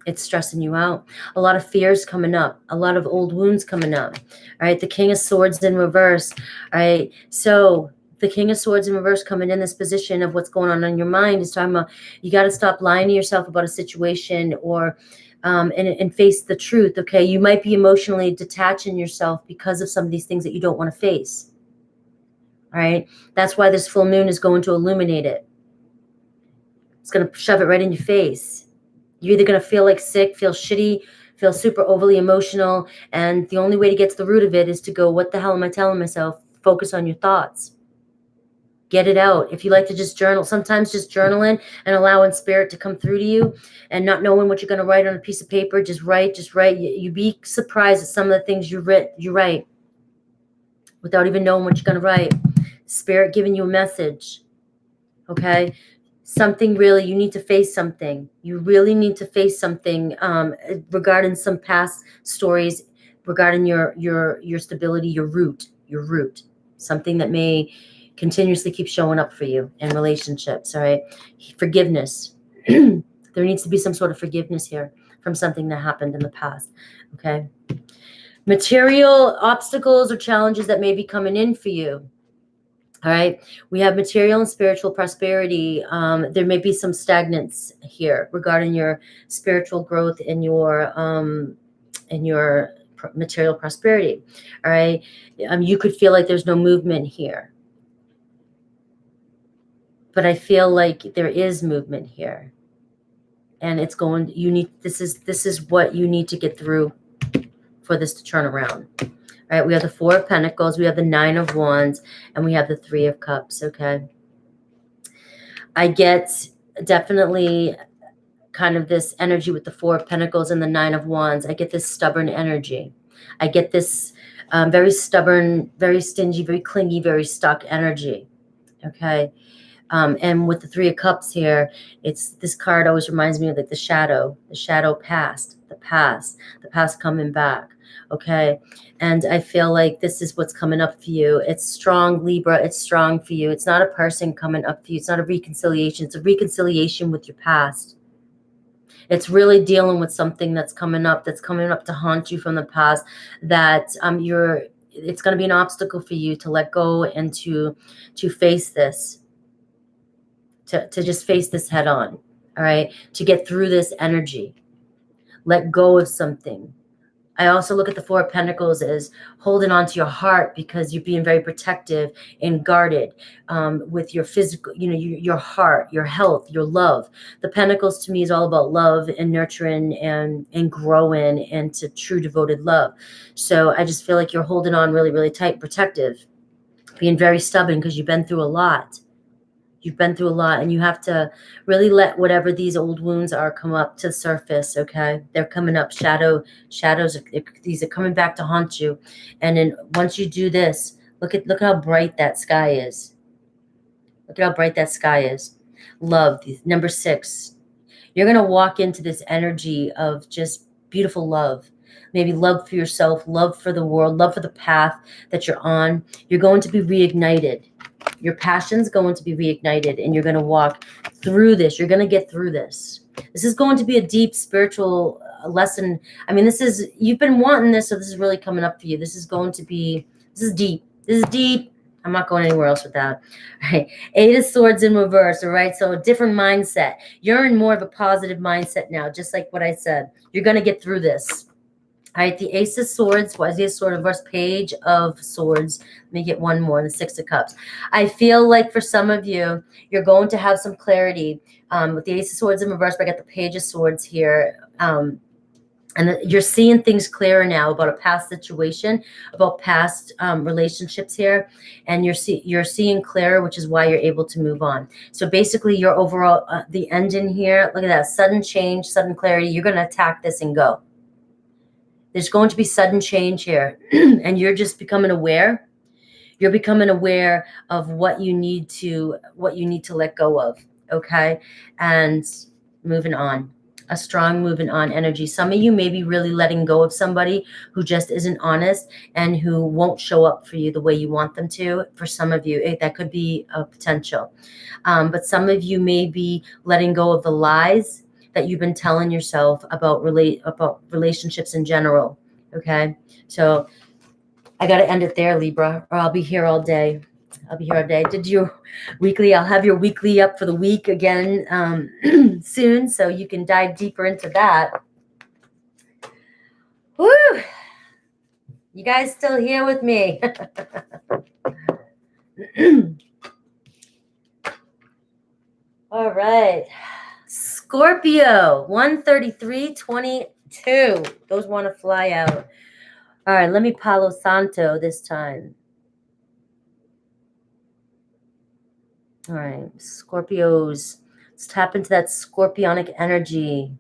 S1: It's stressing you out. A lot of fears coming up. A lot of old wounds coming up. All right. The King of Swords in reverse. All right. So the King of Swords in reverse coming in this position of what's going on in your mind is talking about you got to stop lying to yourself about a situation, or and face the truth. Okay. You might be emotionally detaching yourself because of some of these things that you don't want to face. All right. That's why this full moon is going to illuminate it. It's going to shove it right in your face. You're either going to feel like sick, feel shitty, feel super overly emotional. And the only way to get to the root of it is to go, what the hell am I telling myself? Focus on your thoughts. Get it out. If you like to just journal, sometimes just journaling and allowing spirit to come through to you and not knowing what you're going to write on a piece of paper, just write. You'd be surprised at some of the things you write without even knowing what you're going to write. Spirit giving you a message. Okay. Something really, you need to face something. You really need to face something regarding some past stories, regarding your stability, your root, something that may continuously keep showing up for you in relationships. All right. Forgiveness. There needs to be some sort of forgiveness here from something that happened in the past. Okay. Material obstacles or challenges that may be coming in for you. All right. We have material and spiritual prosperity. There may be some stagnance here regarding your spiritual growth and your material prosperity. All right. You could feel like there's no movement here, but I feel like there is movement here, and it's going. This is what you need to get through for this to turn around. All right, we have the Four of Pentacles, we have the Nine of Wands, and we have the Three of Cups, okay? I get definitely kind of this energy with the Four of Pentacles and the Nine of Wands. I get this stubborn energy. I get this very stubborn, very stingy, very clingy, very stuck energy, okay? And with the Three of Cups here, this card always reminds me of like the shadow past, the past coming back. Okay. And I feel like this is what's coming up for you. It's strong, Libra. It's strong for you. It's not a person coming up for you. It's not a reconciliation. It's a reconciliation with your past. It's really dealing with something that's coming up to haunt you from the past, that it's going to be an obstacle for you to let go and to face this. To just face this head on, all right? To get through this energy. Let go of something. I also look at the Four of Pentacles as holding on to your heart because you're being very protective and guarded with your physical, your heart, your health, your love. The Pentacles to me is all about love and nurturing and growing into true devoted love. So I just feel like you're holding on really, really tight, protective, being very stubborn because you've been through a lot. You've been through a lot, and you have to really let whatever these old wounds are come up to the surface, okay? They're coming up. Shadows, these are coming back to haunt you. And then once you do this, look how bright that sky is. Look at how bright that sky is. Love, number 6. You're going to walk into this energy of just beautiful love. Maybe love for yourself, love for the world, love for the path that you're on. You're going to be reignited. Your passion's going to be reignited, and you're going to walk through this. You're going to get through this. This is going to be a deep spiritual lesson. I mean, you've been wanting this, so this is really coming up for you. This is deep. This is deep. I'm not going anywhere else with that. All right. 8 of Swords in reverse. All right. So a different mindset. You're in more of a positive mindset now, just like what I said. You're going to get through this. All right, the Ace of Swords, why is the Sword reverse? Page of Swords. Let me get one more, the 6 of Cups. I feel like for some of you, you're going to have some clarity with the Ace of Swords in reverse, but I got the Page of Swords here. And you're seeing things clearer now about a past situation, about past relationships here. And you're seeing clearer, which is why you're able to move on. So basically, your overall, the ending here, look at that, sudden change, sudden clarity. You're going to attack this and go. There's going to be sudden change here, and you're just becoming aware. You're becoming aware of what you need to let go of, okay? And moving on, a strong moving on energy. Some of you may be really letting go of somebody who just isn't honest and who won't show up for you the way you want them to. For some of you, that could be a potential. But some of you may be letting go of the lies that you've been telling yourself about relationships in general. Okay. So I got to end it there, Libra, or I'll be here all day. Did you weekly? I'll have your weekly up for the week again soon, so you can dive deeper into that. Woo! You guys still here with me? All right. Scorpio, 13322. Those want to fly out. All right, let me Palo Santo this time. All right, Scorpios. Let's tap into that scorpionic energy.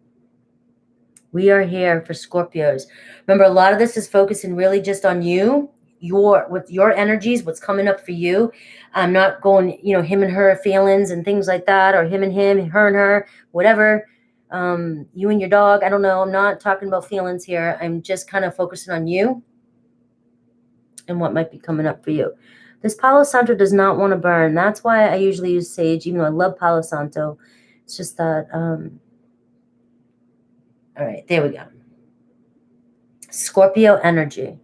S1: We are here for Scorpios. Remember, a lot of this is focusing really just on you, with your energies, what's coming up for you. I'm not going, him and her feelings and things like that, or him and him, her and her, whatever. You and your dog. I don't know. I'm not talking about feelings here. I'm just kind of focusing on you and what might be coming up for you. This Palo Santo does not want to burn. That's why I usually use sage, even though I love Palo Santo. It's just that, all right, there we go. Scorpio energy.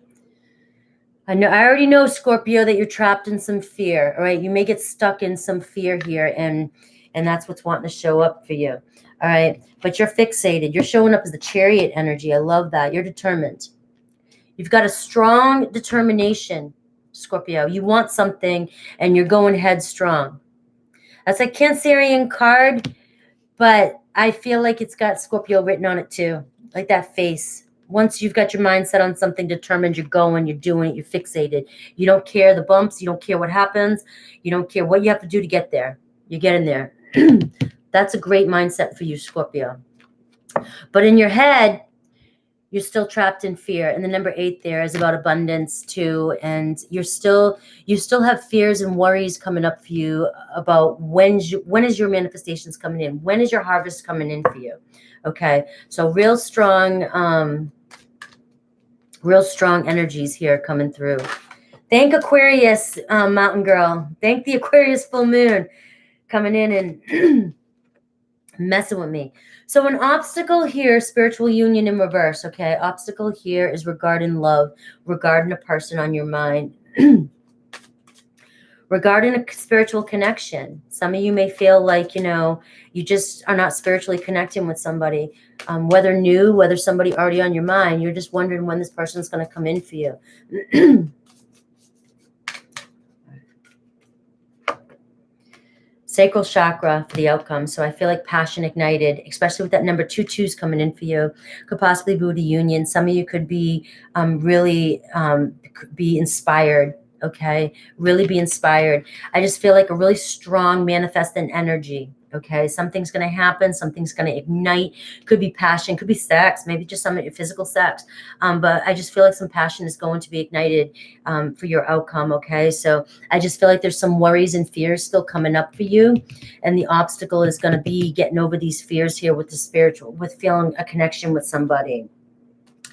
S1: I already know, Scorpio, that you're trapped in some fear, all right? You may get stuck in some fear here, and that's what's wanting to show up for you, all right? But you're fixated. You're showing up as the Chariot energy. I love that. You're determined. You've got a strong determination, Scorpio. You want something, and you're going headstrong. That's a Cancerian card, but I feel like it's got Scorpio written on it too, like that face. Once you've got your mind set on something determined, you're going, you're doing it, you're fixated. You don't care the bumps. You don't care what happens. You don't care what you have to do to get there. You're getting there. That's a great mindset for you, Scorpio. But in your head, you're still trapped in fear. And the number 8 there is about abundance too. And you still have fears and worries coming up for you about when is your manifestations coming in? When is your harvest coming in for you? Okay. So real strong energies here coming through. Thank Aquarius, Mountain Girl. Thank the Aquarius full moon coming in and messing with me. So an obstacle here, spiritual union in reverse, okay? Obstacle here is regarding love, regarding a person on your mind, regarding a spiritual connection. Some of you may feel like, you just are not spiritually connecting with somebody, whether new, whether somebody already on your mind. You're just wondering when this person's going to come in for you. Sacral chakra for the outcome. So I feel like passion ignited, especially with that number 2 coming in for you. Could possibly be a union. Some of you could be really be inspired. Okay, really be inspired. I just feel like a really strong manifesting energy. Okay, something's going to happen. Something's going to ignite. Could be passion. Could be sex. Maybe just some physical sex. But I just feel like some passion is going to be ignited for your outcome. Okay, so I just feel like there's some worries and fears still coming up for you. And the obstacle is going to be getting over these fears here with the spiritual, with feeling a connection with somebody.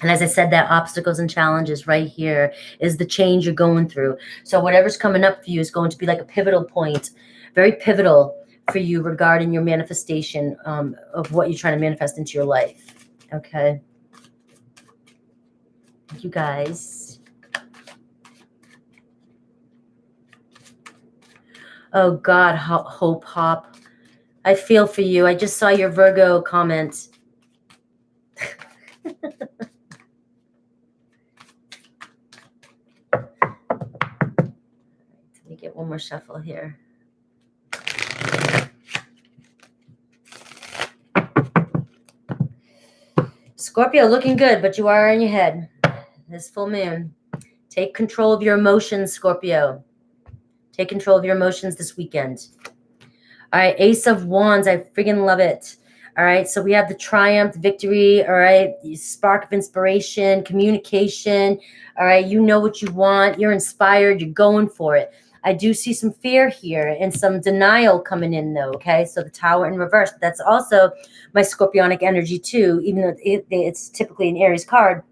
S1: And as I said, that obstacles and challenges right here is the change you're going through. So whatever's coming up for you is going to be like a pivotal point, very pivotal for you regarding your manifestation of what you're trying to manifest into your life. Okay. Thank you guys. Oh God, Hope Hop. I feel for you. I just saw your Virgo comment. Let me get one more shuffle here. Scorpio, looking good, but you are in your head. This full moon. Take control of your emotions, Scorpio. Take control of your emotions this weekend. All right, Ace of Wands. I friggin' love it. All right, so we have the triumph, victory. All right, spark of inspiration, communication. All right, you know what you want. You're inspired. You're going for it. I do see some fear here and some denial coming in, though, okay? So the Tower in reverse. That's also my Scorpionic energy, too, even though it's typically an Aries card.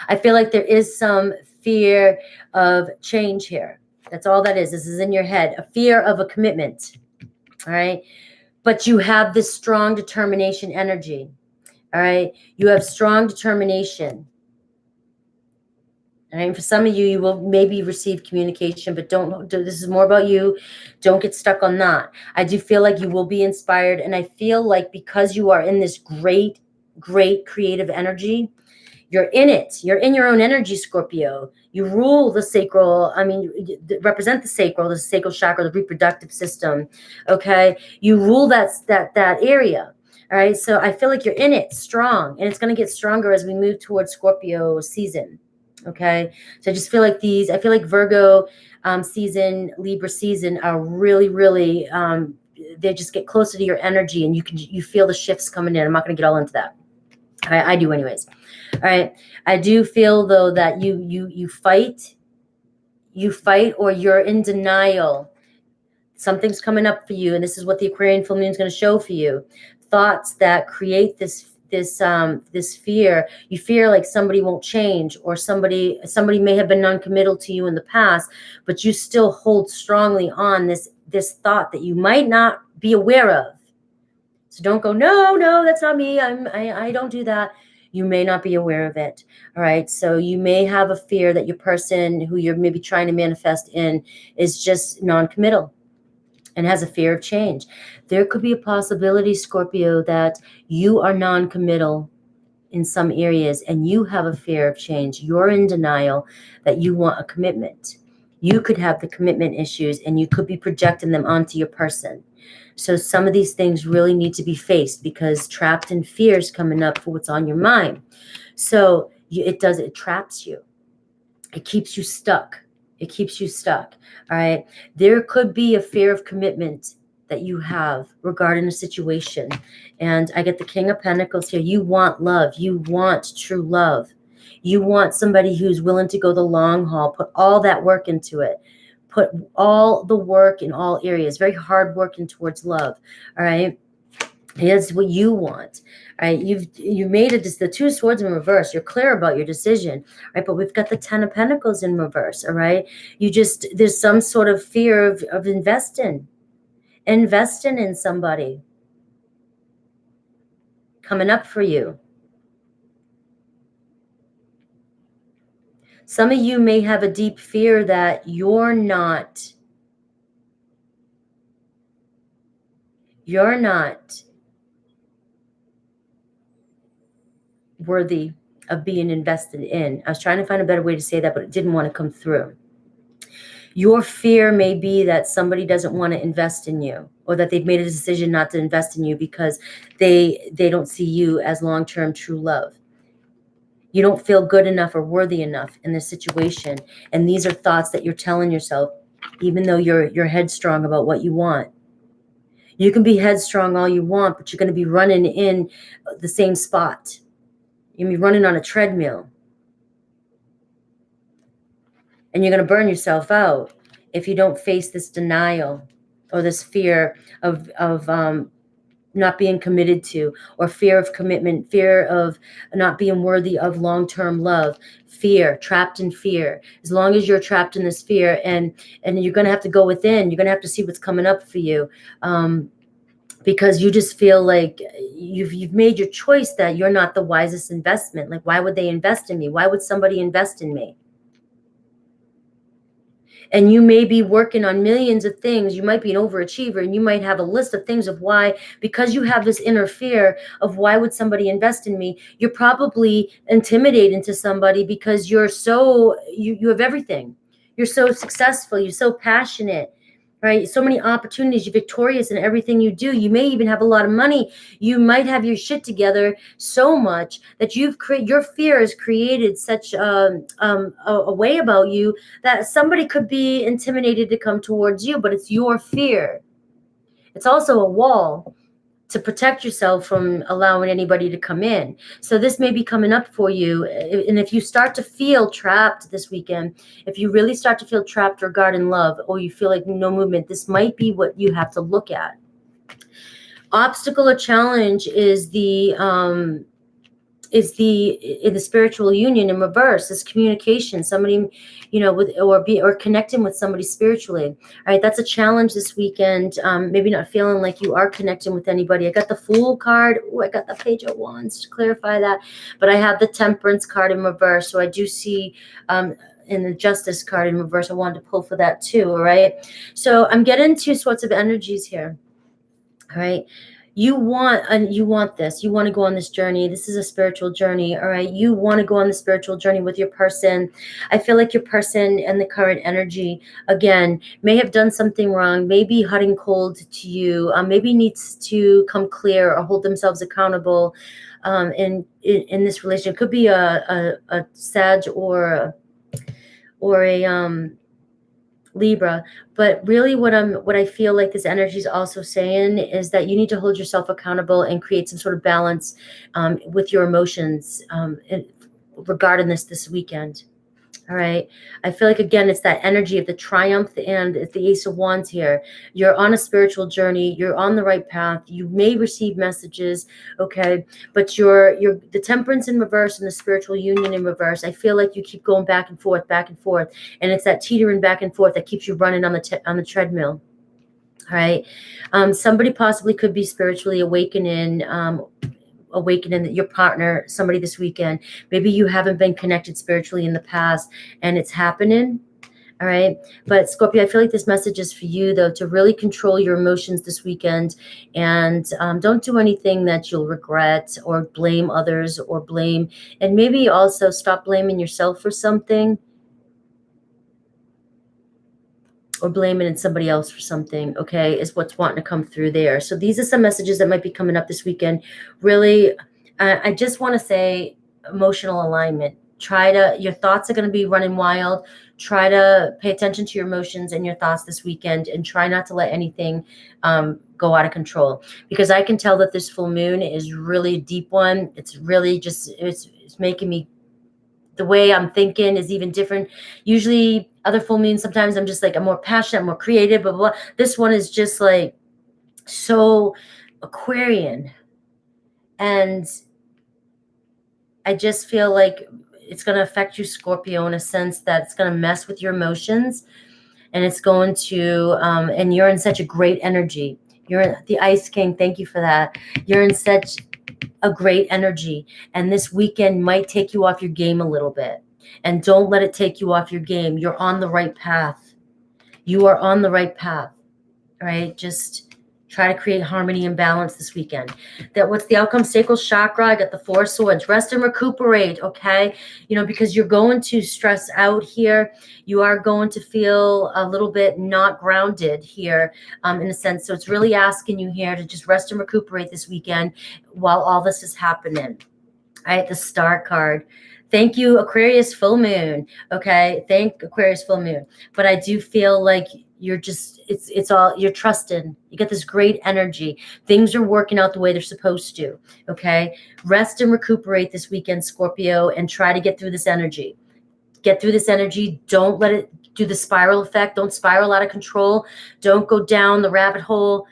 S1: I feel like there is some fear of change here. That's all that is. This is in your head. A fear of a commitment, all right? But you have this strong determination energy, all right? You have strong determination. All right, and for some of you, you will maybe receive communication, but this is more about you. Don't get stuck on that. I do feel like you will be inspired. And I feel like because you are in this great, great creative energy, you're in it. You're in your own energy, Scorpio. You rule the sacral. I mean, you represent the sacral chakra, the reproductive system. Okay. You rule that area. All right. So I feel like you're in it strong, and it's going to get stronger as we move towards Scorpio season. Okay. So I just feel like I feel like Virgo season, Libra season are really, really, they just get closer to your energy, and you feel the shifts coming in. I'm not going to get all into that. I do anyways. All right. I do feel though that you fight, or you're in denial. Something's coming up for you, and this is what the Aquarian full moon is going to show for you. Thoughts that create this fear. You fear like somebody won't change, or somebody may have been non-committal to you in the past, but you still hold strongly on this thought that you might not be aware of. So don't go, no, that's not me. I don't do that. You may not be aware of it. All right. So you may have a fear that your person who you're maybe trying to manifest in is just non-committal and has a fear of change. There could be a possibility, Scorpio, that you are non-committal in some areas and you have a fear of change. You're in denial that you want a commitment. You could have the commitment issues, and you could be projecting them onto your person. So some of these things really need to be faced, because trapped in fear is coming up for what's on your mind. So it traps you. It keeps you stuck. All right. There could be a fear of commitment that you have regarding a situation. And I get the King of Pentacles here. You want love. You want true love. You want somebody who's willing to go the long haul, put all that work into it, put all the work in all areas, very hard working towards love. All right. It's what you want. All right. You've made it, the Two of Swords in reverse. You're clear about your decision. Right. But we've got the Ten of Pentacles in reverse. All right. There's some sort of fear of investing in somebody coming up for you. Some of you may have a deep fear that you're not worthy of being invested in. I was trying to find a better way to say that, but it didn't want to come through. Your fear may be that somebody doesn't want to invest in you, or that they've made a decision not to invest in you because they don't see you as long-term true love. You don't feel good enough or worthy enough in this situation. And these are thoughts that you're telling yourself, even though you're headstrong about what you want. You can be headstrong all you want, but you're going to be running in the same spot. You're going to be running on a treadmill. And you're going to burn yourself out if you don't face this denial or this fear of not being committed to, or fear of commitment, fear of not being worthy of long-term love, fear, trapped in fear. As long as you're trapped in this fear, and you're going to have to go within, you're going to have to see what's coming up for you, because you just feel like you've made your choice that you're not the wisest investment. Like, why would they invest in me? Why would somebody invest in me? And you may be working on millions of things. You might be an overachiever, and you might have a list of things of why, because you have this inner fear of why would somebody invest in me. You're probably intimidating to somebody because you have everything. You're so successful. You're so passionate, right? So many opportunities. You're victorious in everything you do. You may even have a lot of money. You might have your shit together so much that your fear has created such a way about you that somebody could be intimidated to come towards you, but it's your fear. It's also a wall to protect yourself from allowing anybody to come in. So this may be coming up for you. And if you start to feel trapped this weekend, if you really start to feel trapped regarding love, or you feel like no movement, this might be what you have to look at. Obstacle or challenge is in the spiritual union in reverse. Is communication, somebody, or connecting with somebody spiritually. All right, that's a challenge this weekend. Maybe not feeling like you are connecting with anybody. I got the Fool card. Oh, I got the Page of Wands to clarify that. But I have the Temperance card in reverse. So I do see in the Justice card in reverse. I wanted to pull for that too. All right. So I'm getting two sorts of energies here. All right. You want this. You want to go on this journey. This is a spiritual journey. All right. You want to go on the spiritual journey with your person. I feel like your person and the current energy, again, may have done something wrong, maybe hot and cold to you, maybe needs to come clear or hold themselves accountable. in this relationship. It could be a Sag or a Libra, but really what I feel like this energy is also saying is that you need to hold yourself accountable and create some sort of balance with your emotions regarding this weekend. All right. I feel like, again, it's that energy of the triumph, and it's the Ace of Wands here. You're on a spiritual journey. You're on the right path. You may receive messages. Okay. But you're the Temperance in reverse and the spiritual union in reverse. I feel like you keep going back and forth, back and forth. And it's that teetering back and forth that keeps you running on the treadmill. All right. Somebody possibly could be spiritually awakening your partner, somebody this weekend. Maybe you haven't been connected spiritually in the past and it's happening. All right. But Scorpio, I feel like this message is for you, though, to really control your emotions this weekend, and don't do anything that you'll regret or blame others and maybe also stop blaming yourself for something or blaming in somebody else for something, okay, is what's wanting to come through there. So these are some messages that might be coming up this weekend. Really, I just want to say emotional alignment. Your thoughts are going to be running wild. Try to pay attention to your emotions and your thoughts this weekend, and try not to let anything go out of control, because I can tell that this full moon is really a deep one. It's really just, it's making me, the way I'm thinking is even different. Usually other full moons, sometimes I'm just like, I'm more passionate, I'm more creative, blah, blah, blah. This one is just like so Aquarian. And I just feel like it's going to affect you, Scorpio, in a sense that it's going to mess with your emotions, and it's going to, and you're in such a great energy. You're the Ice King. Thank you for that. You're in such a great energy, and this weekend might take you off your game a little bit, and don't let it take you off your game. You're on the right path. You are on the right path. All right. Just try to create harmony and balance this weekend. What's the outcome? Sacral chakra. I got the 4 swords. Rest and recuperate. Okay. Because you're going to stress out here. You are going to feel a little bit not grounded here, in a sense. So it's really asking you here to just rest and recuperate this weekend while all this is happening. All right. The Star card. Thank you, Aquarius full moon. Okay. Thank Aquarius full moon. But I do feel like you're just, it's all, you're trusted. You get this great energy. Things are working out the way they're supposed to. Okay. Rest and recuperate this weekend, Scorpio, and try to get through this energy. Get through this energy. Don't let it do the spiral effect. Don't spiral out of control. Don't go down the rabbit hole.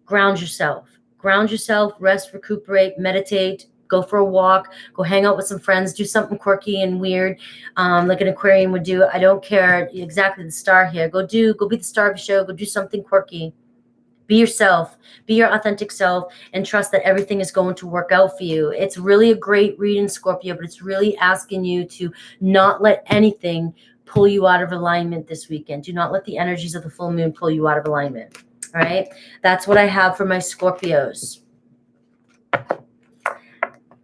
S1: Ground yourself. Ground yourself. Rest, recuperate, meditate. Go for a walk, go hang out with some friends, do something quirky and weird, like an Aquarian would do. I don't care exactly the star here. Go be the star of the show. Go do something quirky. Be yourself, be your authentic self, and trust that everything is going to work out for you. It's really a great reading, Scorpio, but it's really asking you to not let anything pull you out of alignment this weekend. Do not let the energies of the full moon pull you out of alignment. All right. That's what I have for my Scorpios.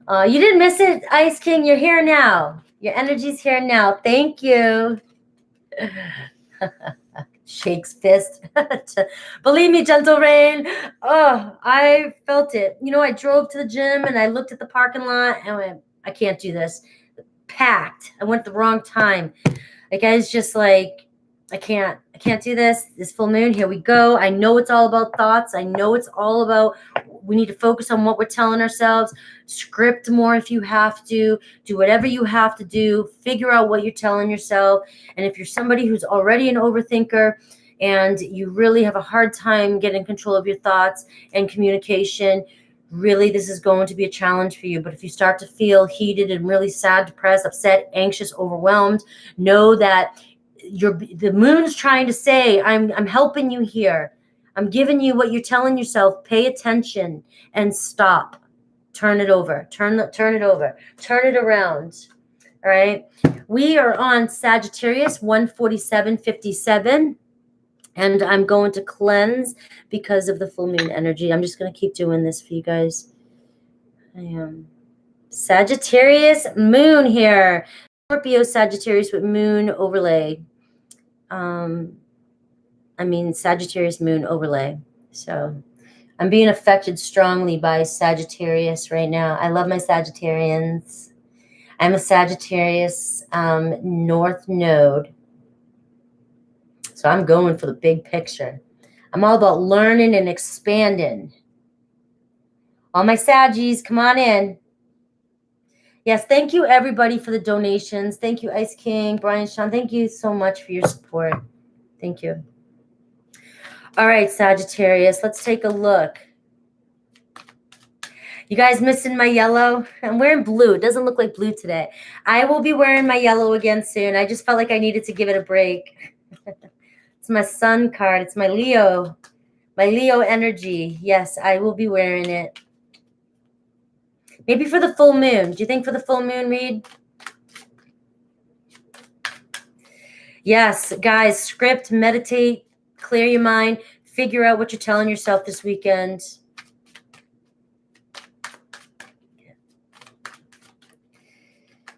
S1: You didn't miss it, Ice King. You're here now. Your energy's here now. Thank you. Shakes fist. Believe me, gentle rain. Oh, I felt it. I drove to the gym and I looked at the parking lot and I went, I can't do this. Packed. I went at the wrong time. Like, I was just like, I can't do this. This full moon, here we go. I know it's all about thoughts. I know it's all about, we need to focus on what we're telling ourselves. Script more if you have to. Do whatever you have to do. Figure out what you're telling yourself. And if you're somebody who's already an overthinker and you really have a hard time getting control of your thoughts and communication, really, this is going to be a challenge for you. But if you start to feel heated and really sad, depressed, upset, anxious, overwhelmed, know that the moon's trying to say, I'm helping you here. I'm giving you what you're telling yourself. Pay attention and stop. Turn it over. Turn it over. Turn it around. All right. We are on Sagittarius 147.57. And I'm going to cleanse because of the full moon energy. I'm just going to keep doing this for you guys. I am Sagittarius moon here. Scorpio Sagittarius with moon overlay. Sagittarius moon overlay. So I'm being affected strongly by Sagittarius right now. I love my Sagittarians. I'm a Sagittarius North Node. So I'm going for the big picture. I'm all about learning and expanding. All my Saggies, come on in. Yes, thank you everybody for the donations. Thank you, Ice King, Brian, Sean. Thank you so much for your support. Thank you. All right, Sagittarius, let's take a look. You guys missing my yellow? I'm wearing blue. It doesn't look like blue today. I will be wearing my yellow again soon. I just felt like I needed to give it a break. It's my sun card. It's my Leo energy. Yes, I will be wearing it. Maybe for the full moon. Do you think for the full moon, Reed? Yes, guys, script, meditate, clear your mind, figure out what you're telling yourself this weekend.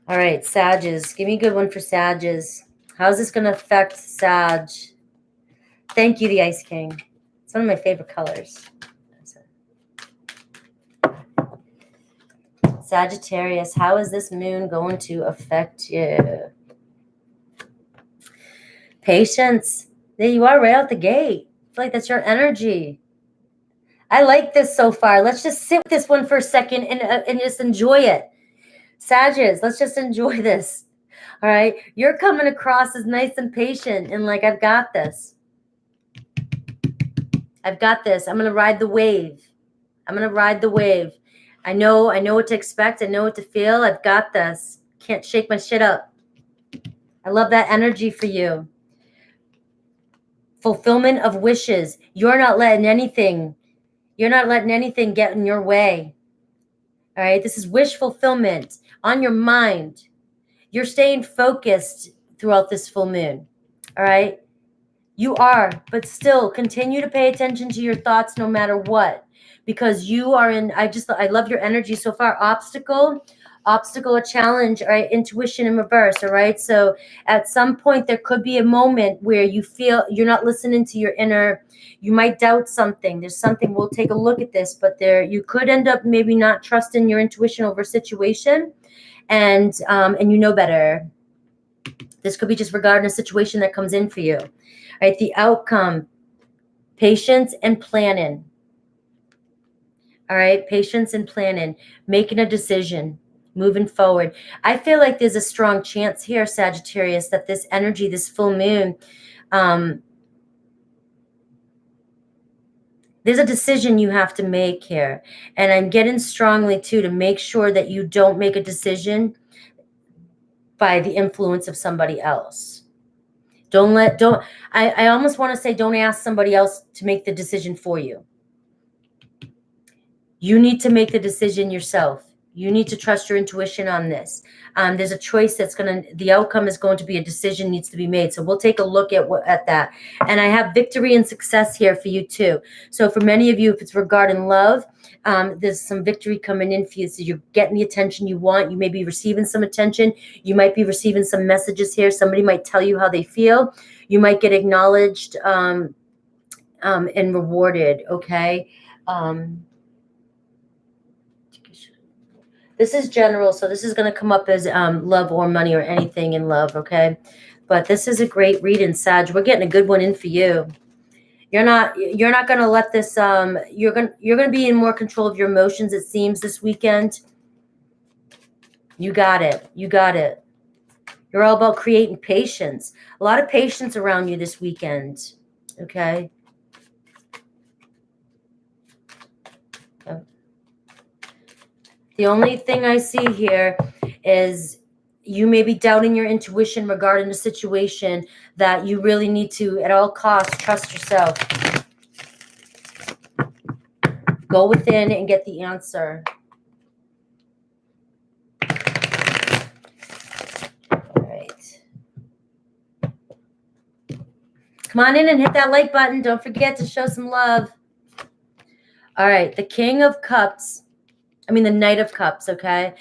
S1: All right, Sages. Give me a good one for Sages. How's this going to affect Sag? Thank you, the Ice King. It's one of my favorite colors. Sagittarius, how is this moon going to affect you? Patience. There you are right out the gate. I feel like that's your energy. I like this so far. Let's just sit with this one for a second and just enjoy it. Sagittarius, let's just enjoy this. All right. You're coming across as nice and patient and like, I've got this. I've got this. I'm going to ride the wave. I'm going to ride the wave. I know what to expect. I know what to feel. I've got this. Can't shake my shit up. I love that energy for you. Fulfillment of wishes. You're not letting anything get in your way. All right. This is wish fulfillment on your mind. You're staying focused throughout this full moon. All right. You are, but still continue to pay attention to your thoughts no matter what, because you are in, I love your energy so far. Obstacle, a challenge, all right? Intuition in reverse, all right? So at some point there could be a moment where you feel you're not listening to your inner, you might doubt something. There's something, we'll take a look at this, but you could end up maybe not trusting your intuition over a situation and you know better. This could be just regarding a situation that comes in for you. All right, the outcome, patience and planning. All right, patience and planning, making a decision, moving forward. I feel like there's a strong chance here, Sagittarius, that this energy, this full moon, there's a decision you have to make here. And I'm getting strongly, too, to make sure that you don't make a decision by the influence of somebody else. I almost want to say don't ask somebody else to make the decision for you. You need to make the decision yourself. You need to trust your intuition on this. There's a choice the outcome is going to be a decision needs to be made. So we'll take a look at that. And I have victory and success here for you too. So for many of you, if it's regarding love, there's some victory coming in for you. So you're getting the attention you want. You may be receiving some attention. You might be receiving some messages here. Somebody might tell you how they feel. You might get acknowledged and rewarded, okay? This is general, so this is going to come up as love or money or anything in love, okay? But this is a great reading, Sag. We're getting a good one in for you. You're not going to let this you're going to be in more control of your emotions, it seems, this weekend. You got it. You got it. You're all about creating patience. A lot of patience around you this weekend, okay? The only thing I see here is you may be doubting your intuition regarding a situation that you really need to, at all costs, trust yourself. Go within and get the answer. All right. Come on in and hit that like button. Don't forget to show some love. All right. The King of Cups. The Knight of Cups, okay?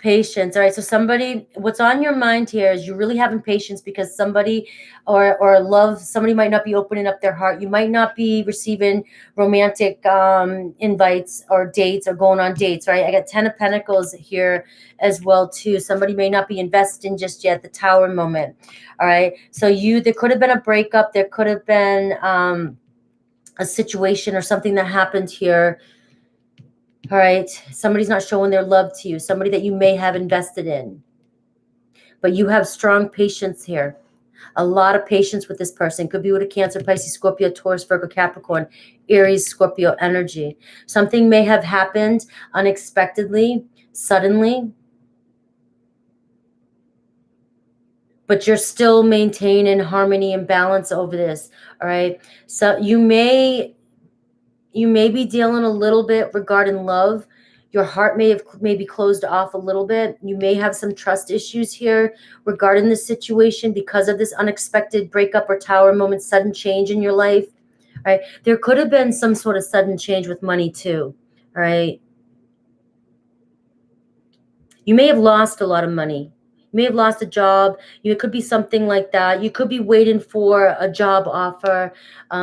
S1: Patience. All right. So somebody, what's on your mind here is you're really having patience because somebody or love, somebody might not be opening up their heart. You might not be receiving romantic invites or dates or going on dates, right? I got 10 of Pentacles here as well too. Somebody may not be investing just yet, the Tower moment. All right. So there could have been a breakup. There could have been a situation or something that happened here. All right. Somebody's not showing their love to you. Somebody that you may have invested in. But you have strong patience here. A lot of patience with this person. Could be with a Cancer, Pisces, Scorpio, Taurus, Virgo, Capricorn, Aries, Scorpio energy. Something may have happened unexpectedly, suddenly. But you're still maintaining harmony and balance over this. All right. So you may be dealing a little bit regarding love. Your heart may have maybe closed off a little bit. You may have some trust issues here regarding this situation because of this unexpected breakup or Tower moment, sudden change in your life. All right. There could have been some sort of sudden change with money too. All right. You may have lost a lot of money. You may have lost a job. It could be something like that. You could be waiting for a job offer,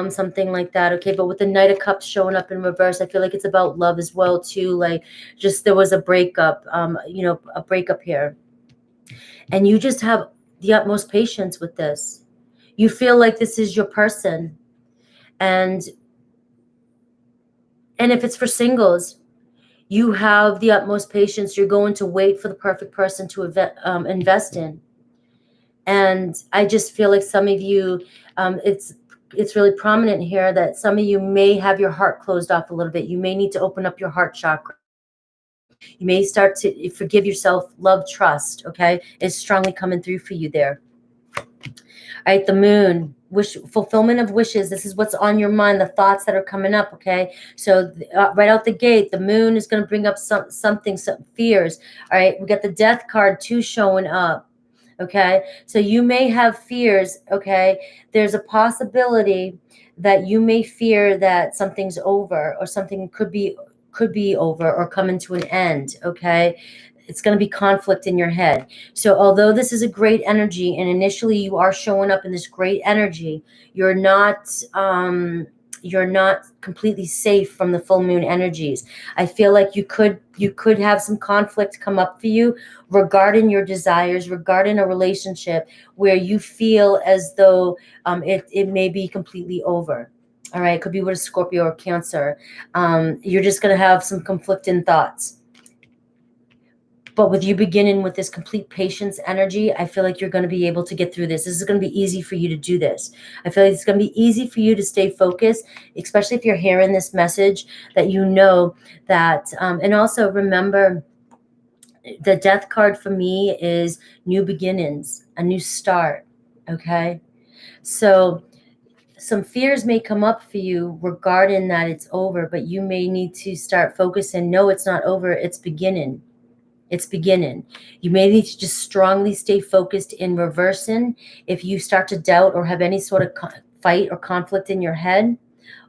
S1: something like that. Okay, but with the Knight of Cups showing up in reverse, I feel like it's about love as well too. Like just there was a breakup, a breakup here. And you just have the utmost patience with this. You feel like this is your person. And if it's for singles, you have the utmost patience. You're going to wait for the perfect person to invest in. And I just feel like some of you, it's really prominent here that some of you may have your heart closed off a little bit. You may need to open up your heart chakra. You may start to forgive yourself, love, trust, okay? It's strongly coming through for you there. All right, the Moon, fulfillment of wishes. This is what's on your mind, the thoughts that are coming up, okay? So right out the gate, the Moon is going to bring up some fears. All right, we got the Death card too showing up, okay? So you may have fears, okay? There's a possibility that you may fear that something's over or something could be over or coming to an end, okay? It's going to be conflict in your head. So although this is a great energy and initially you are showing up in this great energy, you're not completely safe from the full moon energies. I feel like you could have some conflict come up for you regarding your desires, regarding a relationship where you feel as though it may be completely over. All right, it could be with a Scorpio or Cancer. You're just going to have some conflicting thoughts. But with you beginning with this complete patience energy, I feel like you're going to be able to get through this. This is going to be easy for you to do this. I feel like it's going to be easy for you to stay focused, especially if you're hearing this message that you know that. And also remember, the Death card for me is new beginnings, a new start. Okay. So some fears may come up for you regarding that it's over, but you may need to start focusing. No, it's not over. It's beginning. It's beginning. You may need to just strongly stay focused in reversing. If you start to doubt or have any sort of fight or conflict in your head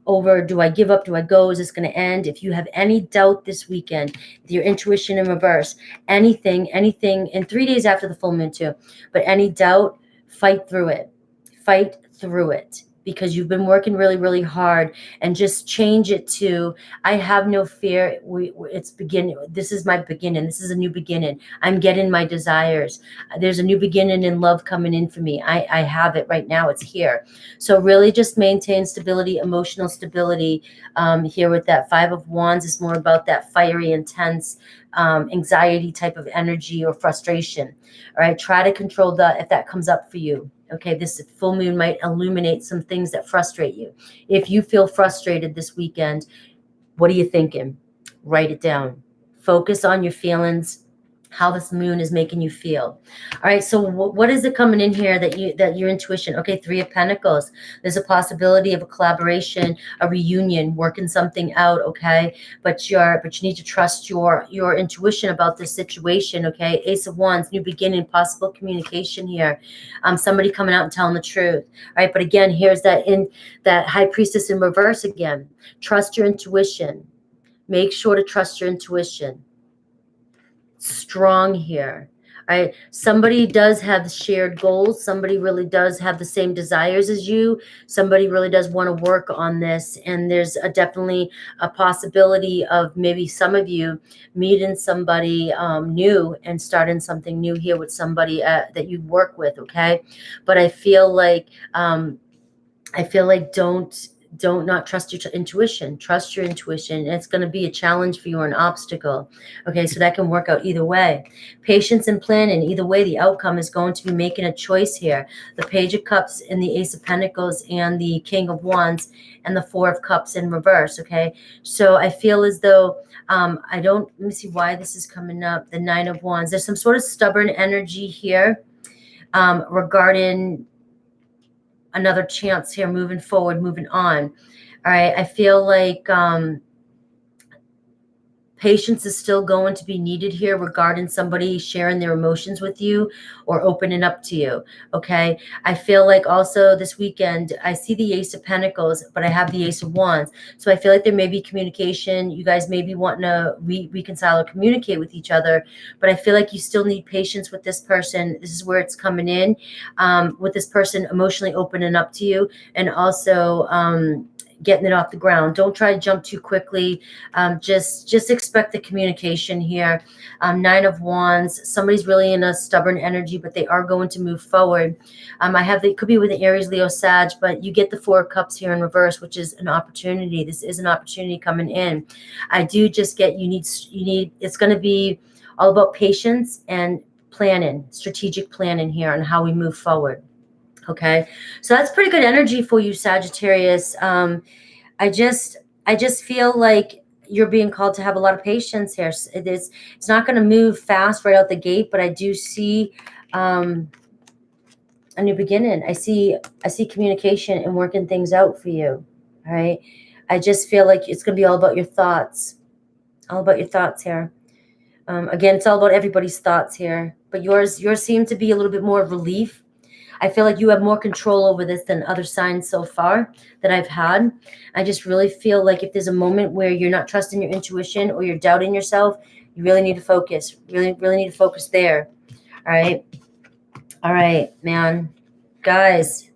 S1: over, do I give up? Do I go? Is this going to end? If you have any doubt this weekend, your intuition in reverse, anything, and 3 days after the full moon too, but any doubt, fight through it. Fight through it. Because you've been working really, really hard, and just change it to, I have no fear. It's beginning. This is my beginning. This is a new beginning. I'm getting my desires. There's a new beginning in love coming in for me. I have it right now. It's here. So really just maintain stability, emotional stability here with that Five of Wands is more about that fiery, intense, anxiety type of energy or frustration. All right. Try to control that if that comes up for you. Okay, this full moon might illuminate some things that frustrate you. If you feel frustrated this weekend, what are you thinking? Write it down. Focus on your feelings, how this moon is making you feel. All right, so what is it coming in here that your intuition? Okay, Three of Pentacles. There's a possibility of a collaboration, a reunion, working something out. Okay, but you need to trust your intuition about this situation. Okay, Ace of Wands, new beginning, possible communication here. Somebody coming out and telling the truth. All right, but again, here's that High Priestess in reverse again. Trust your intuition. Make sure to trust your intuition. strong here. All right. Somebody does have shared goals. Somebody really does have the same desires as you. Somebody really does want to work on this. And there's definitely a possibility of maybe some of you meeting somebody new and starting something new here with somebody that you work with. Okay. But I feel like don't not trust your intuition. Trust your intuition. It's going to be a challenge for you or an obstacle. Okay, so that can work out either way. Patience and planning. Either way, the outcome is going to be making a choice here. The Page of Cups and the Ace of Pentacles and the King of Wands and the Four of Cups in reverse. Okay, so I feel as though let me see why this is coming up. The Nine of Wands. There's some sort of stubborn energy here regarding another chance here, moving forward, moving on. All right. I feel like patience is still going to be needed here regarding somebody sharing their emotions with you or opening up to you. Okay. I feel like also this weekend, I see the Ace of Pentacles, but I have the Ace of Wands. So I feel like there may be communication. You guys may be wanting to reconcile or communicate with each other, but I feel like you still need patience with this person. This is where it's coming in, with this person emotionally opening up to you and also, getting it off the ground. Don't try to jump too quickly. Just expect the communication here. Nine of Wands. Somebody's really in a stubborn energy, but they are going to move forward. It could be with an Aries, Leo, Sag, but you get the Four of Cups here in reverse, which is an opportunity. This is an opportunity coming in. I do just get, you need, it's going to be all about patience and planning, strategic planning here on how we move forward. Okay, so that's pretty good energy for you, Sagittarius. I just feel like you're being called to have a lot of patience here. It's not going to move fast right out the gate, but I do see a new beginning. I see communication and working things out for you. All right, I just feel like it's going to be all about your thoughts, here. Again, it's all about everybody's thoughts here, but yours seem to be a little bit more of relief. I feel like you have more control over this than other signs so far that I've had. I just really feel like if there's a moment where you're not trusting your intuition or you're doubting yourself, you really need to focus. Really, really need to focus there. All right. All right, man. Guys,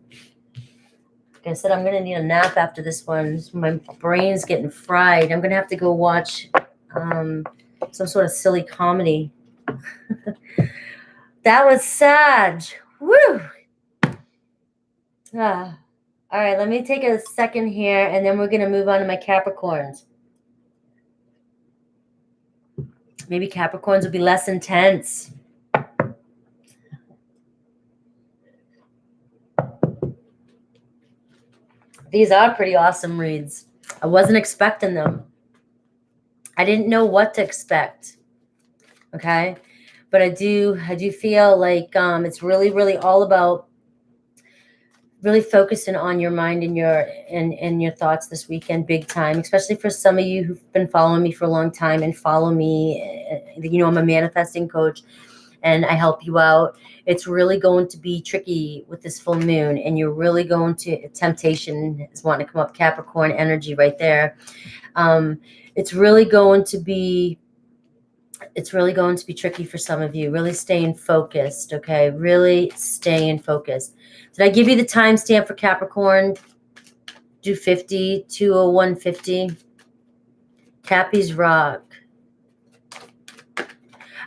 S1: like I said, I'm going to need a nap after this one. My brain's getting fried. I'm going to have to go watch some sort of silly comedy. That was Sag. Woo! All right, let me take a second here, and then we're going to move on to my Capricorns. Maybe Capricorns will be less intense. These are pretty awesome reads. I wasn't expecting them. I didn't know what to expect. Okay, but I do feel like it's really, really all about really focusing on your mind and your thoughts this weekend, big time, especially for some of you who've been following me for a long time and follow me. You know, I'm a manifesting coach and I help you out. It's really going to be tricky with this full moon, and you're really going to, temptation is wanting to come up, Capricorn energy right there. It's really going to be tricky for some of you. Really staying focused, okay? Really staying focused. Did I give you the timestamp for Capricorn? Do 50, 20150. Cappy's Rock.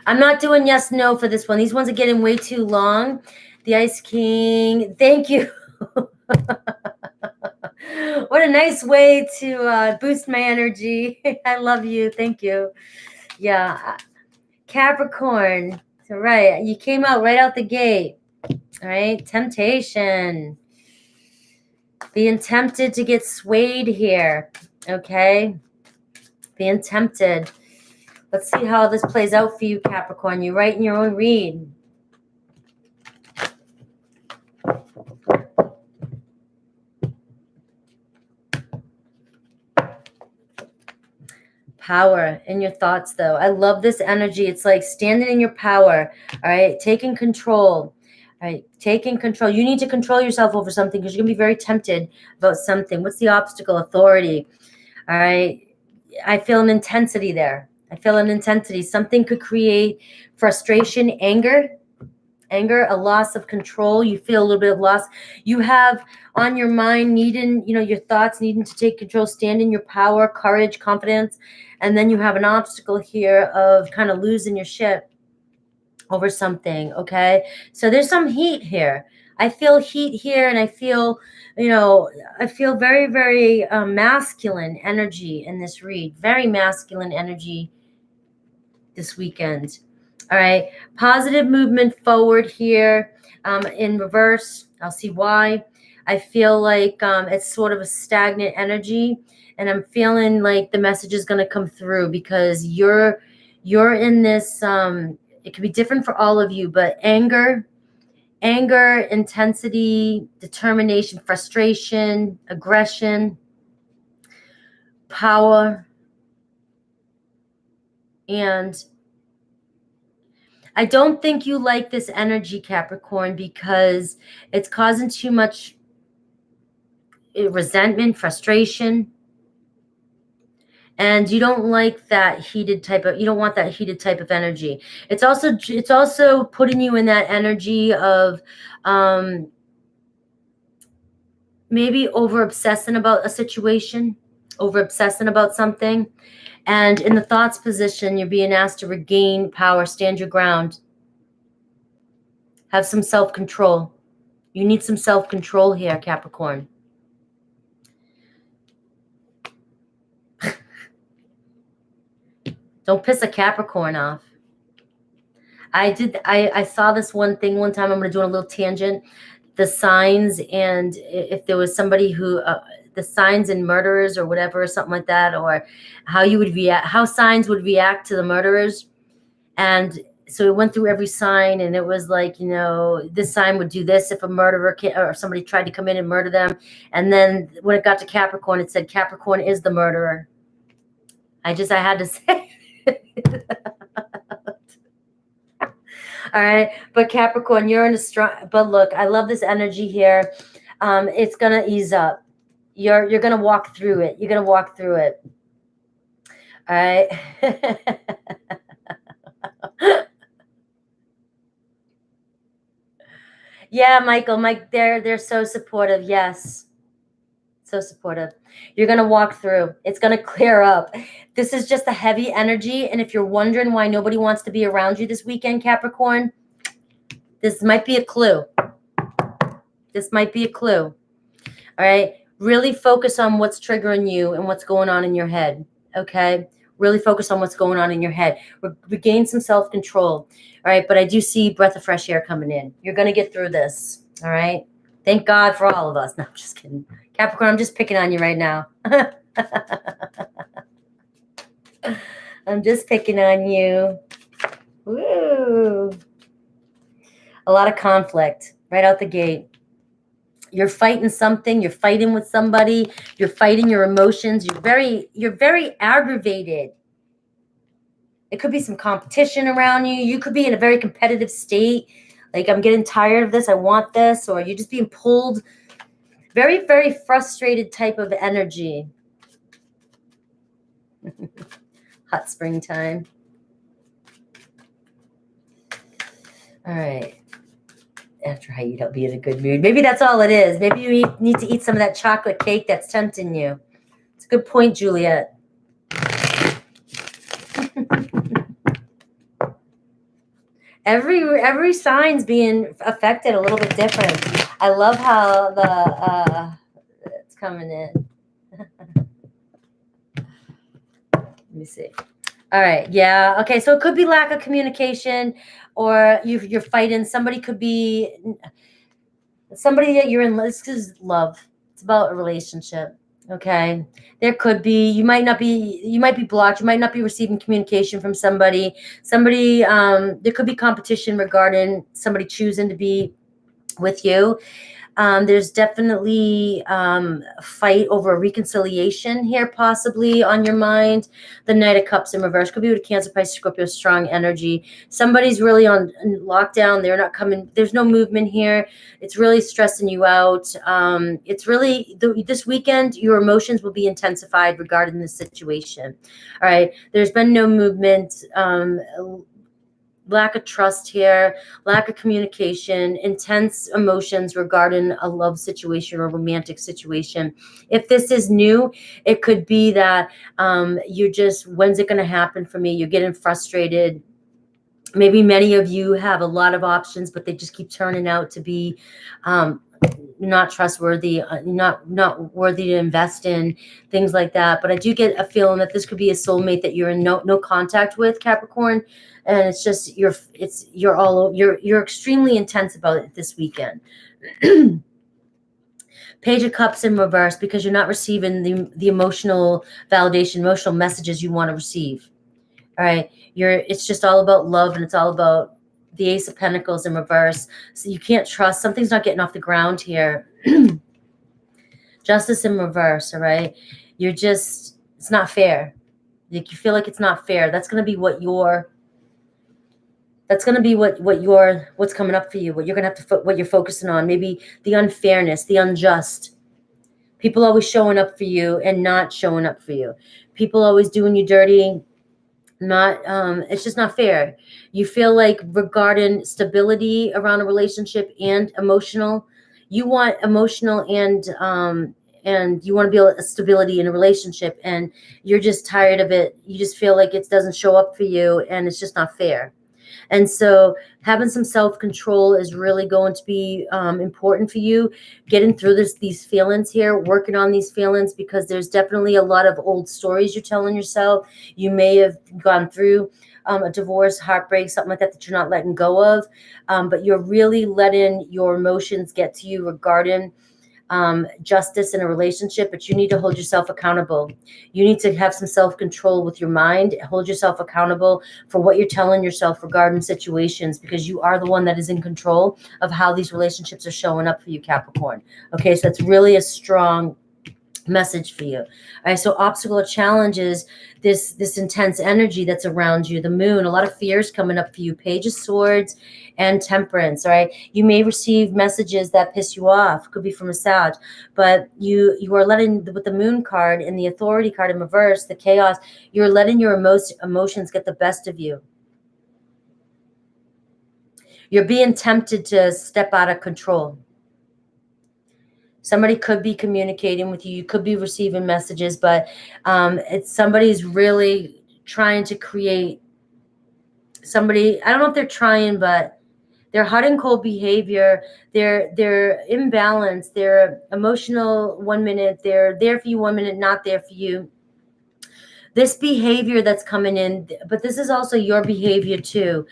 S1: I'm not doing yes, no for this one. These ones are getting way too long. The Ice King. Thank you. What a nice way to boost my energy. I love you. Thank you. Yeah. Capricorn. All right. You came out right out the gate. All right. Temptation. Being tempted to get swayed here. Okay. Being tempted. Let's see how this plays out for you, Capricorn. You write in your own read. Power in your thoughts, though. I love this energy. It's like standing in your power. All right. Taking control. All right. Taking control. You need to control yourself over something because you're going to be very tempted about something. What's the obstacle? Authority. All right. I feel an intensity there. I feel an intensity. Something could create frustration, anger, a loss of control. You feel a little bit of loss. You have on your mind needing, your thoughts needing to take control, stand in your power, courage, confidence. And then you have an obstacle here of kind of losing your shit over something. Okay. So there's some heat here. I feel heat here, and I feel, very, very masculine energy in this read. Very masculine energy this weekend. All right. Positive movement forward here. In reverse, I'll see why. I feel like it's sort of a stagnant energy, and I'm feeling like the message is going to come through because you're in this. It could be different for all of you, but anger, intensity, determination, frustration, aggression, power, and I don't think you like this energy, Capricorn, because it's causing too much resentment, frustration, and you don't like that heated type of. You don't want that heated type of energy. It's also putting you in that energy of maybe over obsessing about a situation, over obsessing about something. And in the thoughts position, you're being asked to regain power, stand your ground, have some self-control. You need some self-control here, Capricorn. Don't piss a Capricorn off. I saw this one thing one time. I'm going to do a little tangent. The signs, and if there was somebody who... the signs in murderers or whatever, or something like that, or how you would react, how signs would react to the murderers. And so it went through every sign, and it was like, this sign would do this if a murderer or somebody tried to come in and murder them. And then when it got to Capricorn, it said Capricorn is the murderer. I had to say all right. But Capricorn, you're in a strong, but look, I love this energy here. It's going to ease up. You're going to walk through it. You're going to walk through it. All right. Yeah, Michael, Mike, they're so supportive. Yes. So supportive. You're going to walk through. It's going to clear up. This is just a heavy energy. And if you're wondering why nobody wants to be around you this weekend, Capricorn, this might be a clue. This might be a clue. All right. Really focus on what's triggering you and what's going on in your head, okay? Really focus on what's going on in your head. Regain some self-control, all right? But I do see breath of fresh air coming in. You're going to get through this, all right? Thank God for all of us. No, I'm just kidding. Capricorn, I'm just picking on you right now. I'm just picking on you. Woo. A lot of conflict right out the gate. You're fighting something. You're fighting with somebody. You're fighting your emotions. You're very aggravated. It could be some competition around you. You could be in a very competitive state. Like, I'm getting tired of this. I want this. Or you're just being pulled. Very, very frustrated type of energy. Hot springtime. All right. After I eat, I'll be in a good mood. Maybe that's all it is. Maybe you need to eat some of that chocolate cake that's tempting you. It's a good point, Juliet. Every sign's being affected a little bit different. I love how it's coming in. Let me see. All right. Yeah. Okay. So it could be lack of communication, or you're fighting. Somebody could be somebody that you're in. This is love. It's about a relationship. Okay. There could be, you might be blocked. You might not be receiving communication from somebody. There could be competition regarding somebody choosing to be with you. There's definitely a fight over reconciliation here, possibly on your mind. The Knight of Cups in reverse could be with Cancer, Pisces, Scorpio, strong energy. Somebody's really on lockdown. They're not coming. There's no movement here. It's really stressing you out. It's really this weekend, your emotions will be intensified regarding this situation. All right. There's been no movement. Lack of trust here, lack of communication, intense emotions regarding a love situation or romantic situation. If this is new, it could be that you're just, when's it going to happen for me? You're getting frustrated. Maybe many of you have a lot of options, but they just keep turning out to be not trustworthy, not worthy to invest in, things like that. But I do get a feeling that this could be a soulmate that you're in no contact with, Capricorn, and it's just you're extremely intense about it this weekend. Page of Cups in reverse, because you're not receiving the emotional validation, emotional messages you want to receive. All right, it's just all about love, and it's all about the Ace of Pentacles in reverse. So you can't trust. Something's not getting off the ground here. Justice in reverse, all right? It's not fair. Like, you feel like it's not fair. That's going to be what's coming up for you, what you're going to have to, what you're focusing on. Maybe the unfairness, the unjust. People always showing up for you and not showing up for you. People always doing you dirty. It's just not fair. You feel like regarding stability around a relationship and emotional, you want emotional and you want to be a stability in a relationship, and you're just tired of it. You just feel like it doesn't show up for you, and it's just not fair. And so having some self-control is really going to be important for you, getting through these feelings here, working on these feelings, because there's definitely a lot of old stories you're telling yourself. You may have gone through a divorce, heartbreak, something like that you're not letting go of, but you're really letting your emotions get to you regarding justice in a relationship. But you need to hold yourself accountable. You need to have some self-control with your mind. Hold yourself accountable for what you're telling yourself regarding situations, because you are the one that is in control of how these relationships are showing up for you, Capricorn. Okay, so that's really a strong message for you. All right, so obstacle or challenges, this intense energy that's around you, the moon, a lot of fears coming up for you, Page of Swords and Temperance. All right, you may receive messages that piss you off, could be from a Sag, but you are letting, with the moon card and the authority card in reverse, the chaos, you're letting your emotions get the best of you. You're being tempted to step out of control. Somebody could be communicating with you. You could be receiving messages, but somebody's really trying to create somebody. I don't know if they're trying, but they're hot and cold behavior. They're imbalanced. They're emotional 1 minute. They're there for you 1 minute, not there for you. This behavior that's coming in, but this is also your behavior too.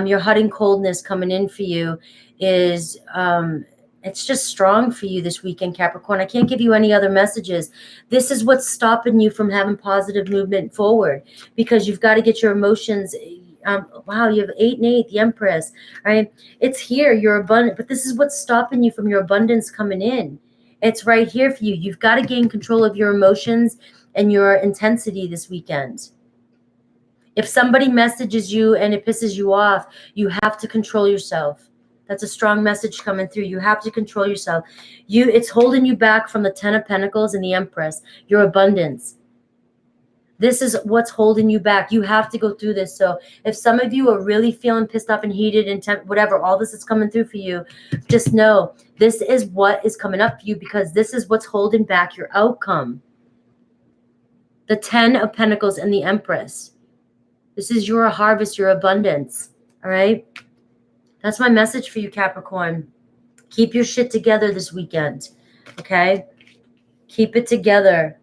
S1: Your hot and coldness coming in for you is it's just strong for you this weekend, Capricorn. I can't give you any other messages. This is what's stopping you from having positive movement forward, because you've got to get your emotions. Wow, you have 8 and 8, the Empress, right? It's here, you're abundant, but this is what's stopping you from your abundance coming in. It's right here for you. You've got to gain control of your emotions and your intensity this weekend. If somebody messages you and it pisses you off, you have to control yourself. That's a strong message coming through. You have to control yourself. It's holding you back from the 10 of Pentacles and the Empress, your abundance. This is what's holding you back. You have to go through this. So if some of you are really feeling pissed off and heated and whatever, all this is coming through for you, just know this is what is coming up for you, because this is what's holding back your outcome. The 10 of Pentacles and the Empress. This is your harvest, your abundance. All right? That's my message for you, Capricorn. Keep your shit together this weekend. Okay? Keep it together.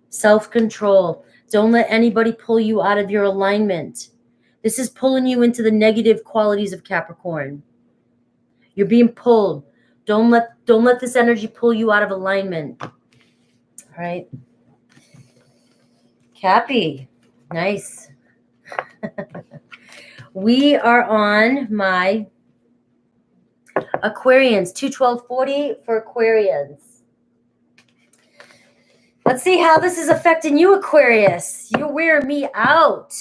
S1: Self-control. Don't let anybody pull you out of your alignment. This is pulling you into the negative qualities of Capricorn. You're being pulled. Don't let this energy pull you out of alignment. All right? Cappy. Nice. We are on my Aquarians, 2/12/40 for Aquarians. Let's see how this is affecting you, Aquarius. You're wearing me out.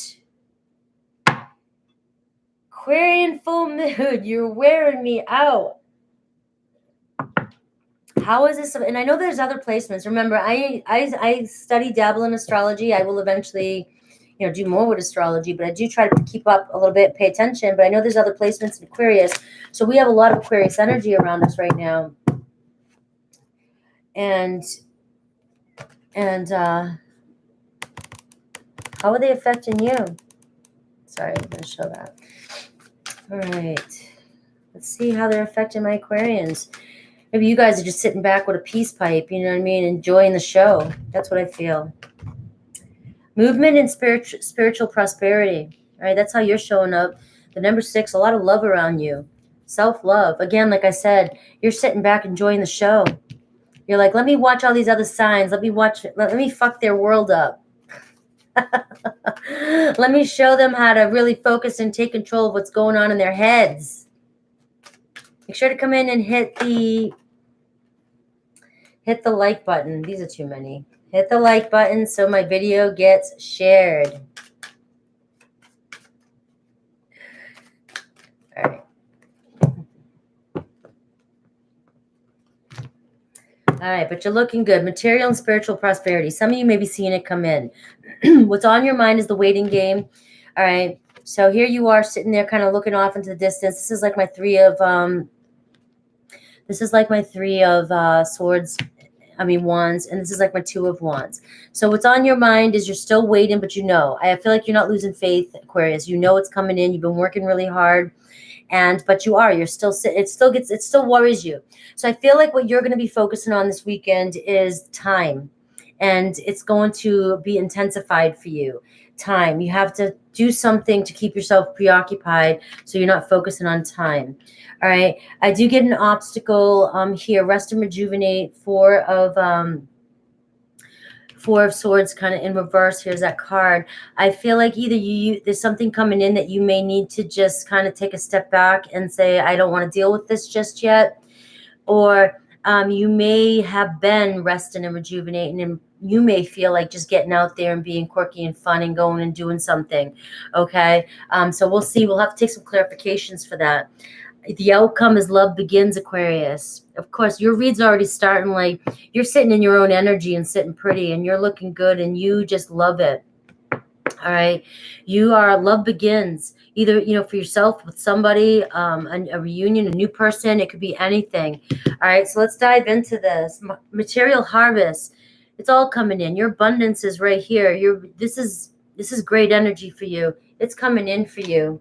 S1: Aquarian full moon, you're wearing me out. How is this? And I know there's other placements. Remember, I study, dabble in astrology. I will eventually, do more with astrology, but I do try to keep up a little bit, pay attention. But I know there's other placements in Aquarius. So we have a lot of Aquarius energy around us right now. And how are they affecting you? Sorry, I'm going to show that. All right. Let's see how they're affecting my Aquarians. Maybe you guys are just sitting back with a peace pipe, you know what I mean? Enjoying the show. That's what I feel. Movement and spiritual prosperity. All right, that's how you're showing up. The number 6, a lot of love around you. Self-love. Again, like I said, you're sitting back enjoying the show. You're like, let me watch all these other signs. Let me fuck their world up. Let me show them how to really focus and take control of what's going on in their heads. Make sure to come in and hit the like button. These are too many. Hit the like button so my video gets shared. All right. All right, but you're looking good. Material and spiritual prosperity. Some of you may be seeing it come in. What's on your mind is the waiting game. All right. So here you are sitting there kind of looking off into the distance. This is like my 3 of wands, and this is like my 2 of wands. So what's on your mind is you're still waiting, but I feel like you're not losing faith, Aquarius. You know it's coming in. You've been working really hard, but you're still it still worries you. So I feel like what you're going to be focusing on this weekend is time, and it's going to be intensified for you. Time. You have to do something to keep yourself preoccupied so you're not focusing on time. All right. I do get an obstacle here. Rest and rejuvenate. 4 of Swords kind of in reverse. Here's that card. I feel like either there's something coming in that you may need to just kind of take a step back and say, I don't want to deal with this just yet. Or you may have been resting and rejuvenating, and you may feel like just getting out there and being quirky and fun and going and doing something. Okay. So we'll see. We'll have to take some clarifications for that. The outcome is love begins, Aquarius. Of course, your read's already starting. Like, you're sitting in your own energy and sitting pretty, and you're looking good, and you just love it. All right. Love begins either, for yourself, with somebody, a reunion, a new person. It could be anything. All right. So let's dive into this. Material harvest. It's all coming in. Your abundance is right here. This is great energy for you. It's coming in for you.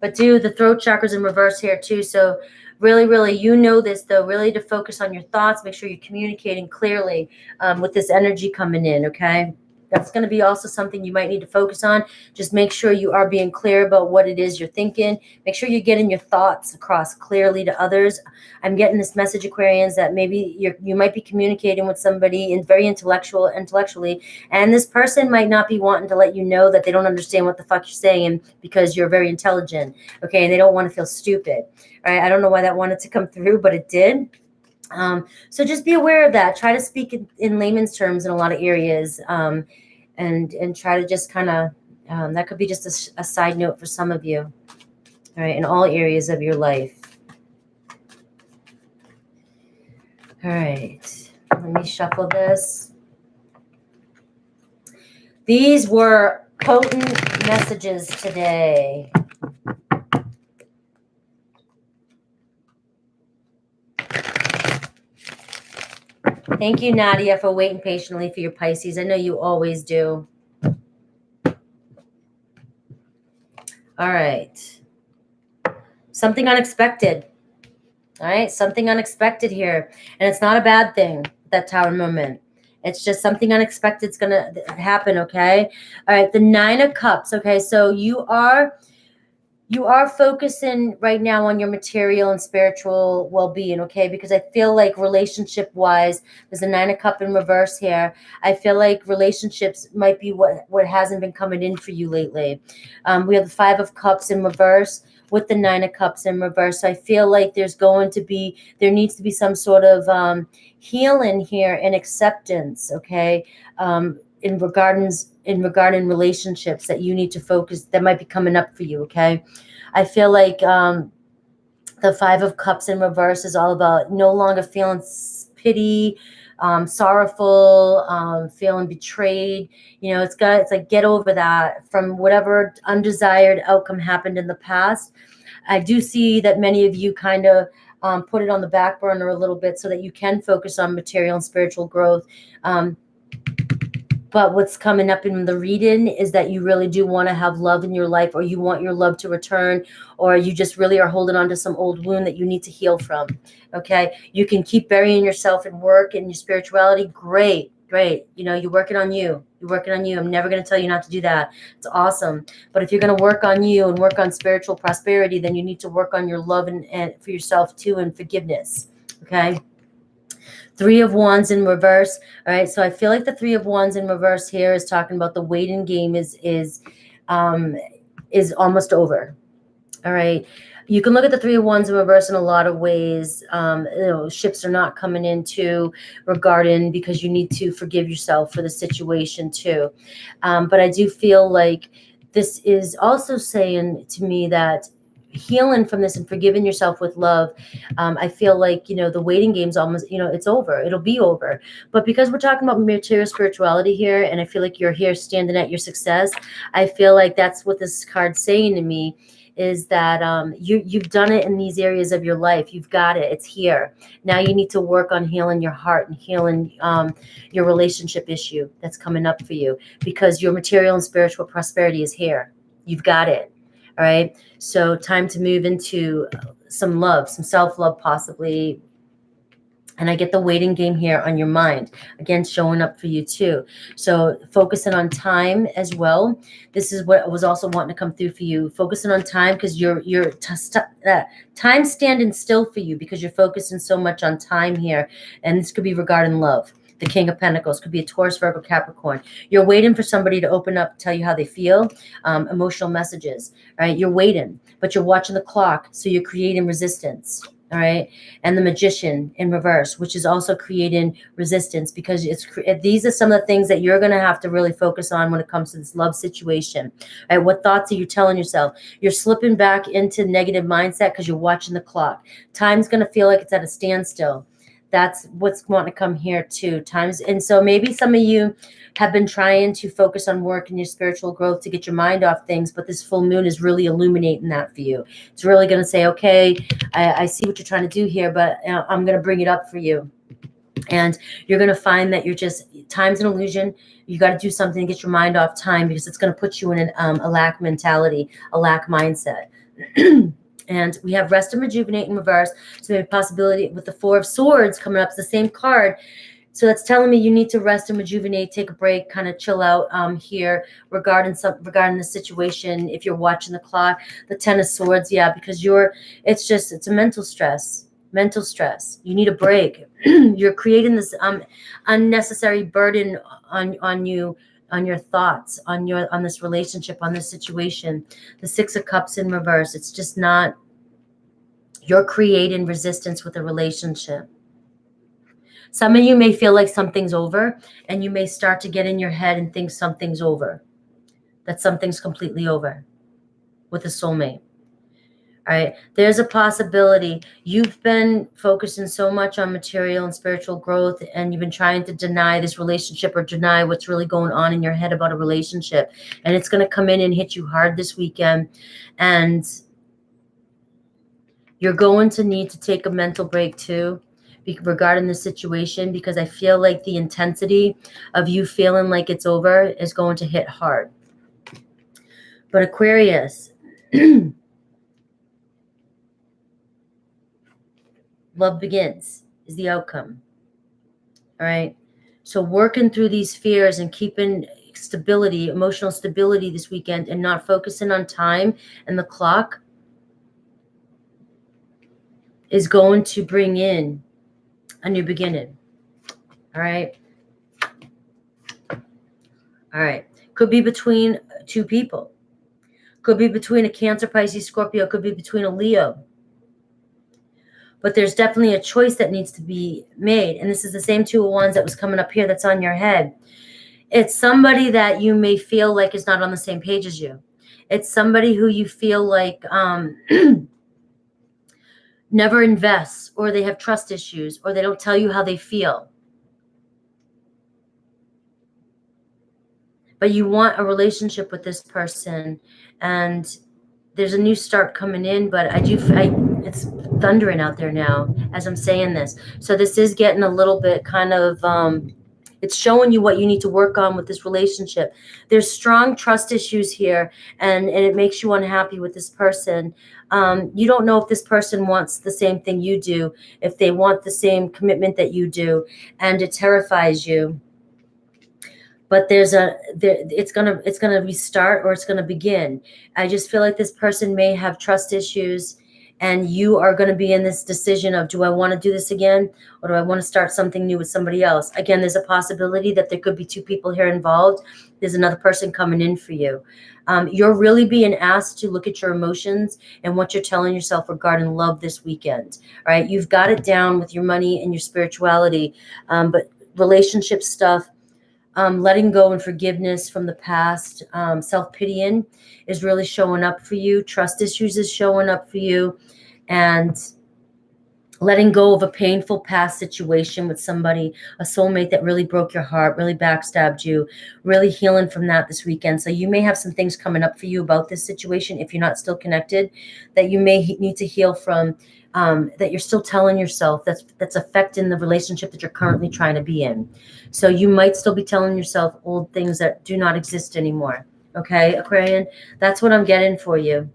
S1: But the throat chakra's in reverse here too. So really, really, this though, really to focus on your thoughts. Make sure you're communicating clearly with this energy coming in, okay? That's going to be also something you might need to focus on. Just make sure you are being clear about what it is you're thinking. Make sure you're getting your thoughts across clearly to others. I'm getting this message, Aquarians, that maybe you might be communicating with somebody very intellectually, and this person might not be wanting to let you know that they don't understand what the fuck you're saying because you're very intelligent, okay? And they don't want to feel stupid, all right? I don't know why that wanted to come through, but it did. So just be aware of that. Try to speak in layman's terms in a lot of areas, and try to just kind of, that could be just a side note for some of you, all right, in all areas of your life. All right, let me shuffle this. These were potent messages today. Thank you, Nadia, for waiting patiently for your Pisces. I know you always do. All right. Something unexpected. All right. Something unexpected here. And it's not a bad thing, that Tower moment. It's just something unexpected is going to happen, okay? All right. The 9 of Cups. Okay. So you are focusing right now on your material and spiritual well-being, okay? Because I feel like relationship-wise, there's a 9 of Cups in reverse here. I feel like relationships might be what hasn't been coming in for you lately. We have the 5 of Cups in reverse. with the Nine of Cups in reverse. So I feel like there needs to be some sort of healing here and acceptance, okay? In regarding relationships that you need to focus, that might be coming up for you, okay? I feel like the Five of Cups in reverse is all about no longer feeling pity, sorrowful, feeling betrayed. You know, it's like get over that from whatever undesired outcome happened in the past. I do see that many of you kind of put it on the back burner a little bit so that you can focus on material and spiritual growth. But what's coming up in the reading is that you really do want to have love in your life, or you want your love to return, or you just really are holding on to some old wound that you need to heal from. Okay. You can keep burying yourself in work and your spirituality. Great. You know, you're working on you. You're working on you. I'm never going to tell you not to do that. It's awesome. But if you're going to work on you and work on spiritual prosperity, then you need to work on your love and for yourself too, and forgiveness. Okay. Three of Wands in reverse. All right. So I feel like the Three of Wands in reverse here is talking about the waiting game is almost over. All right. You can look at the Three of Wands in reverse in a lot of ways. Ships are not coming into regarding, because you need to forgive yourself for the situation too. But I do feel like this is also saying to me that healing from this and forgiving yourself with love, I feel like, the waiting game's almost, it's over. It'll be over. But because we're talking about material spirituality here, and I feel like you're here standing at your success, I feel like that's what this card's saying to me, is that you've done it in these areas of your life. You've got it. It's here. Now you need to work on healing your heart and healing your relationship issue that's coming up for you, because your material and spiritual prosperity is here. You've got it. All right. So time to move into some love, some self-love possibly. And I get the waiting game here on your mind, again, showing up for you too. So focusing on time as well. This is what I was also wanting to come through for you. Focusing on time, because time standing still for you, because you're focusing so much on time here. And this could be regarding love. The King of Pentacles could be a Taurus, Virgo, Capricorn. You're waiting for somebody to open up, tell you how they feel, emotional messages, right? You're waiting, but you're watching the clock, so you're creating resistance, all right? And the Magician in reverse, which is also creating resistance, because these are some of the things that you're going to have to really focus on when it comes to this love situation, right? What thoughts are you telling yourself? You're slipping back into negative mindset because you're watching the clock. Time's going to feel like it's at a standstill. That's what's wanting to come here too. Times. And so maybe some of you have been trying to focus on work and your spiritual growth to get your mind off things, but this full moon is really illuminating that for you. It's really going to say, okay, I see what you're trying to do here, but I'm going to bring it up for you. And you're going to find that time's an illusion. You got to do something to get your mind off time, because it's going to put you in a lack mentality, a lack mindset. And we have Rest and Rejuvenate in reverse. So we have a possibility with the Four of Swords coming up. It's the same card. So that's telling me you need to rest and rejuvenate, take a break, kind of chill out here regarding the situation. If you're watching the clock, the Ten of Swords, yeah, because it's a mental stress. You need a break. You're creating this unnecessary burden on you, on your thoughts, on this relationship, on this situation. The Six of Cups in reverse. It's just not, you're creating resistance with a relationship. Some of you may feel like something's over, and you may start to get in your head and think something's over, that something's completely over with a soulmate. All right. There's a possibility you've been focusing so much on material and spiritual growth, and you've been trying to deny this relationship or deny what's really going on in your head about a relationship. And it's going to come in and hit you hard this weekend. And you're going to need to take a mental break too regarding the situation, because I feel like the intensity of you feeling like it's over is going to hit hard. But Aquarius, love begins is the outcome. All right. So working through these fears and keeping stability, emotional stability this weekend, and not focusing on time and the clock is going to bring in a new beginning. All right. All right. Could be between two people. Could be between a Cancer, Pisces, Scorpio. Could be between a Leo. But there's definitely a choice that needs to be made. And this is the same Two of Wands that was coming up here that's on your head. It's somebody that you may feel like is not on the same page as you. It's somebody who you feel like never invests, or they have trust issues, or they don't tell you how they feel. But you want a relationship with this person, and there's a new start coming in, but it's thundering out there now as I'm saying this. So this is getting a little bit kind of, it's showing you what you need to work on with this relationship. There's strong trust issues here, and it makes you unhappy with this person. You don't know if this person wants the same thing you do, if they want the same commitment that you do, and it terrifies you. But it's gonna restart, or it's gonna begin. I just feel like this person may have trust issues, and you are going to be in this decision of, do I want to do this again, or do I want to start something new with somebody else? Again, there's a possibility that there could be two people here involved. There's another person coming in for you. You're really being asked to look at your emotions and what you're telling yourself regarding love this weekend. All right, you've got it down with your money and your spirituality, but relationship stuff, letting go and forgiveness from the past, self-pitying is really showing up for you. Trust issues is showing up for you, and letting go of a painful past situation with somebody, a soulmate that really broke your heart, really backstabbed you, really healing from that this weekend. So you may have some things coming up for you about this situation, if you're not still connected, that you may need to heal from, that you're still telling yourself that's affecting the relationship that you're currently trying to be in. So you might still be telling yourself old things that do not exist anymore. Okay, Aquarian, that's what I'm getting for you.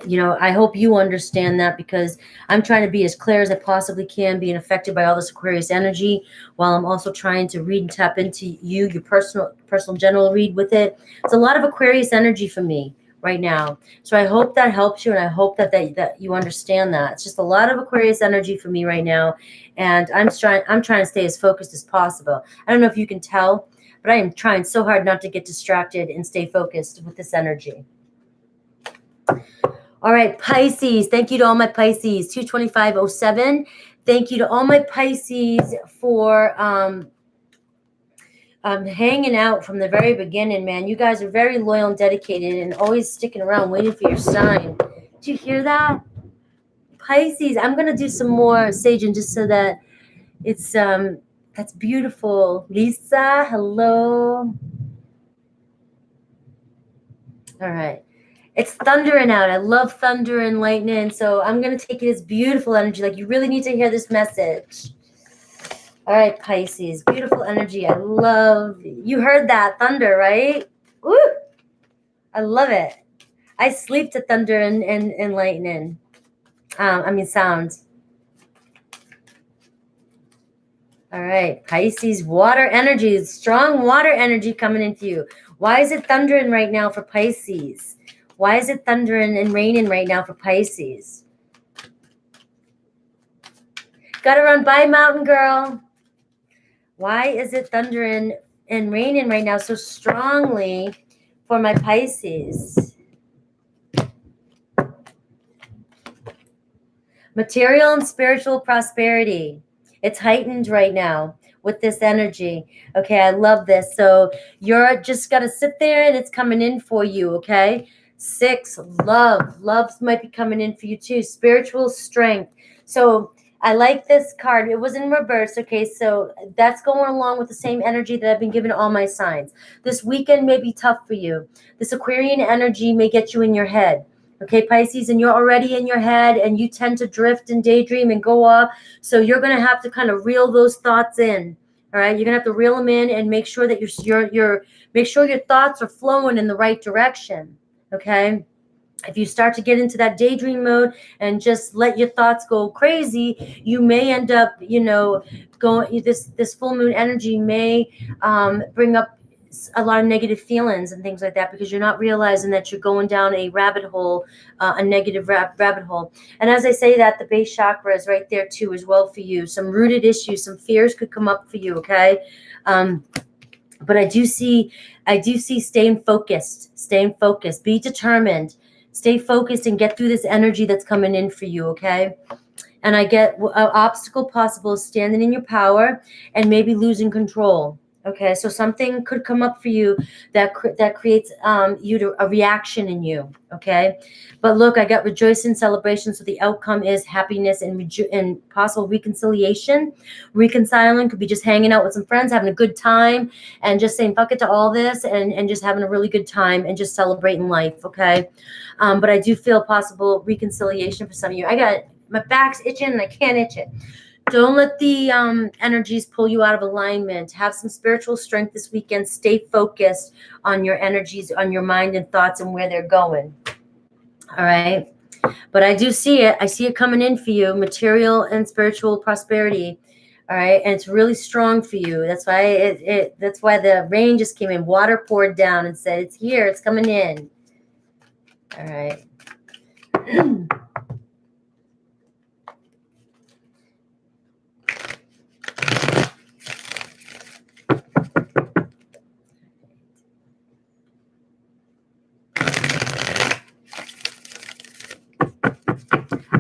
S1: You know, I hope you understand that, because I'm trying to be as clear as I possibly can, being affected by all this Aquarius energy, while I'm also trying to read and tap into you, your personal general read with it. It's a lot of Aquarius energy for me right now. So I hope that helps you, and I hope that you understand that. It's just a lot of Aquarius energy for me right now, and I'm trying to stay as focused as possible. I don't know if you can tell, but I am trying so hard not to get distracted and stay focused with this energy. All right, Pisces. Thank you to all my Pisces. 22507. Thank you to all my Pisces for hanging out from the very beginning, man. You guys are very loyal and dedicated, and always sticking around waiting for your sign. Did you hear that? Pisces. I'm gonna do some more saging just so that it's that's beautiful. Lisa, hello. All right. It's thundering out. I love thunder and lightning. So I'm going to take it as beautiful energy. Like, you really need to hear this message. All right, Pisces. Beautiful energy. I love. You heard that thunder, right? Woo! I love it. I sleep to thunder and lightning. Sounds. All right, Pisces. Water energy. Strong water energy coming into you. Why is it thundering right now for Pisces? Why is it thundering and raining right now for Pisces? Gotta run by, mountain girl. Why is it thundering and raining right now so strongly for my Pisces? Material and spiritual prosperity. It's heightened right now with this energy. Okay, I love this. So you're just got to sit there, and it's coming in for you, okay? 6, love. Love might be coming in for you too. Spiritual strength. So I like this card. It was in reverse, okay? So that's going along with the same energy that I've been giving to all my signs. This weekend may be tough for you. This Aquarian energy may get you in your head. Okay, Pisces, and you're already in your head, and you tend to drift and daydream and go off. So you're going to have to kind of reel those thoughts in. All right, you're going to have to reel them in and make sure that make sure your thoughts are flowing in the right direction. Okay, if you start to get into that daydream mode and just let your thoughts go crazy, you may end up, going. This full moon energy may bring up a lot of negative feelings and things like that, because you're not realizing that you're going down a rabbit hole, a negative rabbit hole. And as I say that, the base chakra is right there too as well for you. Some rooted issues, some fears could come up for you, okay? But I do see I do see staying focused, be determined, stay focused and get through this energy that's coming in for you, okay? And I get an obstacle possible is standing in your power and maybe losing control. Okay, so something could come up for you that creates a reaction in you. Okay, but look, I got rejoicing, celebration. So the outcome is happiness and possible reconciliation. Reconciling could be just hanging out with some friends, having a good time, and just saying fuck it to all this, and just having a really good time and just celebrating life. Okay, but I do feel possible reconciliation for some of you. My back's itching and I can't itch it. Don't let the energies pull you out of alignment. Have some spiritual strength this weekend. Stay focused on your energies, on your mind and thoughts and where they're going. All right. But I do see it. I see it coming in for you, material and spiritual prosperity. All right. And it's really strong for you. That's why that's why the rain just came in. Water poured down and said, it's here. It's coming in. All right.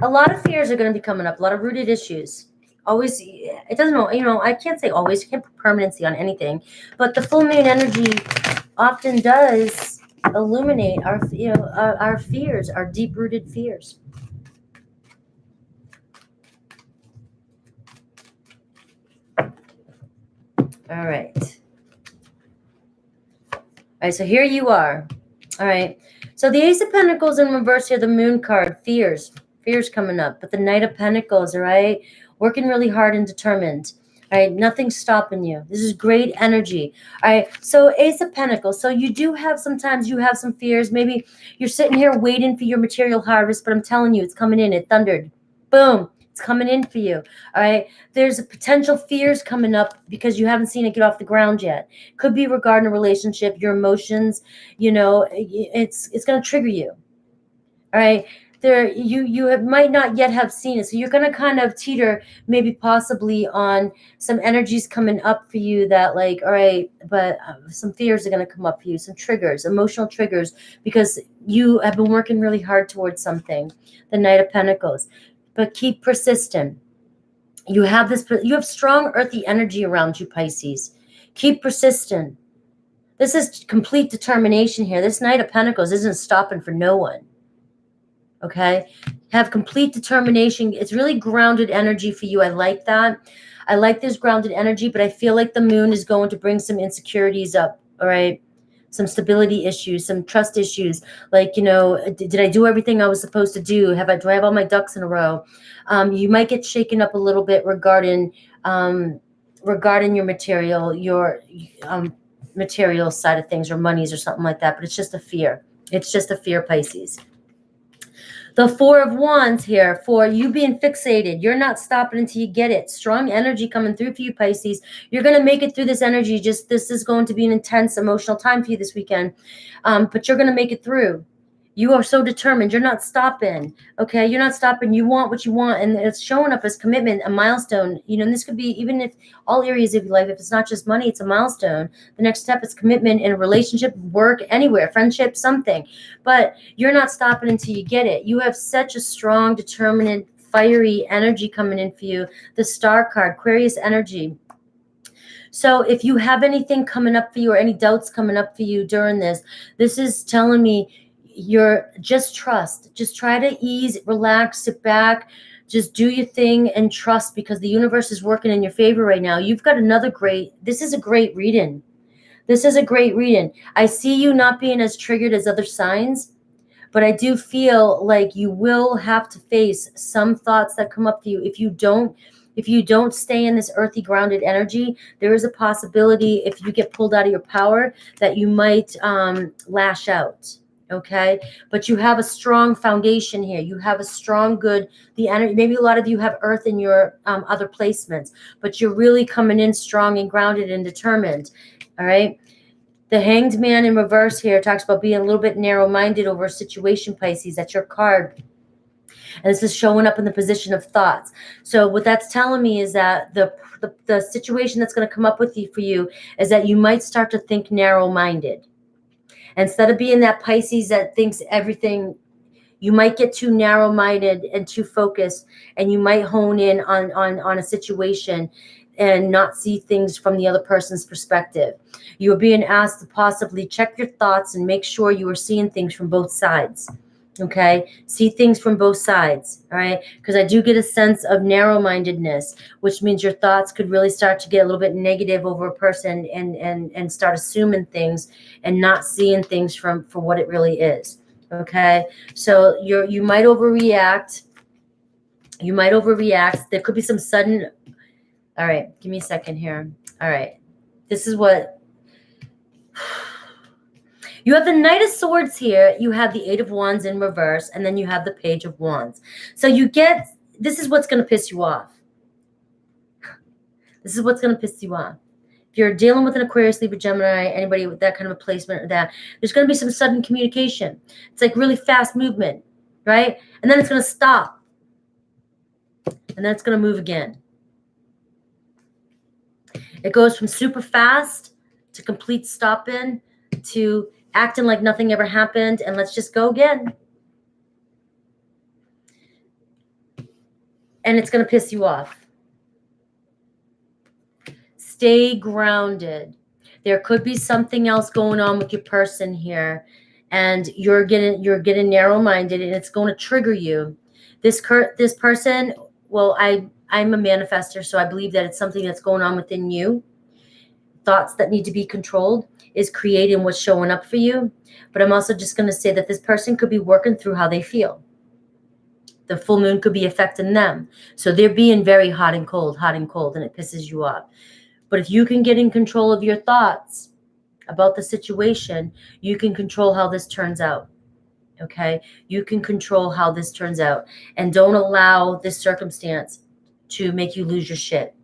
S1: A lot of fears are going to be coming up, a lot of rooted issues. Always, it doesn't know, I can't say always, you can't put permanency on anything, but the full moon energy often does illuminate our fears, our deep-rooted fears. All right. All right, so here you are. All right. So the Ace of Pentacles in reverse here, the Moon card, fears coming up. But the Knight of Pentacles, all right, working really hard and determined. All right, nothing's stopping you. This is great energy. All right, so Ace of Pentacles. So you do have, sometimes you have some fears. Maybe you're sitting here waiting for your material harvest, but I'm telling you, it's coming in. It thundered. Boom. It's coming in for you. All right. There's a potential fears coming up because you haven't seen it get off the ground yet. Could be regarding a relationship, your emotions, it's going to trigger you. All right. You might not yet have seen it. So you're going to kind of teeter maybe possibly on some energies coming up for you that like, all right, but some fears are going to come up for you, some triggers, emotional triggers, because you have been working really hard towards something, the Knight of Pentacles. But keep persistent. You have strong earthy energy around you, Pisces. Keep persistent. This is complete determination here. This Knight of Pentacles isn't stopping for no one. Okay? Have complete determination. It's really grounded energy for you. I like that. I like this grounded energy, but I feel like the moon is going to bring some insecurities up. All right? Some stability issues, some trust issues. Like, did I do everything I was supposed to do? Do I have all my ducks in a row? You might get shaken up a little bit regarding your material side of things, or monies or something like that. But it's just a fear. It's just a fear, Pisces. The Four of Wands here, for you being fixated. You're not stopping until you get it. Strong energy coming through for you, Pisces. You're going to make it through this energy. This is going to be an intense emotional time for you this weekend. But you're going to make it through. You are so determined. You're not stopping. Okay? You're not stopping. You want what you want. And it's showing up as commitment, a milestone. And this could be even if all areas of your life, if it's not just money, it's a milestone. The next step is commitment in a relationship, work, anywhere, friendship, something. But you're not stopping until you get it. You have such a strong, determined, fiery energy coming in for you. The Star card, Aquarius energy. So if you have anything coming up for you or any doubts coming up for you during this is telling me just trust. Just try to ease, relax, sit back, just do your thing and trust, because the universe is working in your favor right now. You've got this is a great reading. This is a great reading. I see you not being as triggered as other signs, but I do feel like you will have to face some thoughts that come up for you. If you don't stay in this earthy, grounded energy, there is a possibility if you get pulled out of your power that you might lash out. Okay, but you have a strong foundation here. You have a strong, the energy. Maybe a lot of you have earth in your other placements, but you're really coming in strong and grounded and determined. All right. The Hanged Man in reverse here talks about being a little bit narrow-minded over a situation, Pisces. That's your card. And this is showing up in the position of thoughts. So what that's telling me is that the situation that's going to come up with you for you is that you might start to think narrow-minded. Instead of being that Pisces that thinks everything, you might get too narrow-minded and too focused, and you might hone in on a situation and not see things from the other person's perspective. You are being asked to possibly check your thoughts and make sure you are seeing things from both sides. Okay, see things from both sides. All right, because I do get a sense of narrow-mindedness, which means your thoughts could really start to get a little bit negative over a person and start assuming things and not seeing things for what it really is. Okay, so you might overreact. You might overreact. There could be some sudden. All right, give me a second here. All right, this is what. You have the Knight of Swords here. You have the Eight of Wands in reverse, and then you have the Page of Wands. So you get, this is what's going to piss you off. This is what's going to piss you off. If you're dealing with an Aquarius, Libra, Gemini, anybody with that kind of a placement or that, there's going to be some sudden communication. It's like really fast movement, right? And then it's going to stop. And then it's going to move again. It goes from super fast to complete stop-in to acting like nothing ever happened, and let's just go again. And it's going to piss you off. Stay grounded. There could be something else going on with your person here, and you're getting narrow-minded, and it's going to trigger you. This person, well, I'm a manifester, so I believe that it's something that's going on within you. Thoughts that need to be controlled is creating what's showing up for you. But I'm also just going to say that this person could be working through how they feel. The full moon could be affecting them. So they're being very hot and cold, and it pisses you off. But if you can get in control of your thoughts about the situation, you can control how this turns out. Okay? You can control how this turns out. And don't allow this circumstance to make you lose your shit.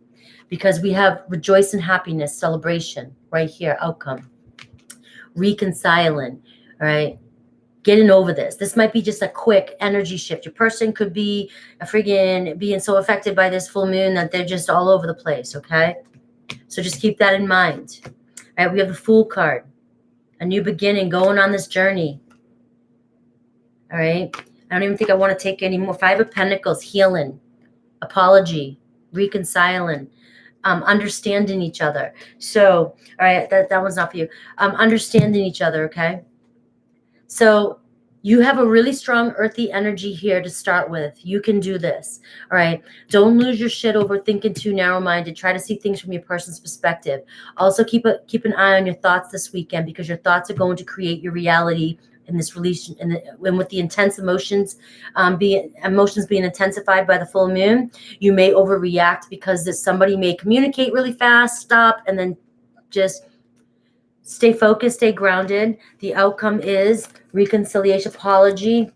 S1: Because we have rejoice and happiness, celebration, right here, outcome. Reconciling, all right? Getting over this. This might be just a quick energy shift. Your person could be being so affected by this full moon that they're just all over the place, okay? So just keep that in mind. All right, we have the Fool card. A new beginning, going on this journey. All right? I don't even think I want to take any more. Five of Pentacles, healing, apology, reconciling. Understanding each other. So, all right, that one's not for you. Understanding each other, okay? So you have a really strong earthy energy here to start with. You can do this, all right? Don't lose your shit over thinking too narrow-minded. Try to see things from your person's perspective. Also, keep an eye on your thoughts this weekend, because your thoughts are going to create your reality in this relation, and with the intense emotions being intensified by the full moon, you may overreact because somebody may communicate really fast, stop, and then just stay focused, stay grounded. The outcome is reconciliation, apology,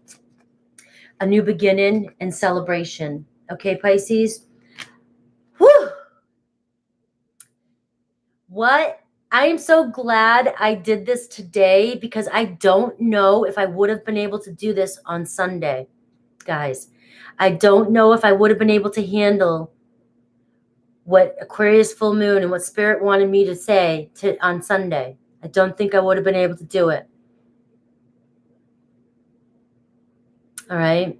S1: a new beginning, and celebration. Okay, Pisces? Whew! What? I am so glad I did this today, because I don't know if I would have been able to do this on Sunday, guys. I don't know if I would have been able to handle what Aquarius full moon and what Spirit wanted me to say on Sunday. I don't think I would have been able to do it. All right.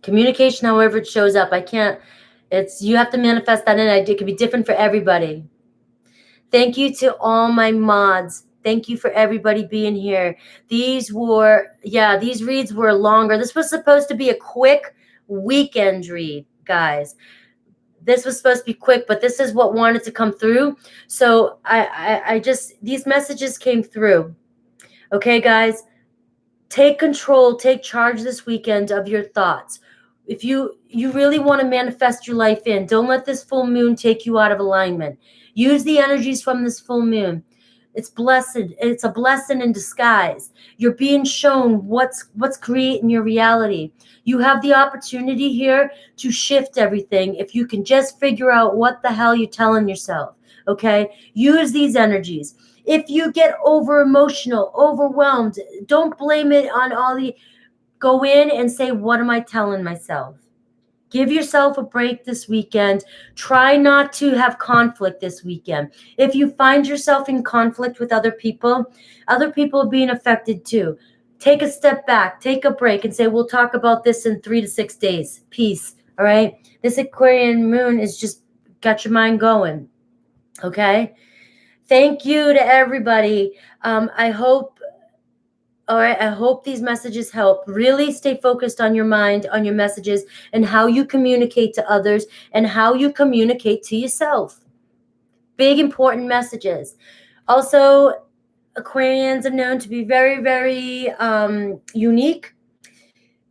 S1: Communication, however it shows up. You have to manifest that in. It can be different for everybody. Thank you to all my mods. Thank you for everybody being here. These reads were longer. This was supposed to be a quick weekend read, guys. This was supposed to be quick, but this is what wanted to come through. So these messages came through. Okay, guys, take control, take charge this weekend of your thoughts. If you really want to manifest your life in, don't let this full moon take you out of alignment. Use the energies from this full moon. It's blessed. It's a blessing in disguise. You're being shown what's creating your reality. You have the opportunity here to shift everything if you can just figure out what the hell you're telling yourself. Okay? Use these energies. If you get over emotional, overwhelmed, don't blame it on all the go in and say, what am I telling myself? Give yourself a break this weekend. Try not to have conflict this weekend. If you find yourself in conflict with other people are being affected too. Take a step back, take a break, and say, we'll talk about this in 3 to 6 days. Peace. All right. This Aquarian moon is just got your mind going. Okay. Thank you to everybody. I hope these messages help. Really stay focused on your mind, on your messages, and how you communicate to others and how you communicate to yourself. Big, important messages. Also, Aquarians are known to be very, very unique,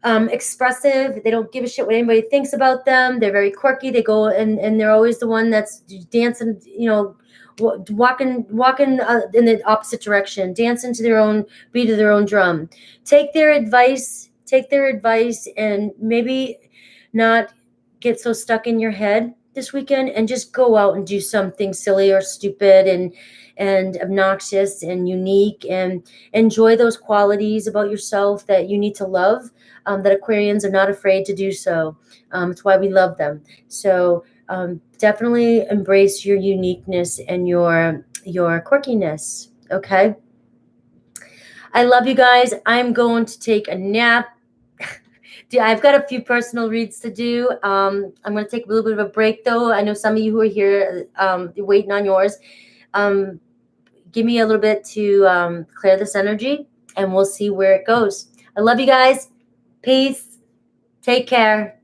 S1: expressive. They don't give a shit what anybody thinks about them. They're very quirky. They go and they're always the one that's dancing, walking in the opposite direction, dancing to their own beat of their own drum. Take their advice, and maybe not get so stuck in your head this weekend, and just go out and do something silly or stupid and obnoxious and unique, and enjoy those qualities about yourself that you need to love, that Aquarians are not afraid to do so. It's why we love them. So definitely embrace your uniqueness and your quirkiness. Okay. I love you guys. I'm going to take a nap. I've got a few personal reads to do. I'm going to take a little bit of a break, though. I know some of you who are here waiting on yours. Give me a little bit to clear this energy, and we'll see where it goes. I love you guys. Peace. Take care.